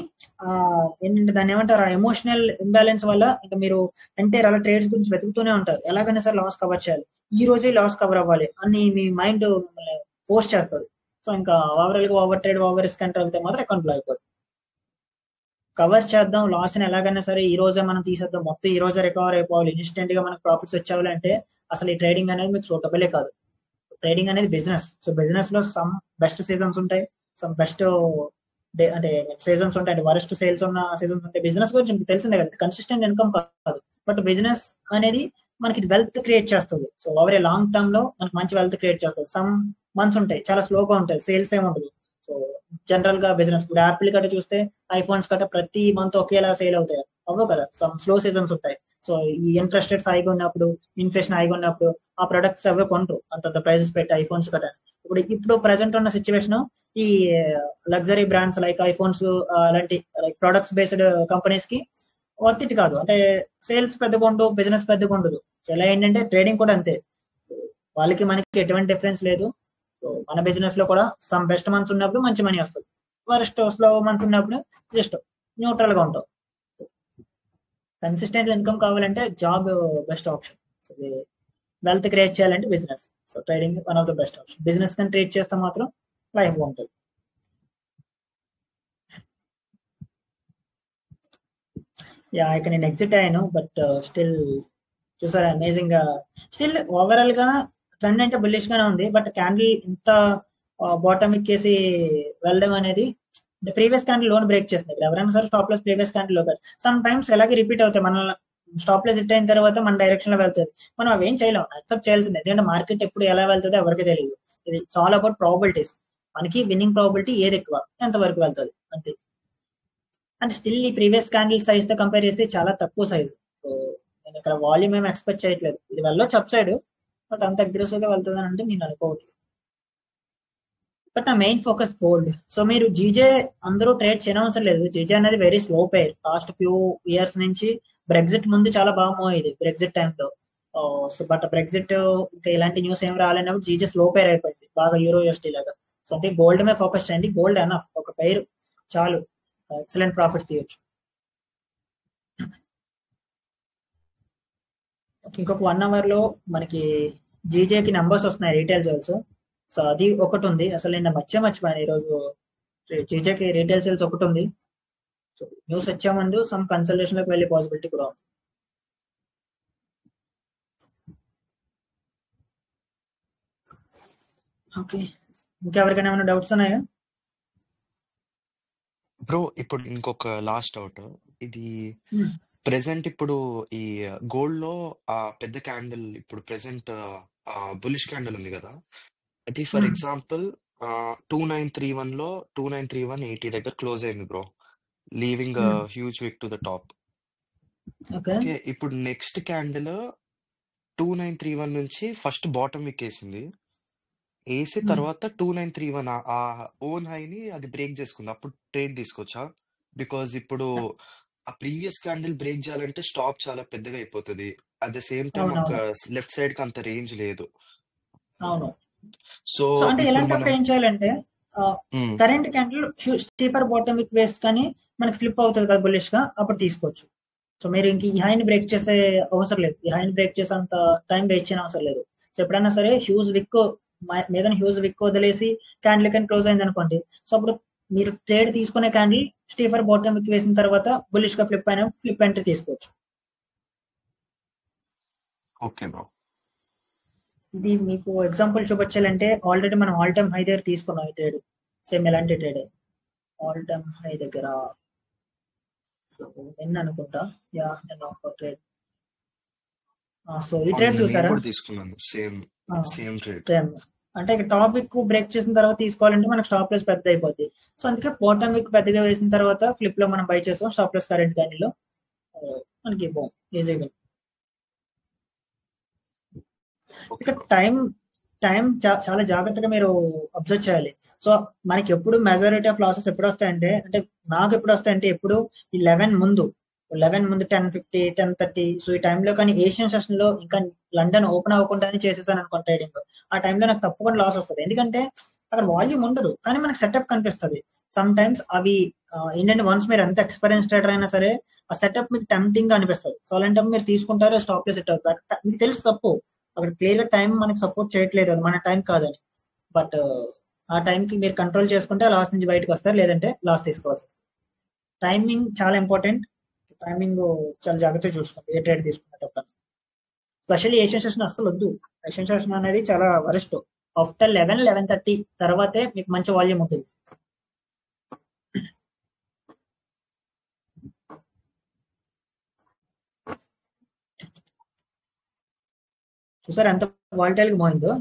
ఏంటంటే దాన్ని ఏమంటారు, ఆ ఎమోషనల్ ఇంబ్యాలెన్స్ వల్ల ఇంకా మీరు ఎంటైర్ అలా ట్రేడ్స్ గురించి వెతుకుతూనే ఉంటారు. ఎలాగైనా సరే లాస్ కవర్ చేయాలి, ఈ రోజే లాస్ కవర్ అవ్వాలి అని మీ మైండ్ పోస్ట్ చేస్తుంది. సో ఇంకా ఓవరాల్ గా ఓవర్ ట్రేడ్ ఓవర్ రిస్క్ అంటే వెళ్తే మాత్రం అకౌంట్ లో అయిపోతుంది. కవర్ చేద్దాం లాస్ ని ఎలాగైనా సరే, ఈ రోజే మనం తీసేద్దాం, మొత్తం ఈ రోజే రికవర్ అయిపోవాలి, ఇన్స్టెంట్ గా మనకు ప్రాఫిట్స్ వచ్చేవాలి అంటే అసలు ఈ ట్రేడింగ్ అనేది మీకు సూటబులే కాదు. ట్రేడింగ్ అనేది బిజినెస్. సో బిజినెస్ లో సమ్ బెస్ట్ సీజన్స్ ఉంటాయి, సమ్ బెస్ట్ అంటే సీజన్స్ ఉంటాయి, అంటే వరస్ట్ సేల్స్ ఉన్న సీజన్స్ ఉంటాయి. బిజినెస్ గురించి మీకు తెలిసిందే కదా, కన్సిస్టెంట్ ఇన్కమ్ కాదు, బట్ బిజినెస్ అనేది మనకి వెల్త్ క్రియేట్ చేస్తుంది. So over a long term లో మనకి మంచి వెల్త్ క్రియేట్ చేస్తుంది. సమ్ మంత్స్ ఉంటాయి చాలా స్లోగా ఉంటాయి, సేల్స్ ఏమి ఉండదు. సో జనరల్ గా బిజినెస్ ఇప్పుడు యాపిల్ కట్ట చూస్తే, ఐఫోన్స్ కట్ట ప్రతి మంత్ ఒకేలా సేల్ అవుతాయి అవ్వవు కదా, సమ్ స్లో సీజన్స్ ఉంటాయి. సో ఈ ఇంట్రెస్ట్ రేట్స్ హైగా ఉన్నప్పుడు, ఇన్ఫ్లేషన్ హైగా ఉన్నప్పుడు ఆ ప్రొడక్ట్స్ అవే కొంటారు అంత ప్రైజెస్ పెట్టి ఐఫోన్స్ కట్ట. ఇప్పుడు ప్రెసెంట్ ఉన్న సిచ్యువేషన్ ఈ లగ్జరీ బ్రాండ్స్ లైక్ ఐఫోన్స్ అలాంటి లైక్ ప్రొడక్ట్స్ బేస్డ్ కంపెనీస్ కి వర్త్ ఇట్ కాదు. అంటే సేల్స్ పెద్దగా ఉండవు, బిజినెస్ పెద్దగా ఉండదు. ఇలా ఏంటంటే ట్రేడింగ్ కూడా అంతే, వాళ్ళకి మనకి ఎటువంటి డిఫరెన్స్ లేదు. సో మన బిజినెస్ లో కూడా సమ్ బెస్ట్ మంత్స్ ఉన్నప్పుడు మంచి మనీ వస్తుంది, వరస్ట్ స్లో మంత్ ఉన్నప్పుడు జస్ట్ న్యూట్రల్ గా ఉంటాం. కన్సిస్టెంట్ ఇన్కమ్ కావాలంటే job best option. So wealth create చేయాలంటే business. So trading one of the best option. Business కానీ ట్రేడ్ చేస్తే మాత్రం లైఫ్ బాగుంటుంది. యా ఇక నేను ఎగ్జిట్ అయ్యాను, బట్ స్టిల్ చూసారా అమేజింగ్ గా, స్టిల్ ఓవరాల్ గా ట్రెండ్ అంటే బుల్లిష్ గానే ఉంది. బట్ క్యాండిల్ ఇంత బాటమ్ ఎక్కేసి వెళ్ళడం అనేది, అంటే ప్రీవియస్ క్యాండిల్ లోన్ బ్రేక్ చేస్తుంది. ఎవరైనా సరే స్టాప్ లాస్ ప్రీవియస్ క్యాండిల్ లో సమ్ టైమ్స్ ఎలాగే రిపీట్ అవుతాయి. మన స్టాప్ లాస్ హిట్ అయిన తర్వాత మన డైరెక్షన్ లో వెళ్తుంది, మనం అవేం చేయలేం, యాక్సెప్ట్ చేయాల్సిందే. ఎందుకంటే మార్కెట్ ఎప్పుడు ఎలా వెళ్తుందో ఎవరికి తెలియదు. ఇది చాలా అబౌట్ ప్రాబిలిటీస్. మనకి విన్నింగ్ ప్రాబిలిటీ ఏది ఎక్కువ, ఎంత వరకు వెళ్తుంది అంతే. అండ్ స్టిల్ ఈ ప్రీవియస్ క్యాండిల్ సైజ్ తో కంపేర్ చేస్తే చాలా తక్కువ సైజ్. సో నేను ఇక్కడ వాల్యూమ్ ఏం ఎక్స్పెక్ట్ చేయట్లేదు. ఇది వెళ్ళొచ్చు అప్ సైడ్, బట్ అంత అగ్రెసివ్ గా వెళ్తుంది అంటే నేను అనుకోవట్లేదు. బట్ నా మెయిన్ ఫోకస్ గోల్డ్. సో మీరు జీజే అందరూ ట్రేడ్ చేయనవసరం లేదు. జీజే అనేది వెరీ స్లో పేర్. లాస్ట్ ఫ్యూ ఇయర్స్ నుంచి బ్రెగ్జిట్ ముందు చాలా బాగా మూవ్ అయ్యేది, బ్రెగ్జిట్ టైంలో. సో బట్ బ్రెగ్జిట్ ఇంకా ఇలాంటి న్యూస్ ఏం రాలేనప్పుడు జీజే స్లో పేర్ అయిపోయింది బాగా, యూరో యూఎస్టీ లాగా. సో అంటే గోల్డ్ మీద ఫోకస్ చేయండి. గోల్డ్ అన్న ఒక పేరు చాలు, ఎక్సలెంట్ ప్రాఫిట్ తీయొచ్చు. ఇంకొక 1 అవర్ లో మనకి జీజేకి నెంబర్స్ వస్తున్నాయి, రీటైల్ సేల్స్. సో అది ఒకటి ఉంది. అసలు నిన్న మర్చిపోయాను ఈరోజు జీజేకి రీటైల్ సేల్స్ ఒకటి ఉంది. సో న్యూస్ వచ్చే ముందు సమ్ కన్సల్టేషన్ లోకి వెళ్ళే పాసిబిలిటీ కూడా ఉంది. ఓకే, ఇంకెవరికైనా ఏమైనా డౌట్స్ ఉన్నాయా? బ్రో ఇప్పుడు ఇంకొక లాస్ట్ డౌట్. ఇది ప్రెసెంట్ ఇప్పుడు ఈ గోల్డ్ లో ఆ పెద్ద క్యాండిల్ ఇప్పుడు ప్రెసెంట్ బులిష్ క్యాండిల్ ఉంది కదా, అది ఫర్ ఎగ్జాంపుల్ 2931 లో 2931.80 దగ్గర క్లోజ్ అయింది బ్రో, లీవింగ్ హ్యూజ్ విక్ టు ద టాప్. ఓకే, ఇప్పుడు నెక్స్ట్ క్యాండిల్ 2931 నుంచి ఫస్ట్ బాటమ్ విక్ వేసింది, వేసి తర్వాత 2931 ఆ ఓన్ హైని అది బ్రేక్ చేసుకుంది, అప్పుడు ట్రేడ్ తీసుకోవచ్చా? బికాజ్ ఇప్పుడు ఆ ప్రీవియస్ క్యాండిల్ బ్రేక్ చేయాలంటే స్టాప్ చాలా పెద్దగా అయిపోతుంది. అట్ ద సేమ్ టైం ఒక లెఫ్ట్ సైడ్ కి అంత రేంజ్ లేదు. అవును. సో సో అంటే ఇప్పుడు ఇలాంటప్పుడు ఏం చేయాలంటే, కరెంట్ క్యాండిల్ స్టీపర్ బాటమ్ విక్ వేస్ కానీ మనకి ఫ్లిప్ అవుతుంది కదా బుల్లిష్ గా, అప్పుడు తీసుకోవచ్చు. సో మీరు ఇంక ఈ హైని బ్రేక్ చేసే అవసరం లేదు, ఈ హైని బ్రేక్ చేసే అంత టైం వెయిట్ చేయని అవసరం లేదు. సో ఎప్పుడైనా సరే హ్యూజ్ విక్ మీద హ్యూజ్ విక్ వదిలేసి క్యాండిల్ కానీ క్లోజ్ అయింది అనుకోండి, సో అప్పుడు మీరు ట్రేడ్ తీసుకునే క్యాండిల్ స్టీఫర్ బాటమ్ విక్ వేసిన తర్వాత బుల్లిష్ గా ఫ్లిప్ అయిన ఫ్లిప్ ఎంట్రీ తీసుకోవచ్చు. ఓకే బ్రో, ఇది మీకు ఎగ్జాంపుల్ చూపించాలంటే ఆల్రెడీ మనం ఆల్ టైమ్ హై దగ్గర తీసుకున్నాం ఈ ట్రేడ్, సేమ్ ఎలాంటి ట్రేడ్ ఆల్ టైమ్ హై దగ్గర. సో నిన్న అనుకుంటా, యా నిన్న ఒక ట్రేడ్. సో ఈ ట్రేడ్ చూసారా? తీసుకున్నాను సేమ్ ట్రేడ్. సేమ్ అంటే టాప్ విక్ బ్రేక్ చేసిన తర్వాత తీసుకోవాలంటే మనకు స్టాప్ లాస్ పెద్ద అయిపోద్ది. సో అందుకే బాటమ్ విక్ పెద్దగా వేసిన తర్వాత ఫ్లిప్ లో మనం బై చేస్తాం స్టాప్ లాస్ కరెంట్ క్యాండిల్ లో, మనకి ఈజీగా. ఇక్కడ టైం చాలా జాగ్రత్తగా మీరు అబ్జర్వ్ చేయాలి. సో మనకి ఎప్పుడు మెజారిటీ ఆఫ్ లాసెస్ ఎప్పుడు వస్తాయంటే, అంటే నాకు ఎప్పుడు వస్తాయంటే, ఎప్పుడు ఈ 11 ముందు 10:50 10:30 సో ఈ టైంలో కానీ ఏషియన్ సెషన్ లో ఇంకా లండన్ ఓపెన్ అవ్వకుండానే చేసేసాను అనుకో ట్రేడింగ్, ఆ టైంలో నాకు తప్పకుండా లాస్ వస్తుంది. ఎందుకంటే అక్కడ వాల్యూమ్ ఉండదు కానీ మనకి సెటప్ కనిపిస్తుంది. సమ్ టైమ్స్ అవి ఏంటంటే వన్స్ మీరు ఎంత ఎక్స్పీరియన్స్ ట్రేడర్ అయినా సరే ఆ సెటప్ మీకు టెంప్టింగ్ గా అనిపిస్తుంది. సో అలాంటప్పుడు మీరు తీసుకుంటారు, స్టాప్ లో సెట్ అవుతారు. మీకు తెలుసు తప్పు, అక్కడ క్లియర్ గా టైం మనకి సపోర్ట్ చేయట్లేదు, అది మన టైం కాదని. బట్ ఆ టైంకి మీరు కంట్రోల్ చేసుకుంటే ఆ లాస్ నుంచి బయటకు వస్తారు, లేదంటే లాస్ తీసుకోవాల్సి వస్తుంది. టైమింగ్ చాలా ఇంపార్టెంట్. టైమింగ్ చాలా జాగ్రత్తగా చూసుకోండి ఏ ట్రేడ్ తీసుకునేటప్పుడు. స్పెషల్లీ ఏషియన్ సెషన్ అస్సలు వద్దు. ఏషియన్ సెషన్ అనేది చాలా వరస్ట్. ఆఫ్టర్ 11:30 తర్వాతే మీకు మంచి వాల్యూమ్ ఉంటుంది. చూసారు ఎంత వాలటైల్ గా పోయిందో.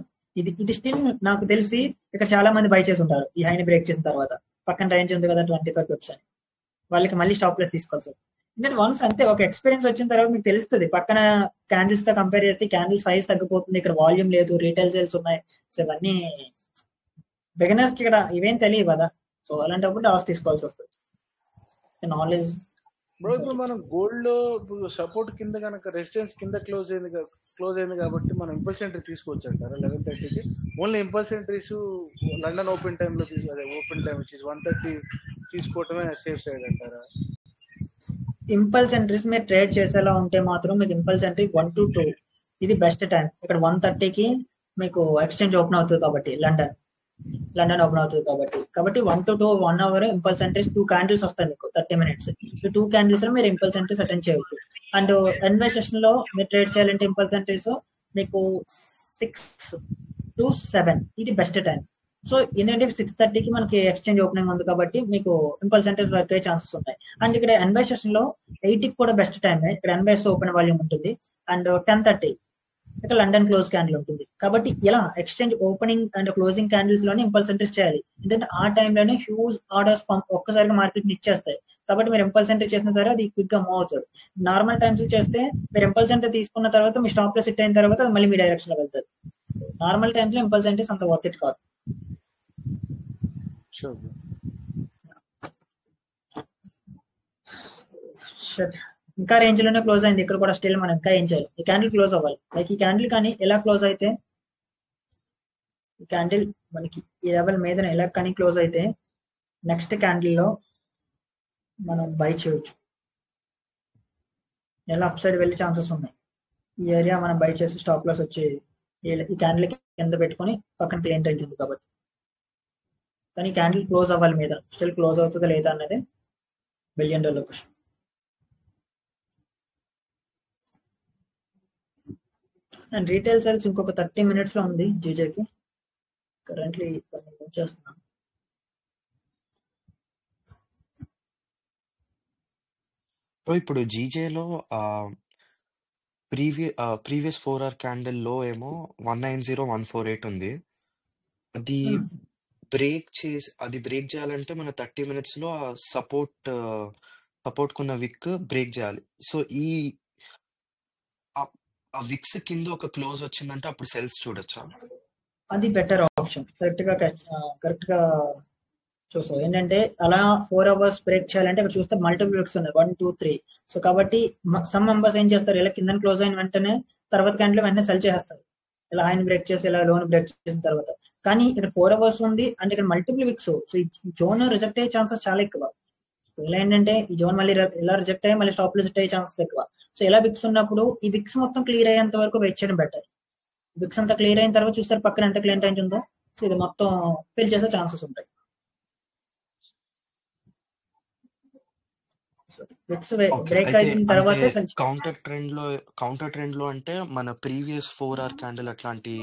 ఇది స్టిల్ నాకు తెలిసి ఇక్కడ చాలా మంది బై చేసి ఉంటారు ఈ హైని బ్రేక్ చేసిన తర్వాత. పక్కన రేంజ్ ఉంది కదా 24 పిప్స్ అని, వాళ్ళకి మళ్ళీ స్టాప్ లెస్ తీసుకోవాల్సి వస్తుంది. ఎందుకంటే వన్స్ అంతే ఒక ఎక్స్పీరియన్స్ వచ్చిన తర్వాత మీకు తెలుస్తుంది, పక్కన క్యాండిల్స్ తో కంపేర్ చేస్తే క్యాండిల్ సైజ్ తగ్గిపోతుంది, ఇక్కడ వాల్యూమ్ లేదు, రీటైల్ సేల్స్ ఉన్నాయి. సో ఇవన్నీ బిగినర్స్ కి ఇక్కడ ఇవేం తెలియదు కదా. సో అలాంటప్పుడు లాస్ తీసుకోవాల్సి వస్తుంది. నాలెడ్జ్ బ్రో ఇప్పుడు మనం గోల్డ్ లో ఇప్పుడు సపోర్ట్ కింద కనుక రెసిస్టెన్స్ కింద క్లోజ్ అయింది కాబట్టి మనం ఇంపల్స్ ఎంట్రీ తీసుకోవచ్చు అంటారా 11:30కి? Only impulse entries London open time లో అదే ఓపెన్ టైం వచ్చేసి 1:30 తీసుకోవటమే సేఫ్ సైడ్ అంటారా? ఇంపల్స్ ఎంట్రీస్ మీరు ట్రేడ్ చేసేలా ఉంటే మాత్రం మీకు ఇంపల్స్ ఎంట్రీ 1 to 2 ఇది బెస్ట్ టైం. ఇక్కడ 1:30కి మీకు ఎక్స్చేంజ్ ఓపెన్ అవుతుంది కాబట్టి లండన్ ఓపెన్ అవుతుంది కాబట్టి 1 to 2 1 hour impulse entries 2 candles వస్తాయి మీకు 30 minutes. ఈ 2 క్యాండిల్స్ లో మీరు ఇంపల్స్ ఎంట్రీస్ అటెండ్ చేయవచ్చు. అండ్ ఎన్వై సెషన్ లో మీరు ట్రేడ్ చేయాలంటే ఇంపల్స్ ఎంట్రీస్ మీకు 6 to 7 ఇది బెస్ట్ టైం. సో ఏంటంటే 6:30కి మనకి ఎక్స్చేంజ్ ఓపెనింగ్ ఉంది కాబట్టి మీకు ఇంపల్స్ ఎంట్రీస్ వర్క్ అయ్యే ఛాన్సెస్ ఉంటాయి. అండ్ ఇక్కడ ఎన్వై సెషన్ లో 8కి కూడా బెస్ట్ టైమే. ఇక్కడ ఎన్వైఎస్ ఓపెన్ వాల్యూమ్ ఉంటుంది. అండ్ 10:30 ఇక్కడ లండన్ క్లోజ్ క్యాండిల్ ఉంటుంది. కాబట్టి ఇలా exchange opening and closing candles లోనే ఇంపల్స్ ఎంట్రీస్ చేయాలి. ఎందుకంటే ఆ టైంలోనే హ్యూజ్ ఆర్డర్స్ ఒక్కసారిగా మార్కెట్ ని ఇచ్చేస్తాయి. కాబట్టి మీరు ఇంపల్స్ ఎంట్రీ చేసిన సరే అది క్విక్ గా మూవ్ అవుతుంది. నార్మల్ టైమ్స్ చేస్తే మీరు ఇంపల్స్ ఎంట్రీ తీసుకున్న తర్వాత మీ స్టాప్ లో సెట్ అయిన తర్వాత అది మళ్ళీ మీ డైరెక్షన్ లో వెళ్తుంది. నార్మల్ టైమ్స్ లో ఇంపల్స్ ఎంట్రీస్ అంత వర్త్ ఇట్ కాదు. ఇంకా రేంజ్ లోనే క్లోజ్ అయింది. ఇక్కడ కూడా స్టిల్ మనం ఇంకా ఏం చేయాలి, ఈ క్యాండిల్ క్లోజ్ అవ్వాలి. లైక్ ఈ క్యాండిల్ కానీ ఎలా క్లోజ్ అయితే, ఈ క్యాండిల్ మనకి ఈ లెవెల్ మీద ఎలా కానీ క్లోజ్ అయితే నెక్స్ట్ క్యాండిల్ లో మనం బై చేయొచ్చు. ఎలా అప్ సైడ్ వెళ్ళే ఛాన్సెస్ ఉన్నాయి. ఈ ఏరియా మనం బై చేసి స్టాప్ లాస్ వచ్చి ఈ క్యాండిల్ కింద పెట్టుకొని పక్కన క్లియర్ వెళ్తుంది కాబట్టి. కానీ క్యాండిల్ క్లోజ్ అవ్వాలి మీద, స్టిల్ క్లోజ్ అవుతుందా లేదా అన్నది $1 billion question. And retail sales ఇంకొక 30 minutes లో ఉంది జీజేకి. కరెంట్లీ చేస్తున్నాను. ఇప్పుడు జీజేలో ప్రీవియస్ 4 hour క్యాండిల్ లో ఏమో 190,148 ఉంది. అది బ్రేక్ చేయాలంటే మన 30 minutes లో సపోర్ట్ కున్న విక్ బ్రేక్ చేయాలి. సో ఆ విక్స్ కింద ఒక క్లోజ్ వచ్చిందంటే అప్పుడు సెల్స్ చూడొచ్చా? అది బెటర్ ఆప్షన్. కరెక్ట్ గా చూసావు. ఏంటంటే అలా 4 hours బ్రేక్ చేయాలంటే ఇక్కడ చూస్తే మల్టిపుల్ విక్స్ ఉన్నాయి 1 2 3. సో కాబట్టి సమ్ మెంబర్స్ ఏం చేస్తారు, ఇలా కింద క్లోజ్ అయిన వెంటనే తర్వాత క్యాండిల్ వెంటనే సెల్ చేస్తారు, ఇలా హైన్ బ్రేక్ చేసి ఇలా లోన్ బ్రేక్ చేసిన తర్వాత. కానీ ఇక్కడ 4 hours ఉంది అంటే ఇక్కడ మల్టిపుల్ విక్స్. సో ఈ జోన్ రిజెక్ట్ అయ్యే ఛాన్సెస్ చాలా ఎక్కువ. ఇలా ఏంటంటే ఈ జోన్ మళ్ళీ ఇలా రిజెక్ట్ అయ్యి మళ్ళీ స్టాప్ లో సెట్ అయ్యే ఛాన్సెస్ ఎక్కువ. సో ఇలా విక్స్ ఉన్నప్పుడు ఈ విక్స్ మొత్తం క్లియర్ అయ్యేంత వరకు వెయిట్ చేయడం బెటర్. విక్స్ అంతా క్లియర్ అయిన తర్వాత చూస్తారు పక్కన ఎంత క్లియర్ రేంజ్ ఉందో, సో ఇది మొత్తం ఫిల్ చేసే ఛాన్సెస్ ఉంటాయి. విక్స్ బ్రేక్ అయిన తర్వాత కౌంటర్ ట్రెండ్ లో అంటే మన ప్రీవియస్ 4 hour క్యాండిల్ అట్లాంటి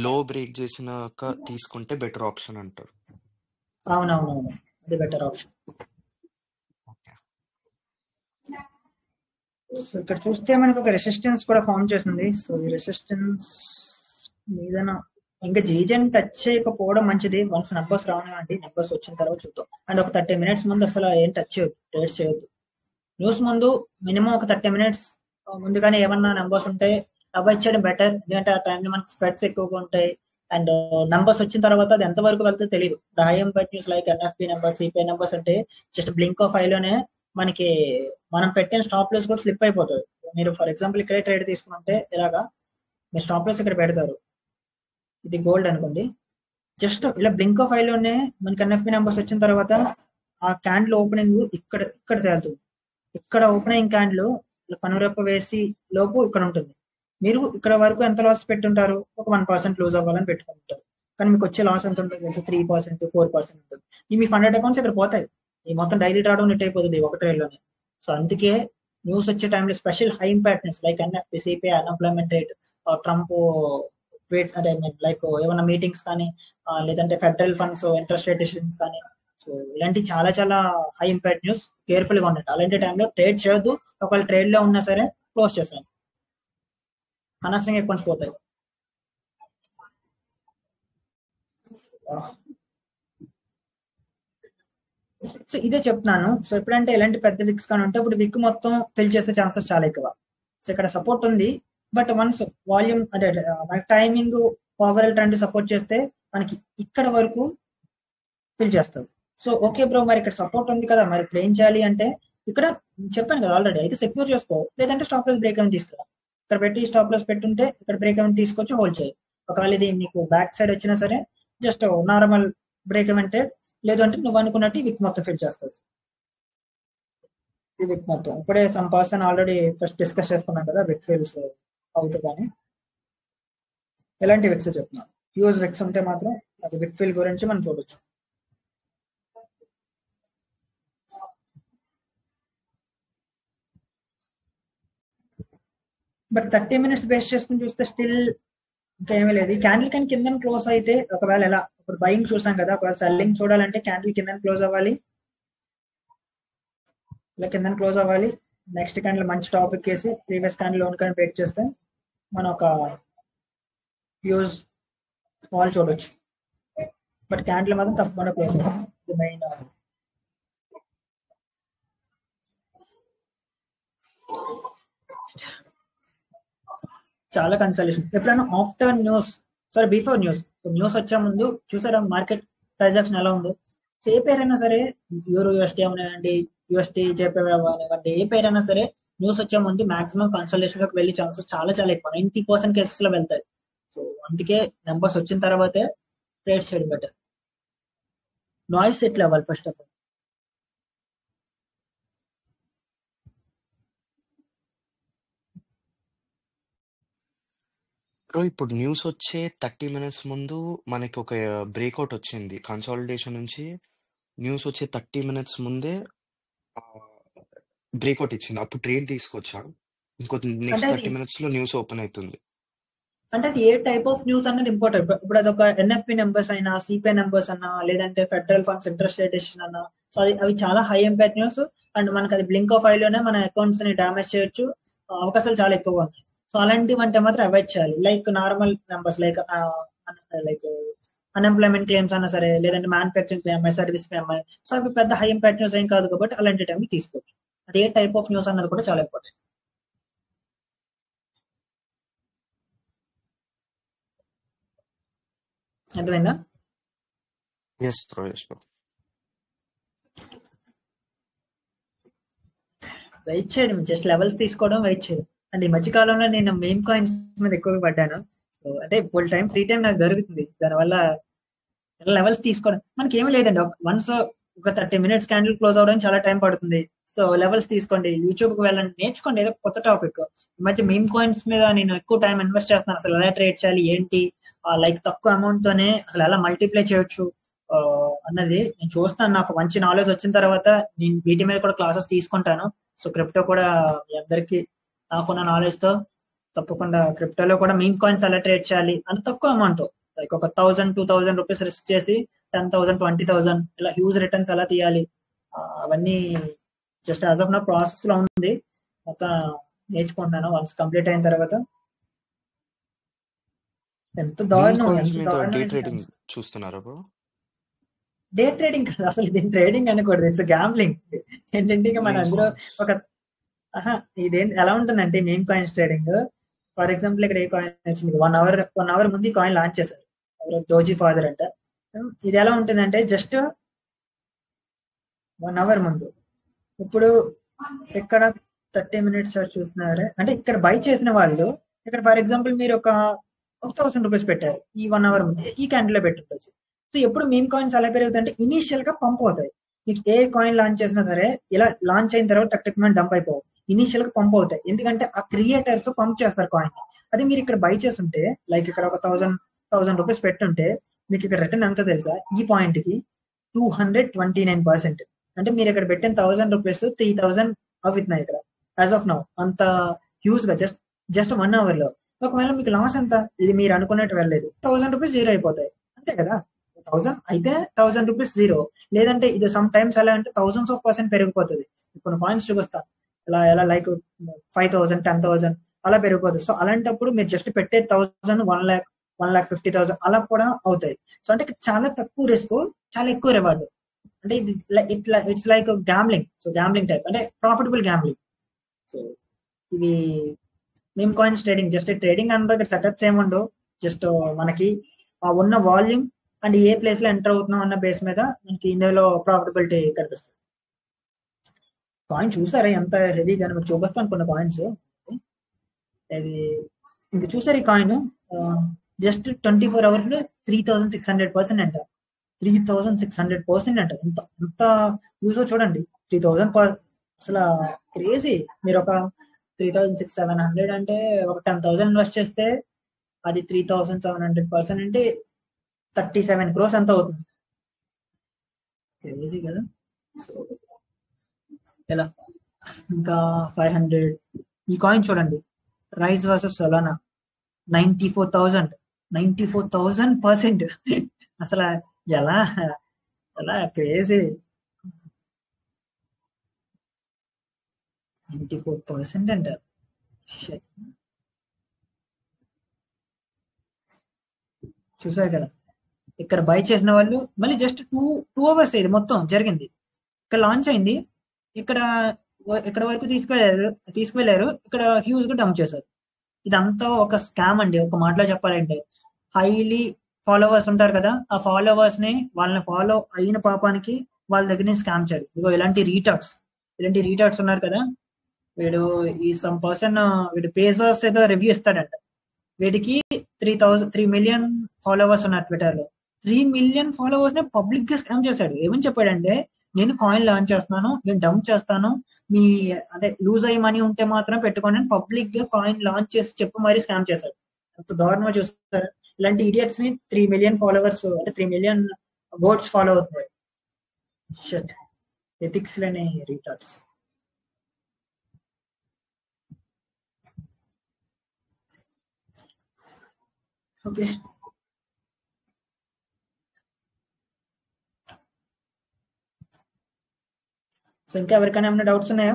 లో బ్రేక్ చేసినాక తీసుకుంటే బెటర్ ఆప్షన్ అంటారు. అవునవునవును, అది బెటర్ ఆప్షన్. సో ఇక్కడ చూస్తే మనకు ఒక రెసిస్టెన్స్ కూడా ఫామ్ చేసింది. సో ఈ రెసిస్టెన్స్ మీద ఇంకా జీజన్ టచ్ చేయకపోవడం మంచిది. వన్స్ నెంబర్స్ రావనివ్వండి, నెంబర్స్ వచ్చిన తర్వాత చూద్దాం. అండ్ ఒక 30 minutes ముందు అసలు ఏం టచ్ చేయొద్దు, ట్రేడ్స్ చేయొద్దు. న్యూస్ ముందు మినిమం ఒక 30 minutes ముందుగానే ఏమన్నా నెంబర్స్ ఉంటే అవాయిడ్ చేయడం బెటర్. ఎందుకంటే ఆ టైంలో మనకి స్ప్రెడ్స్ ఎక్కువగా ఉంటాయి. అండ్ నంబర్స్ వచ్చిన తర్వాత అది ఎంత వరకు వెళ్తుందో తెలియదు. High impact news like ఎన్ఎఫ్పి numbers, CPI numbers అంటే జస్ట్ బ్లింక్ ఆఫ్ ఐలోనే మనకి మనం పెట్టిన స్టాప్ లాస్ కూడా స్లిప్ అయిపోతుంది. మీరు ఫర్ ఎగ్జాంపుల్ ఇక్కడే ట్రేడ్ తీసుకుంటే ఇలాగా మీ స్టాప్ లాస్ ఇక్కడ పెడతారు, ఇది గోల్డ్ అనుకోండి, జస్ట్ ఇలా బ్లింక్ ఆఫ్ ఐలోనే మనకి ఎన్ఎఫ్పి నెంబర్స్ వచ్చిన తర్వాత ఆ క్యాండిల్ ఓపెనింగ్ ఇక్కడ తేలుతుంది. ఇక్కడ ఓపెనింగ్ క్యాండిల్ కనురెప్ప వేసి లోపు ఇక్కడ ఉంటుంది. మీరు ఇక్కడ వరకు ఎంత లాస్ పెట్టుంటారు? ఒక 1% లూజ్ అవ్వాలని పెట్టుకుంటారు. కానీ మీకు వచ్చే లాస్ ఎంత ఉంటుంది తెలుసు? 3%, 4% ఉంటుంది. ఈ మీ ఫండెడ్ అకౌంట్స్ ఇక్కడ పోతాయి. ఈ మొత్తం డైలీ డ్రాడౌన్ నెట్ అయిపోతుంది ఒక ట్రేడ్లోనే. సో అందుకే న్యూస్ వచ్చే టైంలో special high impact news like NFP, CPI, unemployment rate, Trump wait అంటే లైక్ ఏమైనా మీటింగ్స్ కానీ లేదంటే federal funds interest rate decisions కానీ, సో ఇలాంటి చాలా చాలా హై ఇంపాక్ట్ న్యూస్ కేర్ఫుల్ గా ఉండండి. అలాంటి టైంలో ట్రేడ్ చేయొద్దు. ఒకవేళ ట్రేడ్ లో ఉన్నా సరే క్లోజ్ చేసాను, అనవసరంగా అకౌంట్స్ పోతాయి. సో ఇదే చెప్తున్నాను. సో ఎప్పుడంటే ఎలాంటి పెద్ద విక్స్ కానీ ఉంటే ఇప్పుడు విక్ మొత్తం ఫిల్ చేసే ఛాన్సెస్ చాలా ఎక్కువ. సో ఇక్కడ సపోర్ట్ ఉంది, బట్ వన్స్ వాల్యూమ్ అంటే మనకి టైమింగ్ ఓవరాల్ ట్రెండ్ సపోర్ట్ చేస్తే మనకి ఇక్కడ వరకు ఫిల్ చేస్తుంది. సో ఓకే బ్రో, మరి ఇక్కడ సపోర్ట్ ఉంది కదా, మరి ఇప్పుడు ఏం చేయాలి అంటే ఇక్కడ చెప్పాను కదా ఆల్రెడీ, అయితే సెక్యూర్ చేసుకో, లేదంటే స్టాప్ లాస్ బ్రేక్ ఏమైనా తీసుకురా. ఇక్కడ పెట్టి స్టాప్ లాస్ పెట్టుంటే ఇక్కడ బ్రేక్ ఏమైనా తీసుకొచ్చి హోల్డ్ చేయి. ఒకవేళ ఇది నీకు బ్యాక్ సైడ్ వచ్చినా సరే జస్ట్ నార్మల్ బ్రేక్ ఏమంటే, లేదు అంటే నువ్వు అనుకున్నట్టు విక్ మొత్తం ఫిల్ చేస్తుంది. ఈ విక్ మొత్తం ఇప్పుడే some person already first discuss చేసుకున్నాం కదా విక్ ఫిల్స్ అవుతుందని. ఎలాంటి విక్స్ చెప్తున్నాను, హ్యూజ్ విక్స్ ఉంటే మాత్రం అది విక్ ఫిల్ గురించి మనం చూడొచ్చు. బట్ 30 minutes బేస్ చేసుకుని చూస్తే స్టిల్ ఇంకా ఏమీ లేదు. క్యాండిల్ కానీ కింద క్లోజ్ అయితే ఒకవేళ ఎలా ఇప్పుడు బయింగ్ చూసాం కదా, ఒకవేళ సెల్లింగ్ చూడాలంటే క్యాండిల్ కింద క్లోజ్ అవ్వాలి, ఇలా కింద క్లోజ్ అవ్వాలి. నెక్స్ట్ క్యాండిల్ మంచి టాపిక్ వేసి ప్రీవియస్ క్యాండిల్ లోన్ కానీ బ్రేక్ చేస్తే మనం ఒక హ్యూజ్ ఫాల్ చూడొచ్చు. బట్ క్యాండిల్ మాత్రం తప్పకుండా క్లోజ్ అవ్వాలి. ఇది మెయిన్. చాలా కన్సల్టేషన్ ఎప్పుడైనా after news, sorry before news, news వచ్చే ముందు చూసారా మార్కెట్ ట్రాన్సాక్షన్ ఎలా ఉందో. సో ఏ పేరైనా సరే, యూరో యూఎస్టీ అవనివ్వండి, యూఎస్టీ జేపీవై అవనివ్వండి, ఏ పేరైనా సరే న్యూస్ వచ్చే ముందు మాక్సిమం కన్సల్టేషన్ లోకి వెళ్ళే ఛాన్సెస్ చాలా చాలా ఎక్కువ, 90% కేసెస్ లో వెళ్తాయి. సో అందుకే నెంబర్స్ వచ్చిన తర్వాతే ట్రేడ్ చేయడం బెటర్. నాయిస్ సెటిల్ అవ్వాలి ఫస్ట్ ఆఫ్ ఆల్. బ్రో ఇప్పుడు న్యూస్ వచ్చే 30 minutes ముందు మనకి ఒక బ్రేక్అవుట్ వచ్చింది కన్సాలిడేషన్ నుంచి. న్యూస్ వచ్చే 30 minutes ముందే బ్రేక్అవుట్ ఇచ్చింది, అప్పుడు ట్రేడ్ తీసుకొచ్చా. ఇంకో నెక్స్ట్ 30 minutes లో న్యూస్ ఓపెన్ అవుతుంది. అంటే అది ఏ టైప్ ఆఫ్ న్యూస్ అన్నది ఇంపార్టెంట్. ఇప్పుడు అది ఒక ఎన్ఎఫ్పి నెంబర్స్ అయినా, సిపిఐ నెంబర్స్ అన్నా, లేదంటే federal funds interest rate decision అన్నా, సో అవి చాలా హై ఇంపాక్ట్ న్యూస్. అండ్ మనకి అది బ్లింక్ ఆఫ్ ఐలోనే మన అకౌంట్స్ ని డామేజ్ చేయొచ్చు, అవకాశాలు చాలా ఎక్కువగా ఉన్నాయి. సో అలాంటివి అంటే మాత్రం అవాయిడ్ చేయాలి. Like normal numbers like unemployment claims అన్నా సరే, లేదంటే manufacturing PMI, service PMI, so అవి పెద్ద హై ఇంపాక్ట్ న్యూస్ ఏం కాదు కాబట్టి అలాంటి టైం తీసుకోవచ్చు. అది ఏ టైప్ ఆఫ్ న్యూస్ అన్నది కూడా చాలా ఇంపార్టెంట్. అర్థమైందా? Yes bro. వెయిట్ చేయడం, జస్ట్ లెవెల్స్ తీసుకోవడం, వెయిట్ చేయడం. అండ్ ఈ మధ్య కాలంలో నేను మెయిన్ కాయిన్స్ మీద ఎక్కువగా పడ్డాను. సో అంటే ఫుల్ టైం ఫ్రీ టైం నాకు దొరుకుతుంది, దానివల్ల లెవెల్స్ తీసుకోవడం మనకి ఏమీ లేదండి. వన్స్ ఒక 30 minutes క్యాండిల్ క్లోజ్ అవడానికి చాలా టైం పడుతుంది. సో లెవెల్స్ తీసుకోండి, యూట్యూబ్ కి వెళ్ళండి, నేర్చుకోండి ఏదో కొత్త టాపిక్. ఈ మధ్య మెయిన్ కాయిన్స్ మీద నేను ఎక్కువ టైం ఇన్వెస్ట్ చేస్తున్నాను. అసలు ఎలా ట్రేడ్ చేయాలి ఏంటి, లైక్ తక్కువ అమౌంట్ తోనే అసలు ఎలా మల్టిప్లై చేయొచ్చు అన్నది నేను చూస్తాను. నాకు మంచి నాలెడ్జ్ వచ్చిన తర్వాత నేను వీటి మీద కూడా క్లాసెస్ తీసుకుంటాను. సో క్రిప్టో కూడా మీ అందరికి నాకున్న నాలెడ్జ్ తో తప్పకుండా క్రిప్టోలో కూడా మెయిన్ కాయిన్స్ ఎలా ట్రేడ్ చేయాలి అంత తక్కువ అమౌంట్ తో, లైక్ ఒక 1000-2000 రూపీస్ రిస్క్ చేసి 10,000 20,000 ఇలా హ్యూజ్ రిటర్న్స్ ఎలా తీయాలి, అవన్నీ జస్ట్ యాజ్ ఆఫ్ నా ప్రాసెస్ లో ఉంది. మొత్తం నేర్చుకుంటున్నాను. వన్స్ కంప్లీట్ అయిన తర్వాత ఎంత దారుణం డే ట్రేడింగ్ చూస్తున్నారా బ్రో? డే ట్రేడింగ్ కాదు అసలు, ఇది ట్రేడింగ్ అనకూడదు, ఇట్స్ గ్యాంబ్లింగ్. ఏంటంటే ఇక మన అందులో ఒక ఇదేంటి ఎలా ఉంటుందంటే main coins trading. For example ఇక్కడ ఏ కాయిన్ వచ్చింది, 1 hour ముందు ఈ కాయిన్ లాంచ్ చేశారు. డోజీ ఫాదర్ అంట. ఇది ఎలా ఉంటుందంటే జస్ట్ 1 hour ముందు. ఇప్పుడు ఇక్కడ 30 minutes చూస్తున్నారే, అంటే ఇక్కడ బై చేసిన వాళ్ళు ఇక్కడ ఫర్ ఎగ్జాంపుల్ మీరు ఒక 1000 రూపీస్ పెట్టారు ఈ 1 hour ముందు, ఈ క్యాండిల్ లో పెట్టుండొచ్చు. సో ఎప్పుడు మీమ్ కాయిన్స్ ఎలా పెరుగుతాయంటే ఇనీషియల్ గా పంప్ అవుతాయి. మీకు ఏ కాయిన్ లాంచ్ చేసినా సరే ఇలా లాంచ్ అయిన తర్వాత టక్ టక్ డంప్ అయిపోవు, ఇనీషియల్ గా పంప్ అవుతాయి. ఎందుకంటే ఆ క్రియేటర్స్ పంప్ చేస్తారు కాయిన్. అదే మీరు ఇక్కడ బై చేస్తుంటే లైక్ ఇక్కడ ఒక 1000 రూపీస్ పెట్టుంటే మీకు ఇక్కడ రిటర్న్ ఎంత తెలుసా? ఈ పాయింట్ కి 229%. అంటే మీరు ఇక్కడ పెట్టిన 1000 రూపీస్ 3000 అవుతున్నాయి ఇక్కడ యాజ్ ఆఫ్ నౌ. అంత హ్యూజ్ గా జస్ట్ 1 hour లో. ఒకవేళ మీకు లాస్ ఎంత, ఇది మీరు అనుకున్నట్టు వెళ్ళలేదు, 1000 రూపీస్ జీరో అయిపోతాయి అంతే కదా. 1000 అయితే 1000 రూపీస్ జీరో, లేదంటే ఇది సమ్ టైమ్స్ ఎలా అంటే thousands of % పెరిగిపోతుంది. కొన్ని పాయింట్స్ చూపిస్తాను ఎలా లైక్ 5000 10,000 అలా పెరిగిపోతుంది. సో అలాంటప్పుడు మీరు జస్ట్ పెట్టే 1000 1,50,000 అలా కూడా అవుతాయి. సో అంటే చాలా తక్కువ రిస్క్, చాలా ఎక్కువ రివార్డ్. అంటే ఇది it's like gambling. So gambling type అంటే ప్రాఫిటబుల్ గ్యాంబ్లింగ్. సో ఇవి మేము కాయిన్స్ ట్రేడింగ్, జస్ట్ ట్రేడింగ్ అంటే ఇక్కడ సెటప్స్ ఏముండవు, జస్ట్ మనకి ఆ ఉన్న వాల్యూమ్ అండ్ ఏ ప్లేస్ లో ఎంటర్ అవుతున్నాం అన్న బేస్ మీద మనకి ఇందులో ప్రాఫిటబిలిటీ కనిపిస్తుంది. కాయిన్ చూసారా ఎంత హెవీగా, మీకు చూపిస్తాను కొన్ని కాయిన్స్. ఇది ఇంకా చూసారు ఈ కాయిన్ జస్ట్ 24 hours లో 3600% అంట. 3600% అంట. ఎంత యూజ్ చూడండి. 3000 అసలు క్రేజీ. మీరు ఒక 3600 అంటే ఒక 10,000 ఇన్వెస్ట్ చేస్తే అది 3700% అంటే 37 crores ఎంత అవుతుంది. క్రేజీ కదా. సో ఎలా ఇంకా 500 ఈ కాయిన్ చూడండి, రైజ్ వర్సెస్ సొలానా 94,000% అసలు ఎలా క్రేజీ. 94% అంట. చూసారు కదా, ఇక్కడ బై చేసిన వాళ్ళు మళ్ళీ జస్ట్ 2 hours ఇది మొత్తం జరిగింది. ఇక్కడ లాంచ్ అయింది, ఇక్కడ వరకు తీసుకువెళ్ళారు, ఇక్కడ హ్యూజ్ గా డంప్ చేశారు. ఇదంతా ఒక స్కామ్ అండి. ఒక మాటలో చెప్పాలంటే హైలీ ఫాలోవర్స్ ఉంటారు కదా, ఆ ఫాలోవర్స్ ని వాళ్ళని ఫాలో అయిన పాపానికి వాళ్ళ దగ్గర నుంచి స్కామ్ చేయడు. ఇదిగో ఇలాంటి రీటార్డ్స్ ఉన్నారు కదా, వీడు ఈ సమ్ పర్సన్ వీడు పేజర్స్ ఏదో రివ్యూ ఇస్తాడంట. వీడికి 3 million ఫాలోవర్స్ ఉన్నారు ట్విట్టర్ లో. 3 million ఫాలోవర్స్ ని పబ్లిక్ గా స్కామ్ చేశాడు. ఏమని చెప్పాడంటే, నేను కాయిన్ లాంచ్ చేస్తున్నాను, నేను డంప్ చేస్తాను, మీ అంటే లూజ్ అయ్యి మనీ ఉంటే మాత్రం పెట్టుకోండి అని పబ్లిక్ గా కాయిన్ లాంచ్ చేసి చెప్పి మరీ స్కామ్ చేశాడు. అంత దారుణంగా చూస్తారు. ఇలాంటి ఇడియట్స్ ని 3 million ఫాలోవర్స్ అంటే 3 million ఓట్స్ ఫాలో అవుతున్నాయి. ఎథిక్స్ లేని రీటార్డ్స్. ఓకే, సో ఇంకా ఎవరికైనా ఏమైనా డౌట్స్ ఉన్నాయా?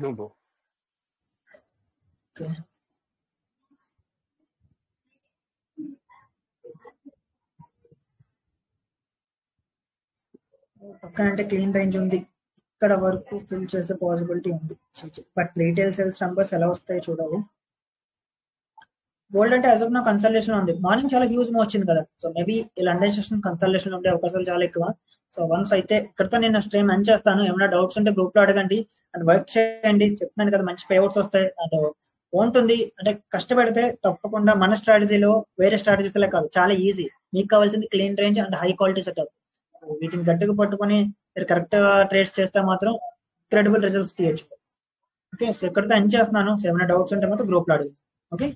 ఓకే, పక్కన అంటే క్లీన్ రేంజ్ ఉంది, ఇక్కడ వరకు ఫిల్ చేసే పాసిబిలిటీ ఉంది. బట్ రీటైల్ సేల్స్ నంబర్స్ ఎలా వస్తాయో చూడాలి. గోల్డ్ అంటే యాజ్ ఆఫ్ నా కన్సల్టేషన్ ఉంది. మార్నింగ్ చాలా హ్యూజ్ మూవ్ వచ్చింది కదా, సో మేబీ ఈ లండన్ సెషన్ కన్సల్టేషన్ ఉండే అవకాశాలు చాలా ఎక్కువ. సో వన్స్ అయితే ఇక్కడతో నేను స్ట్రీమ్ ఎండ్ చేస్తాను. ఏమైనా డౌట్స్ ఉంటే గ్రూప్ లో అడగండి అండ్ వర్క్ చేయండి. చెప్తున్నాను కదా, మంచి పేఅవుట్స్ వస్తాయి అండ్ బాగుంటుంది. అంటే కష్టపడితే తప్పకుండా మన స్ట్రాటజీలో వేరే స్ట్రాటజీస్ లే కాదు, చాలా ఈజీ. మీకు కావాల్సింది clean range and high quality setup. వీటిని గట్టిగా పట్టుకొని మీరు కరెక్ట్ గా ట్రేడ్స్ చేస్తే మాత్రం ఇంక్రెడిబుల్ రిజల్ట్స్ తీయచ్చు. ఓకే, సో ఇక్కడితో ఎండ్ చేస్తున్నాను. సో ఏమైనా డౌట్స్ ఉంటే మాత్రం గ్రూప్ లో అడగండి. ఓకే.